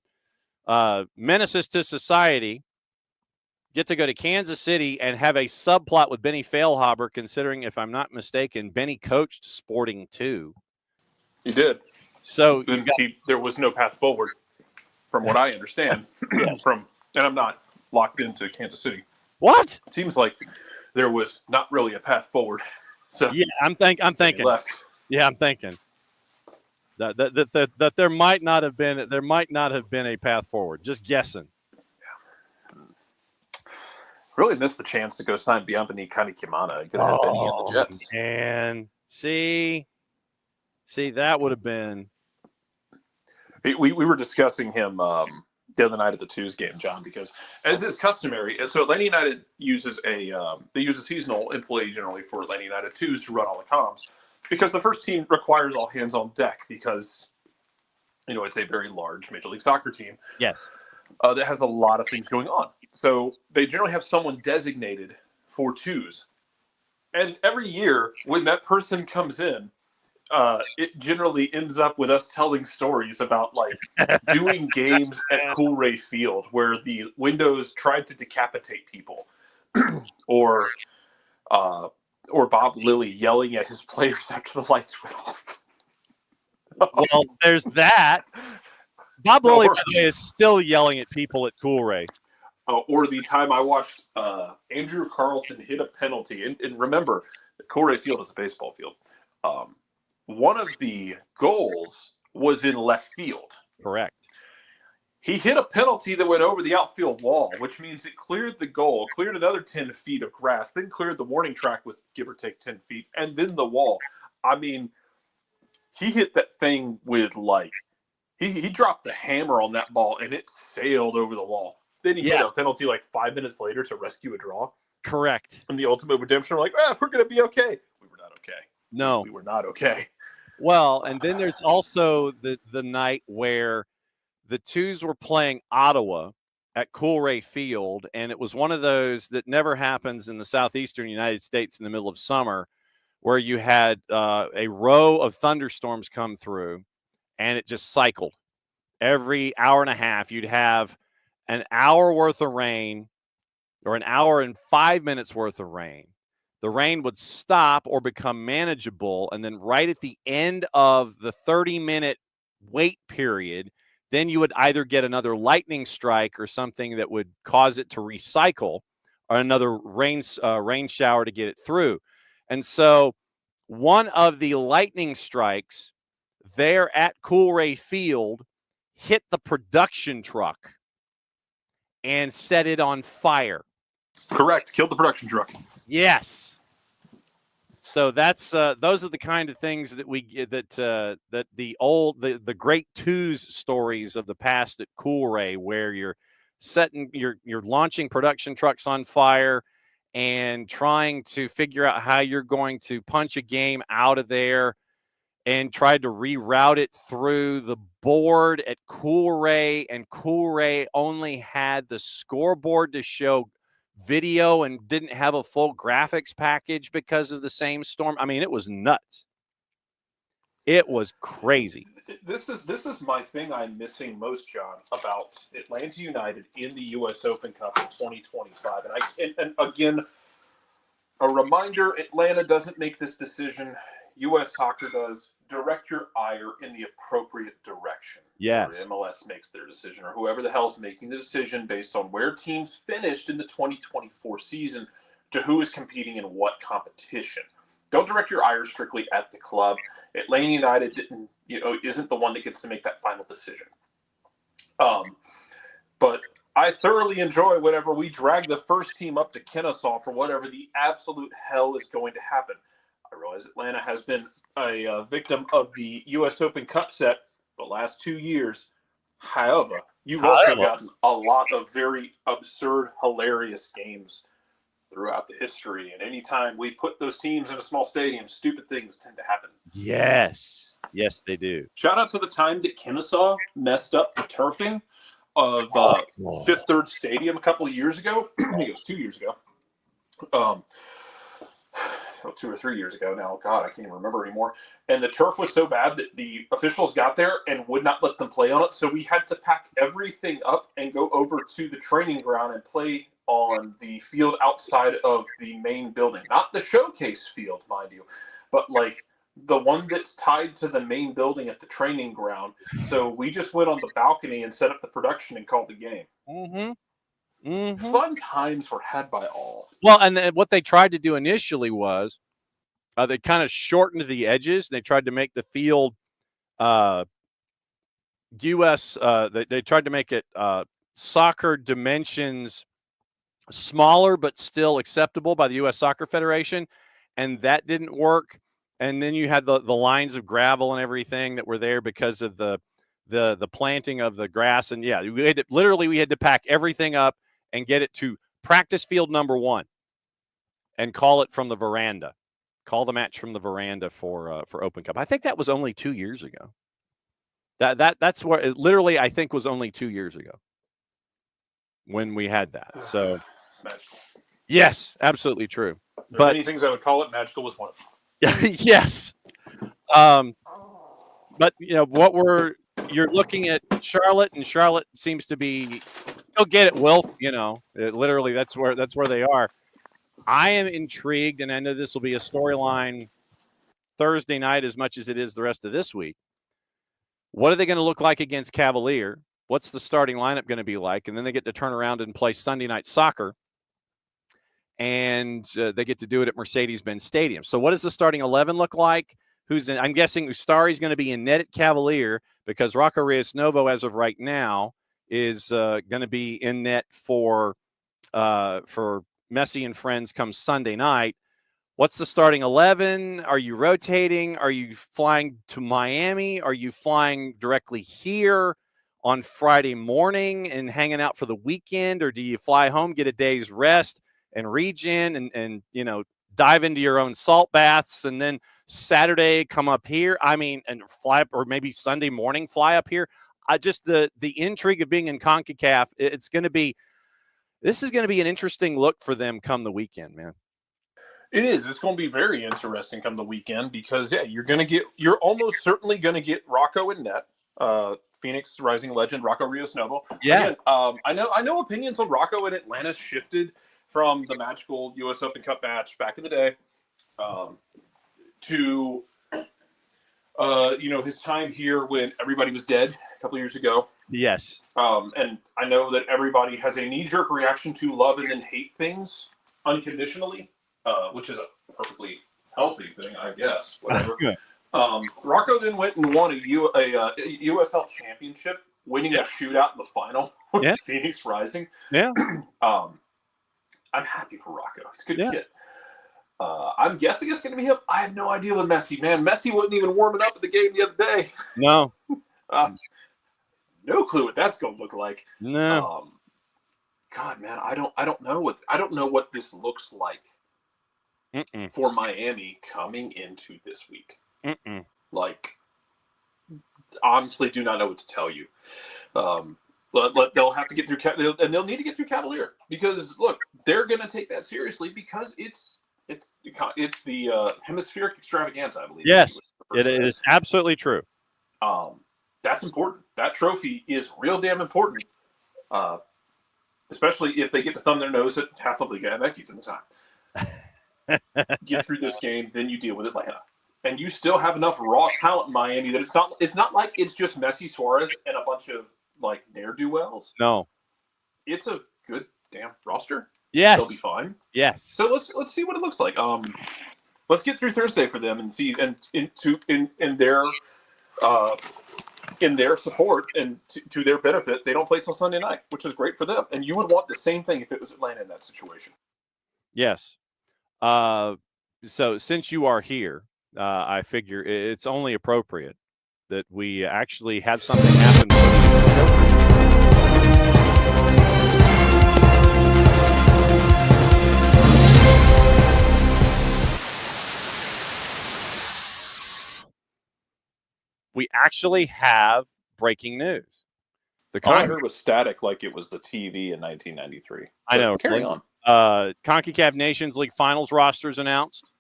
menaces to society get to go to Kansas City and have a subplot with Benny Failhaber, considering, if I'm not mistaken, Benny coached Sporting too. He did. So there was no path forward, from what I understand. Yes. And I'm not locked into Kansas City. What? It seems like there was not really a path forward. So yeah, I'm thinking. Left. Yeah, I'm thinking that there might not have been a path forward. Just guessing. Really missed the chance to go sign Bienvenu Kimana. Could have had Benny and the Jets. And see, that would have been. We were discussing him the other night at the Twos game, John, because as is customary, so Atlanta United uses they use a seasonal employee generally for Atlanta United Twos to run all the comms, because the first team requires all hands on deck because it's a very large Major League Soccer team. Yes. That has a lot of things going on. So they generally have someone designated for twos. And every year when that person comes in, it generally ends up with us telling stories about doing games at Coolray Field where the windows tried to decapitate people, or Bob Lilly yelling at his players after the lights went off. Well, there's that. Bob Lilly, by the way, is still yelling at people at Coolray. Or the time I watched Andrew Carlton hit a penalty. And remember, the Coolray Field is a baseball field. One of the goals was in left field. Correct. He hit a penalty that went over the outfield wall, which means it cleared the goal, cleared another 10 feet of grass, then cleared the warning track with give or take 10 feet, and then the wall. I mean, he hit that thing with he dropped the hammer on that ball, and it sailed over the wall. Then he hit a penalty 5 minutes later to rescue a draw. Correct. And the ultimate redemption, we're we're going to be okay. We were not okay. No. We were not okay. Well, and then there's also the night where the Twos were playing Ottawa at Coolray Field, and it was one of those that never happens in the southeastern United States in the middle of summer, where you had a row of thunderstorms come through, and it just cycled. Every hour and a half, you'd have an hour worth of rain or an hour and 5 minutes worth of rain. The rain would stop or become manageable, and then right at the end of the 30-minute wait period, then you would either get another lightning strike or something that would cause it to recycle, or another rain shower to get it through. And so one of the lightning strikes there at Coolray Field hit the production truck and set it on fire. Correct. Killed the production truck. Yes. So that's those are the kind of things that we that the great Twos stories of the past at Coolray, where you're launching production trucks on fire and trying to figure out how you're going to punch a game out of there, and tried to reroute it through the board at Coolray, and Coolray only had the scoreboard to show video and didn't have a full graphics package because of the same storm. I mean, it was nuts. It was crazy. This is my thing I'm missing most, John, about Atlanta United in the U.S. Open Cup in 2025. And again, a reminder: Atlanta doesn't make this decision. U.S. Soccer does. Direct your ire in the appropriate direction. Yes. Or MLS makes their decision, or whoever the hell's making the decision based on where teams finished in the 2024 season to who is competing in what competition. Don't direct your ire strictly at the club. Atlanta United isn't the one that gets to make that final decision. But I thoroughly enjoy whenever we drag the first team up to Kennesaw for whatever the absolute hell is going to happen. I realize Atlanta has been a victim of the U.S. Open Cup set the last 2 years. However, you've also gotten a lot of very absurd, hilarious games throughout the history. And anytime we put those teams in a small stadium, stupid things tend to happen. Yes. Yes, they do. Shout out to the time that Kennesaw messed up the turfing of Fifth Third Stadium a couple of years ago. I think it was 2 years ago. 2 or 3 years ago now. God, I can't even remember anymore. And the turf was so bad that the officials got there and would not let them play on it. So we had to pack everything up and go over to the training ground and play on the field outside of the main building. Not the showcase field, mind you, but like the one that's tied to the main building at the training ground. So we just went on the balcony and set up the production and called the game. Fun times were had by all. Well, and then what they tried to do initially was they kind of shortened the edges. They tried to make the field U.S. They tried to make it soccer dimensions smaller but still acceptable by the U.S. Soccer Federation, and that didn't work. And then you had the lines of gravel and everything that were there because of the planting of the grass. And yeah, we had to pack everything up and get it to practice field number 1 and call it from the veranda. Call the match from the veranda for Open Cup. I think that was only 2 years ago. That's where it literally, I think, was only 2 years ago when we had that. So magical. Yes, absolutely true. There but are many things I would call it. Magical was one of them. Yes. But you're looking at Charlotte, and Charlotte seems to be, you'll get it, Will, literally that's where they are. I am intrigued, and I know this will be a storyline Thursday night as much as it is the rest of this week. What are they going to look like against Cavalier? What's the starting lineup going to be like? And then they get to turn around and play Sunday night soccer. And they get to do it at Mercedes-Benz Stadium. So what does the starting 11 look like? I'm guessing Ustari's going to be in net at Cavalier because Rocco Reyes Novo, as of right now, is going to be in net for Messi and friends come Sunday night. What's the starting 11? Are you rotating? Are you flying to Miami? Are you flying directly here on Friday morning and hanging out for the weekend? Or do you fly home, get a day's rest, and regen and dive into your own salt baths, and then Saturday come up here? And fly up, or maybe Sunday morning fly up here. Just the intrigue of being in CONCACAF. This is going to be an interesting look for them come the weekend, man. It is. It's going to be very interesting come the weekend because you're almost certainly going to get Rocco in net. Phoenix Rising legend Rocco Rios Novo. Yes. Again, I know opinions on Rocco in Atlanta shifted from the magical U.S. Open Cup match back in the day to his time here when everybody was dead a couple of years ago. Yes. And I know that everybody has a knee-jerk reaction to love and then hate things unconditionally, which is a perfectly healthy thing, I guess. Whatever. Rocco then went and won a USL championship, winning a shootout in the final with Phoenix Rising. Yeah. I'm happy for Rocco. He's a good kid. I'm guessing it's going to be him. I have no idea with Messi, man. Messi wasn't even warming up at the game the other day. No. No clue what that's going to look like. No. God, man, I don't know what this looks like for Miami coming into this week. Like, honestly, do not know what to tell you. But they'll have to get through, and they'll need to get through Cavalier because look, they're going to take that seriously because it's the hemispheric extravaganza, I believe. Yes, it is absolutely true. That's important. That trophy is real damn important, especially if they get to thumb their nose at half of the Yankees in the time. Get through this game, then you deal with Atlanta. And you still have enough raw talent in Miami that it's not like it's just Messi, Suarez, and a bunch of like ne'er-do-wells. No. It's a good damn roster. Yes. They'll be fine. Yes. So let's see what it looks like. Let's get through Thursday for them and see in their support and to their benefit, they don't play till Sunday night, which is great for them. And you would want the same thing if it was Atlanta in that situation. Yes. So since you are here, I figure it's only appropriate that we actually have something happen for the show. we actually have breaking news. The All I heard was static, like it was the TV in 1993. I know. Carry on. CONCACAF Nations League Finals rosters announced,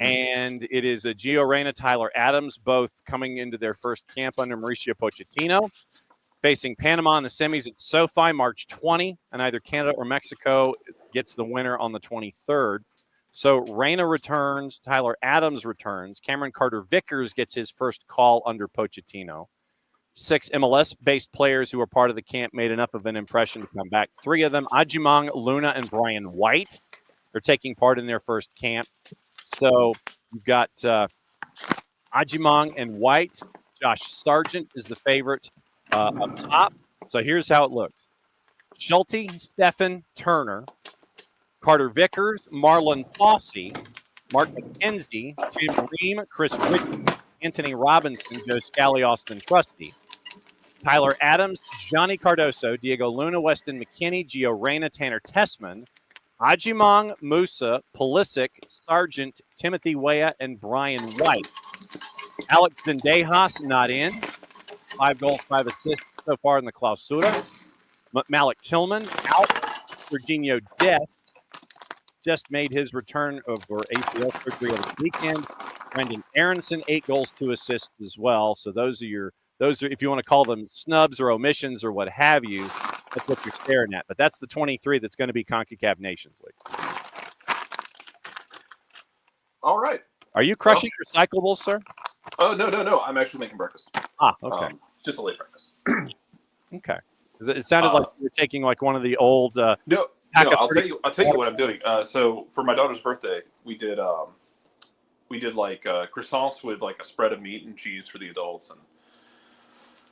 and it is Gio Reyna, Tyler Adams, both coming into their first camp under Mauricio Pochettino, facing Panama in the semis at SoFi March 20, and either Canada or Mexico gets the winner on the 23rd. So Reyna returns, Tyler Adams returns, Cameron Carter-Vickers gets his first call under Pochettino. 6 MLS-based players who were part of the camp made enough of an impression to come back. 3 of them, Ajimang, Luna, and Brian White, are taking part in their first camp. So you've got Ajimang and White. Josh Sargent is the favorite up top. So here's how it looks. Schulte, Stephen Turner, Carter Vickers, Marlon Fossey, Mark McKenzie, Tim Ream, Chris Whitney, Anthony Robinson, Joe Scally, Austin Trusty, Tyler Adams, Johnny Cardoso, Diego Luna, Weston McKinney, Gio Reyna, Tanner Tessman, Ajimang, Musa, Pulisic, Sargent, Timothy Weah, and Brian White. Alex Zendejas not in. 5 goals, 5 assists so far in the Clausura. Malik Tillman out. Serginho Dest just made his return over ACL surgery over the weekend. Brendan Aronson, 8 goals, 2 assists as well. So those are, if you want to call them snubs or omissions or what have you, that's what you're staring at. But that's the 23 that's going to be CONCACAF Nations League. All right. Are you crushing recyclables, sir? Oh, no. I'm actually making breakfast. Okay. Just a late breakfast. Okay. It sounded like you were taking like one of the old. No. I'll tell you what I'm doing. So for my daughter's birthday, we did like croissants with like a spread of meat and cheese for the adults,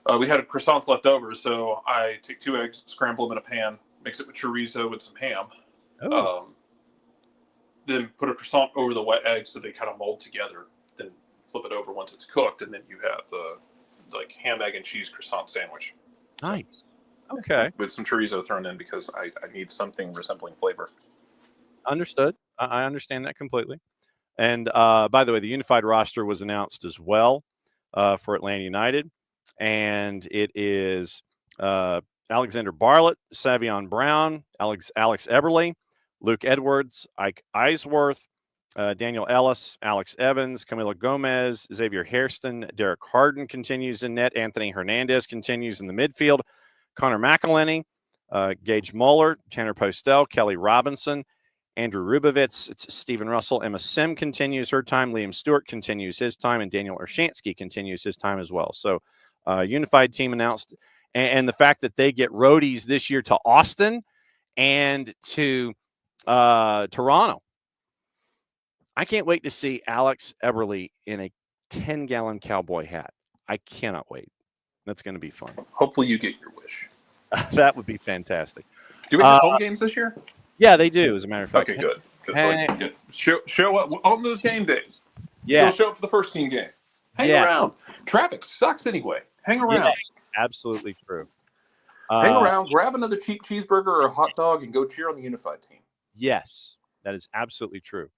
and we had croissants left over. So I take 2 eggs, scramble them in a pan, mix it with chorizo and some ham. Then put a croissant over the wet eggs so they kind of mold together. Then flip it over once it's cooked, and then you have the like ham, egg, and cheese croissant sandwich. Nice. Okay. With some chorizo thrown in because I need something resembling flavor. Understood. I understand that completely. And by the way, the unified roster was announced as well for Atlanta United. And it is Alexander Bartlett, Savion Brown, Alex Eberle, Luke Edwards, Ike Eisworth, Daniel Ellis, Alex Evans, Camilo Gomez, Xavier Hairston, Derek Harden continues in net. Anthony Hernandez continues in the midfield. Connor McElhenney, Gage Muller, Tanner Postel, Kelly Robinson, Andrew Rubovitz, it's Stephen Russell, Emma Sim continues her time, Liam Stewart continues his time, and Daniel Urshansky continues his time as well. So unified team announced, and the fact that they get roadies this year to Austin and to Toronto. I can't wait to see Alex Eberle in a 10-gallon cowboy hat. I cannot wait. That's going to be fun. Hopefully you get your wish. That would be fantastic. Do we have home games this year? Yeah, they do, as a matter of fact. Okay, good. Good. Show up on those game days. Yeah. You'll show up for the first team game. Hang around. Traffic sucks anyway. Hang around. Yes, absolutely true. Hang around, grab another cheap cheeseburger or a hot dog, and go cheer on the unified team. Yes, that is absolutely true.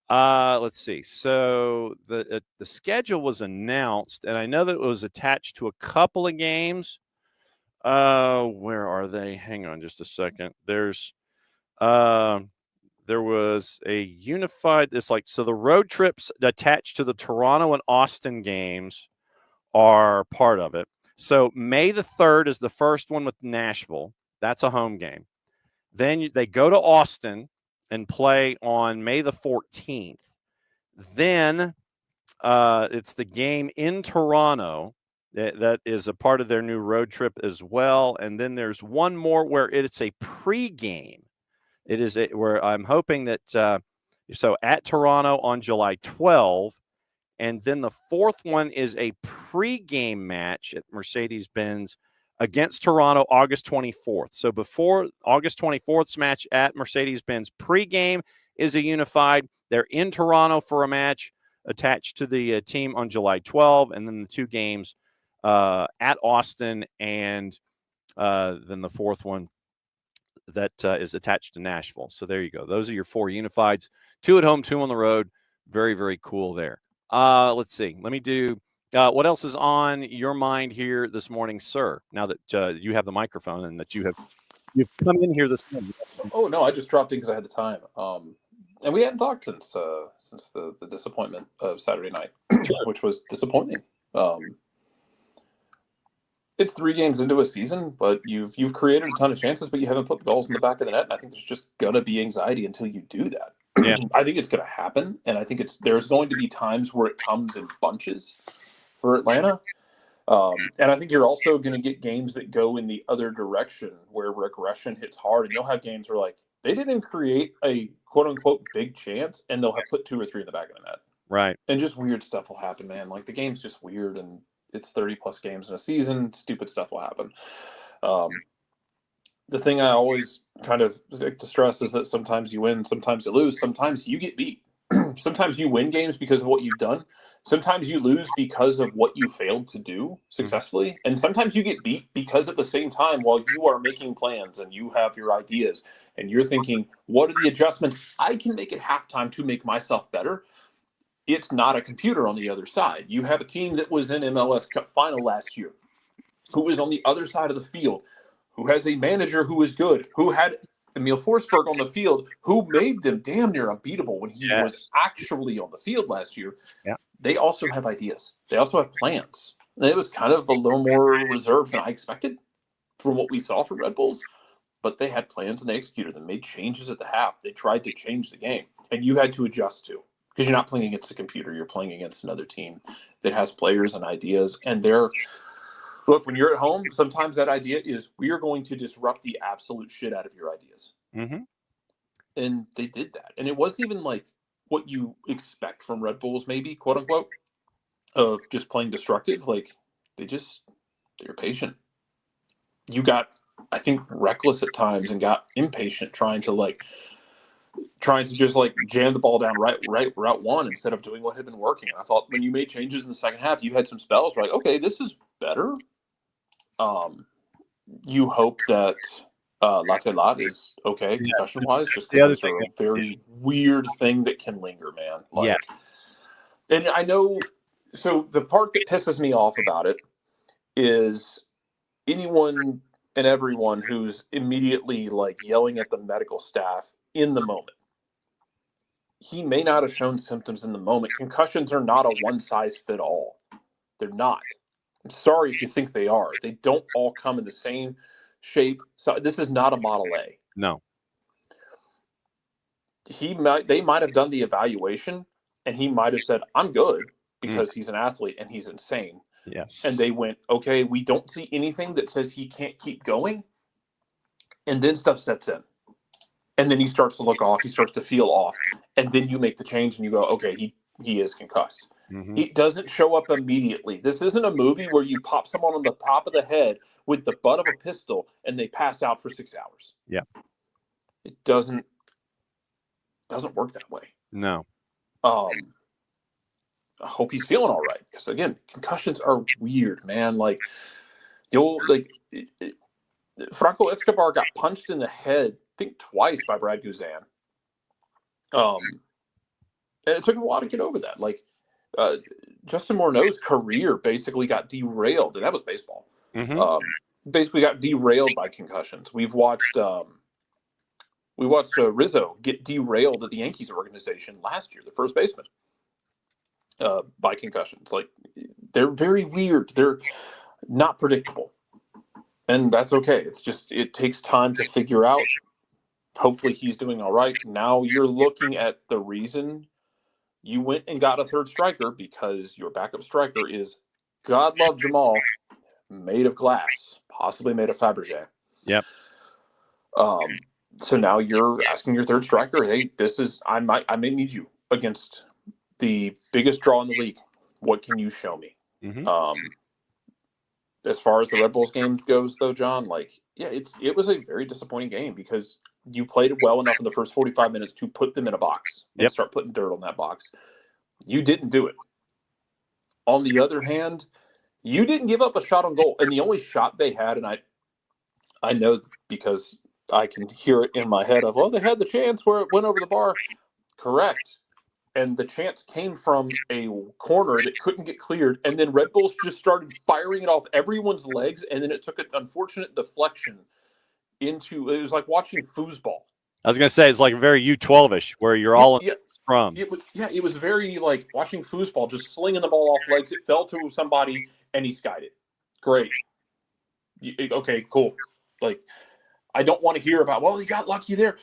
Let's see. So the schedule was announced, and I know that it was attached to a couple of games. Where are they? Hang on just a second. There was a unified. It's like, so the road trips attached to the Toronto and Austin games are part of it. So May the 3rd is the first one with Nashville. That's a home game. Then they go to Austin and play on May the 14th. Then it's the game in Toronto that is a part of their new road trip as well. And then there's one more where it's a pregame. It is where I'm hoping that so at Toronto on July 12, and then the fourth one is a pregame match at Mercedes-Benz against Toronto August 24th. So before August 24th's match at Mercedes-Benz, pregame is a unified. They're in Toronto for a match attached to the team on July 12, and then the 2 games at Austin, and then the fourth one that is attached to Nashville. So there you go. Those are your 4 unifieds, 2 at home, 2 on the road. Very, very cool there. Let's see. Let me do What else is on your mind here this morning, sir? Now that you have the microphone and that you've come in here this morning. Oh no, I just dropped in because I had the time. And we hadn't talked since the disappointment of Saturday night, which was disappointing. It's 3 games into a season, but you've created a ton of chances, but you haven't put goals in the back of the net. And I think there's just gonna be anxiety until you do that. Yeah. I think it's gonna happen, and I think there's going to be times where it comes in bunches for Atlanta. And I think you're also going to get games that go in the other direction where regression hits hard, and you'll have games where like they didn't create a quote unquote big chance, and they'll have put 2 or 3 in the back of the net. Right. And just weird stuff will happen, man. Like the game's just weird, and it's 30 plus games in a season. Stupid stuff will happen. The thing I always kind of like to stress is that sometimes you win, sometimes you lose, sometimes you get beat. Sometimes you win games because of what you've done. Sometimes you lose because of what you failed to do successfully. And sometimes you get beat because at the same time, while you are making plans and you have your ideas and you're thinking, what are the adjustments I can make at halftime to make myself better? It's not a computer on the other side. You have a team that was in MLS Cup final last year, who is on the other side of the field, who has a manager who is good, who had Emil Forsberg on the field, who made them damn near unbeatable when he was actually on the field last year. Yeah. They also have ideas. They also have plans. And it was kind of a little more reserved than I expected from what we saw from Red Bulls. But they had plans and they executed them, made changes at the half. They tried to change the game. And you had to adjust to. Because you're not playing against a computer. You're playing against another team that has players and ideas. And look, when you're at home, sometimes that idea is we are going to disrupt the absolute shit out of your ideas. Mm-hmm. And they did that. And it wasn't even like what you expect from Red Bulls, maybe, quote unquote, of just playing destructive. Like, they're patient. You got, I think, reckless at times and got impatient trying to just jam the ball down right route one instead of doing what had been working. And I thought when you made changes in the second half, you had some spells where okay, this is better. You hope that Latte is okay concussion wise, just because those are a very weird thing that can linger, man. And I know. So the part that pisses me off about it is anyone and everyone who's immediately yelling at the medical staff in the moment. He may not have shown symptoms in the moment. Concussions are not a one-size-fit-all. They're not. I'm sorry if you think they are. They don't all come in the same shape. So this is not a Model A. No. They might have done the evaluation, and he might have said, "I'm good," because he's an athlete and he's insane. Yes. And they went, "Okay, we don't see anything that says he can't keep going." And then stuff sets in. And then he starts to look off. He starts to feel off. And then you make the change and you go, okay, he is concussed. Mm-hmm. It doesn't show up immediately. This isn't a movie where you pop someone on the top of the head with the butt of a pistol and they pass out for 6 hours. Yeah. It doesn't work that way. No. I hope he's feeling all right. Because again, concussions are weird, man. Franco Escobar got punched in the head, I think twice, by Brad Guzan. And it took him a while to get over that. Justin Morneau's career basically got derailed, and that was baseball. Mm-hmm. Basically got derailed by concussions. We watched Rizzo get derailed at the Yankees organization last year, the first baseman, by concussions. They're very weird. They're not predictable. And that's okay. It's just, it takes time to figure out. Hopefully he's doing all right. Now you're looking at the reason you went and got a third striker, because your backup striker is, God love Jamal, made of glass, possibly made of Fabergé. Yep. So now you're asking your third striker, hey, I may need you against the biggest draw in the league. What can you show me? Mm-hmm. As far as the Red Bulls game goes, though, John, it was a very disappointing game because you played it well enough in the first 45 minutes to put them in a box and start putting dirt on that box. You didn't do it. On the other hand, you didn't give up a shot on goal. And the only shot they had, and I know because I can hear it in my head of, well, they had the chance where it went over the bar. Correct. and the chance came from a corner that couldn't get cleared, and then Red Bulls just started firing it off everyone's legs, and then it took an unfortunate deflection into, it was like watching foosball. I was going to say, it's like very U12-ish, where you're all in the scrum. It was very like watching foosball, just slinging the ball off legs. It fell to somebody, and he skied it. Great. Okay, cool. Like, I don't want to hear about, well, he got lucky there.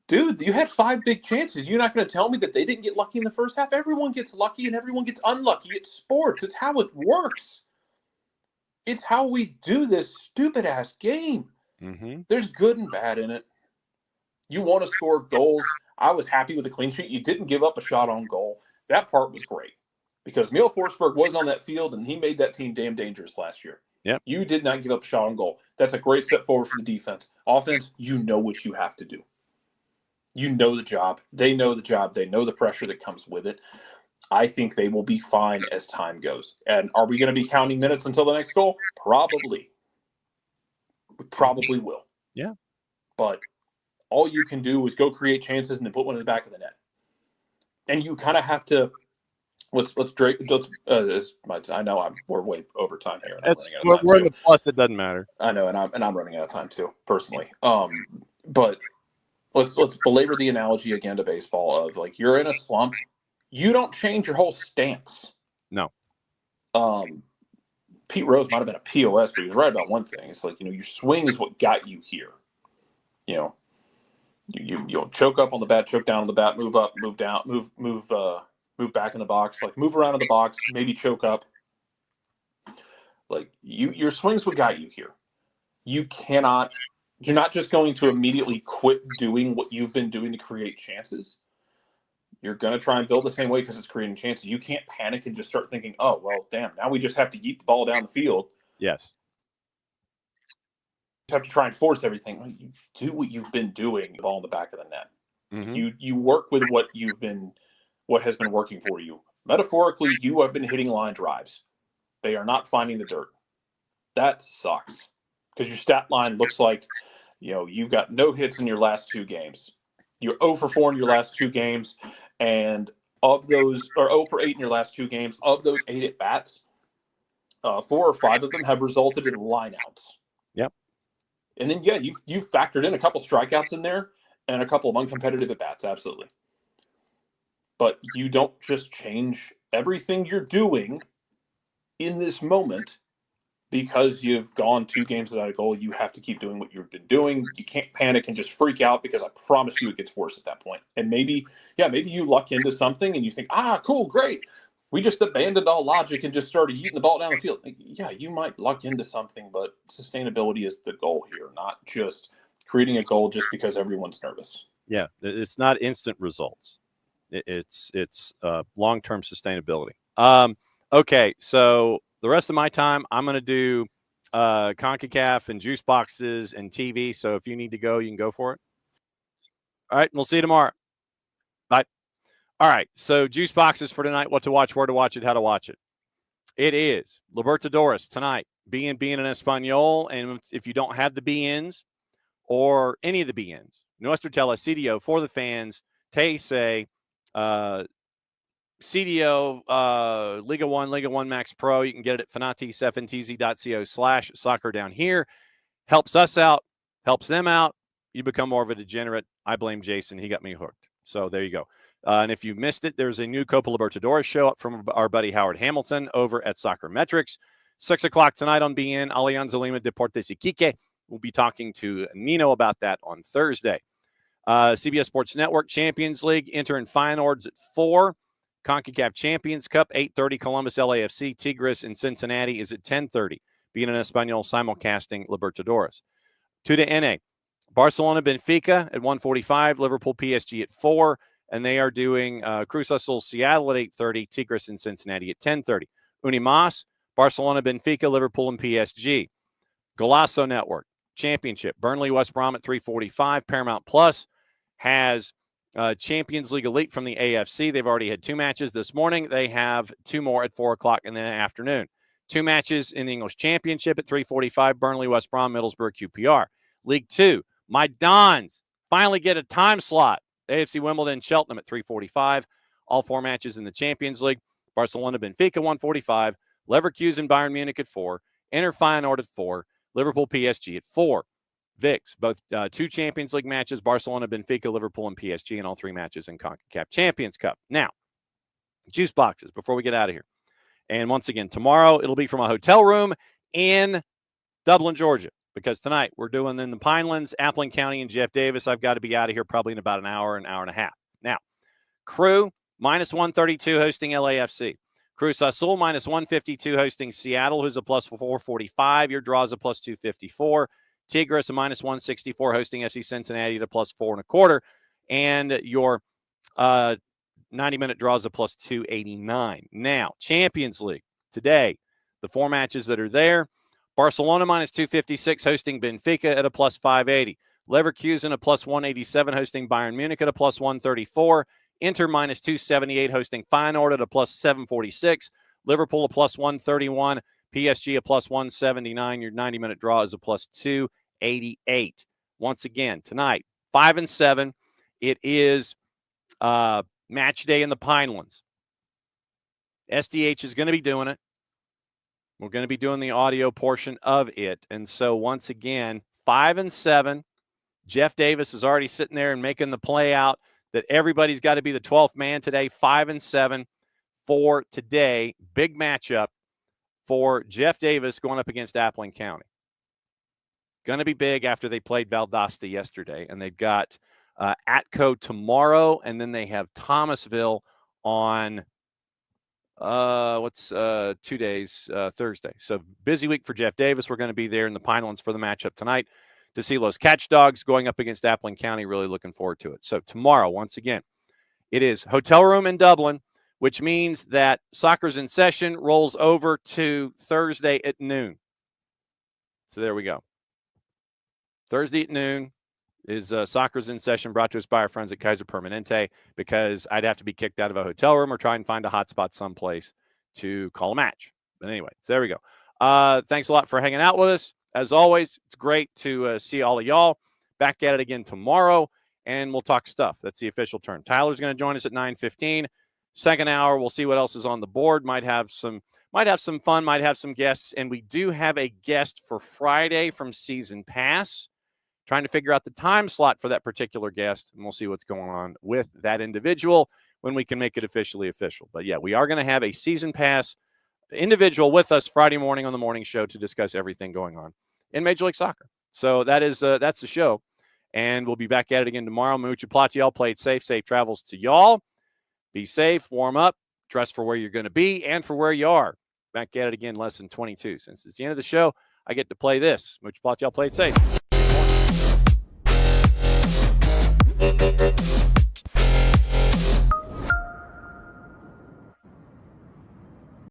Dude, you had 5 big chances. You're not going to tell me that they didn't get lucky in the first half? Everyone gets lucky and everyone gets unlucky. It's sports. It's how it works. It's how we do this stupid-ass game. Mm-hmm. There's good and bad in it. You want to score goals. I was happy with the clean sheet. You didn't give up a shot on goal. That part was great because Emil Forsberg was on that field, and he made that team damn dangerous last year. Yep. You did not give up a shot on goal. That's a great step forward for the defense. Offense, you know what you have to do. You know the job. They know the job. They know the pressure that comes with it. I think they will be fine as time goes. And are we going to be counting minutes until the next goal? Probably. We probably will. Yeah. But all you can do is go create chances and then put one in the back of the net. And you kind of have to I know we're way over time here. We're in the plus. It doesn't matter. I know, and I'm running out of time too, personally. But let's belabor the analogy again to baseball of like you're in a slump, you don't change your whole stance. No. Pete Rose might have been a POS, but he was right about one thing. It's like, your swing is what got you here. You'll choke up on the bat, choke down on the bat, move up, move down, move back in the box, like move around in the box, maybe choke up. Like your swing's what got you here. You're not just going to immediately quit doing what you've been doing to create chances. You're going to try and build the same way because it's creating chances. You can't panic and just start thinking, oh, well, damn, now we just have to yeet the ball down the field. Yes. You have to try and force everything. You do what you've been doing, the ball in the back of the net. Mm-hmm. You work with what has been working for you. Metaphorically, you have been hitting line drives. They are not finding the dirt. That sucks because your stat line looks like, you've got no hits in your last 2 games. You're 0 for 4 in your last 2 games, and of those, or 0 for 8 in your last 2 games, of those 8 at bats, 4 or 5 of them have resulted in lineouts. Yep. And then you've factored in a couple strikeouts in there and a couple of uncompetitive at bats, absolutely. But you don't just change everything you're doing in this moment because you've gone 2 games without a goal. You have to keep doing what you've been doing. You can't panic and just freak out because I promise you it gets worse at that point. And maybe you luck into something and you think, cool, great. We just abandoned all logic and just started yeeting the ball down the field. Like, yeah, you might luck into something, but sustainability is the goal here, not just creating a goal just because everyone's nervous. Yeah, it's not instant results. It's long-term sustainability. Okay, so the rest of my time, I'm going to do CONCACAF and juice boxes and TV. So if you need to go, you can go for it. All right, we'll see you tomorrow. Bye. All right, so juice boxes for tonight, what to watch, where to watch it, how to watch it. It is Libertadores tonight, BN en Español. And if you don't have the BNs or any of the BNs, Nuestro Telecidio for the fans, Teise, CDO, Liga 1 Max Pro. You can get it at fanatis.co/soccer down here. Helps us out, helps them out. You become more of a degenerate. I blame Jason. He got me hooked. So there you go. And if you missed it, there's a new Copa Libertadores show up from our buddy Howard Hamilton over at Soccer Metrics. 6 o'clock tonight on BN, Alianza Lima Deportes Iquique. We'll be talking to Nino about that on Thursday. CBS Sports Network Champions League, Inter and Feyenoord's at 4. CONCACAF Champions Cup, 8:30, Columbus LAFC, Tigres in Cincinnati is at 10:30. BN en Español simulcasting Libertadores. To the NA, Barcelona Benfica at 1:45, Liverpool PSG at 4, and they are doing Cruz Azul Seattle at 8:30, Tigres in Cincinnati at 10:30. Unimas, Barcelona Benfica, Liverpool and PSG. Golazo Network Championship, Burnley West Brom at 3:45. Paramount Plus has Champions League Elite from the AFC. They've already had 2 matches this morning. They have 2 more at 4 o'clock in the afternoon. 2 matches in the English Championship at 3:45, Burnley West Brom, Middlesbrough QPR. League 2, my Dons finally get a time slot. AFC Wimbledon, Cheltenham at 3:45. All 4 matches in the Champions League. Barcelona, Benfica, 145. Leverkusen, Bayern Munich at 4. Inter Feyenoord at 4. Liverpool, PSG at 4. VIX, both 2 Champions League matches, Barcelona, Benfica, Liverpool, and PSG, and all 3 matches in CONCACAF Champions Cup. Now, juice boxes before we get out of here. And once again, tomorrow it'll be from a hotel room in Dublin, Georgia, because tonight we're doing in the Pinelands, Appling County, and Jeff Davis. I've got to be out of here probably in about an hour and a half. Now, Crew, minus 132 hosting LAFC. Cruz Azul, minus 152 hosting Seattle, who's a plus 445. Your draw is a plus 254. Tigres, a minus 164 hosting FC Cincinnati at a plus 4.25. And your 90-minute draw is a plus 289. Now, Champions League today, the 4 matches that are there. Barcelona minus 256 hosting Benfica at a plus 580. Leverkusen a plus 187 hosting Bayern Munich at a plus 134. Inter minus 278 hosting Feyenoord at a plus 746. Liverpool a plus 131. PSG a plus 179. Your 90-minute draw is a plus 288. Once again, tonight, 5 and 7. It is match day in the Pinelands. SDH is going to be doing it. We're going to be doing the audio portion of it. And so once again, 5 and 7. Jeff Davis is already sitting there and making the play out that everybody's got to be the 12th man today. 5 and 7 for today. Big matchup for Jeff Davis going up against Appling County. Going to be big after they played Valdosta yesterday. And they've got Atco tomorrow, and then they have Thomasville on 2 days, Thursday. So busy week for Jeff Davis. We're going to be there in the Pinelands for the matchup tonight to see Los Catchdogs going up against Appling County. Really looking forward to it. So tomorrow, once again, it is hotel room in Dublin, which means that Soccer's in Session rolls over to Thursday at noon. So there we go. Thursday at noon is Soccer's in Session, brought to us by our friends at Kaiser Permanente, because I'd have to be kicked out of a hotel room or try and find a hotspot someplace to call a match. But anyway, so there we go. Thanks a lot for hanging out with us. As always, it's great to see all of y'all. Back at it again tomorrow, and we'll talk stuff. That's the official term. Tyler's going to join us at 9:15. Second hour, we'll see what else is on the board. Might have some fun, might have some guests, and we do have a guest for Friday from Season Pass. Trying to figure out the time slot for that particular guest, and we'll see what's going on with that individual when we can make it officially official. But yeah, we are going to have a Season Pass individual with us Friday morning on the morning show to discuss everything going on in Major League Soccer. So that's the show, and we'll be back at it again tomorrow. Mucha plata, y'all. Play it safe. Safe travels to y'all. Be safe, warm up, dress for where you're going to be and for where you are. Back at it again, lesson 22. Since it's the end of the show, I get to play this. Mucha plata, y'all. Play it safe.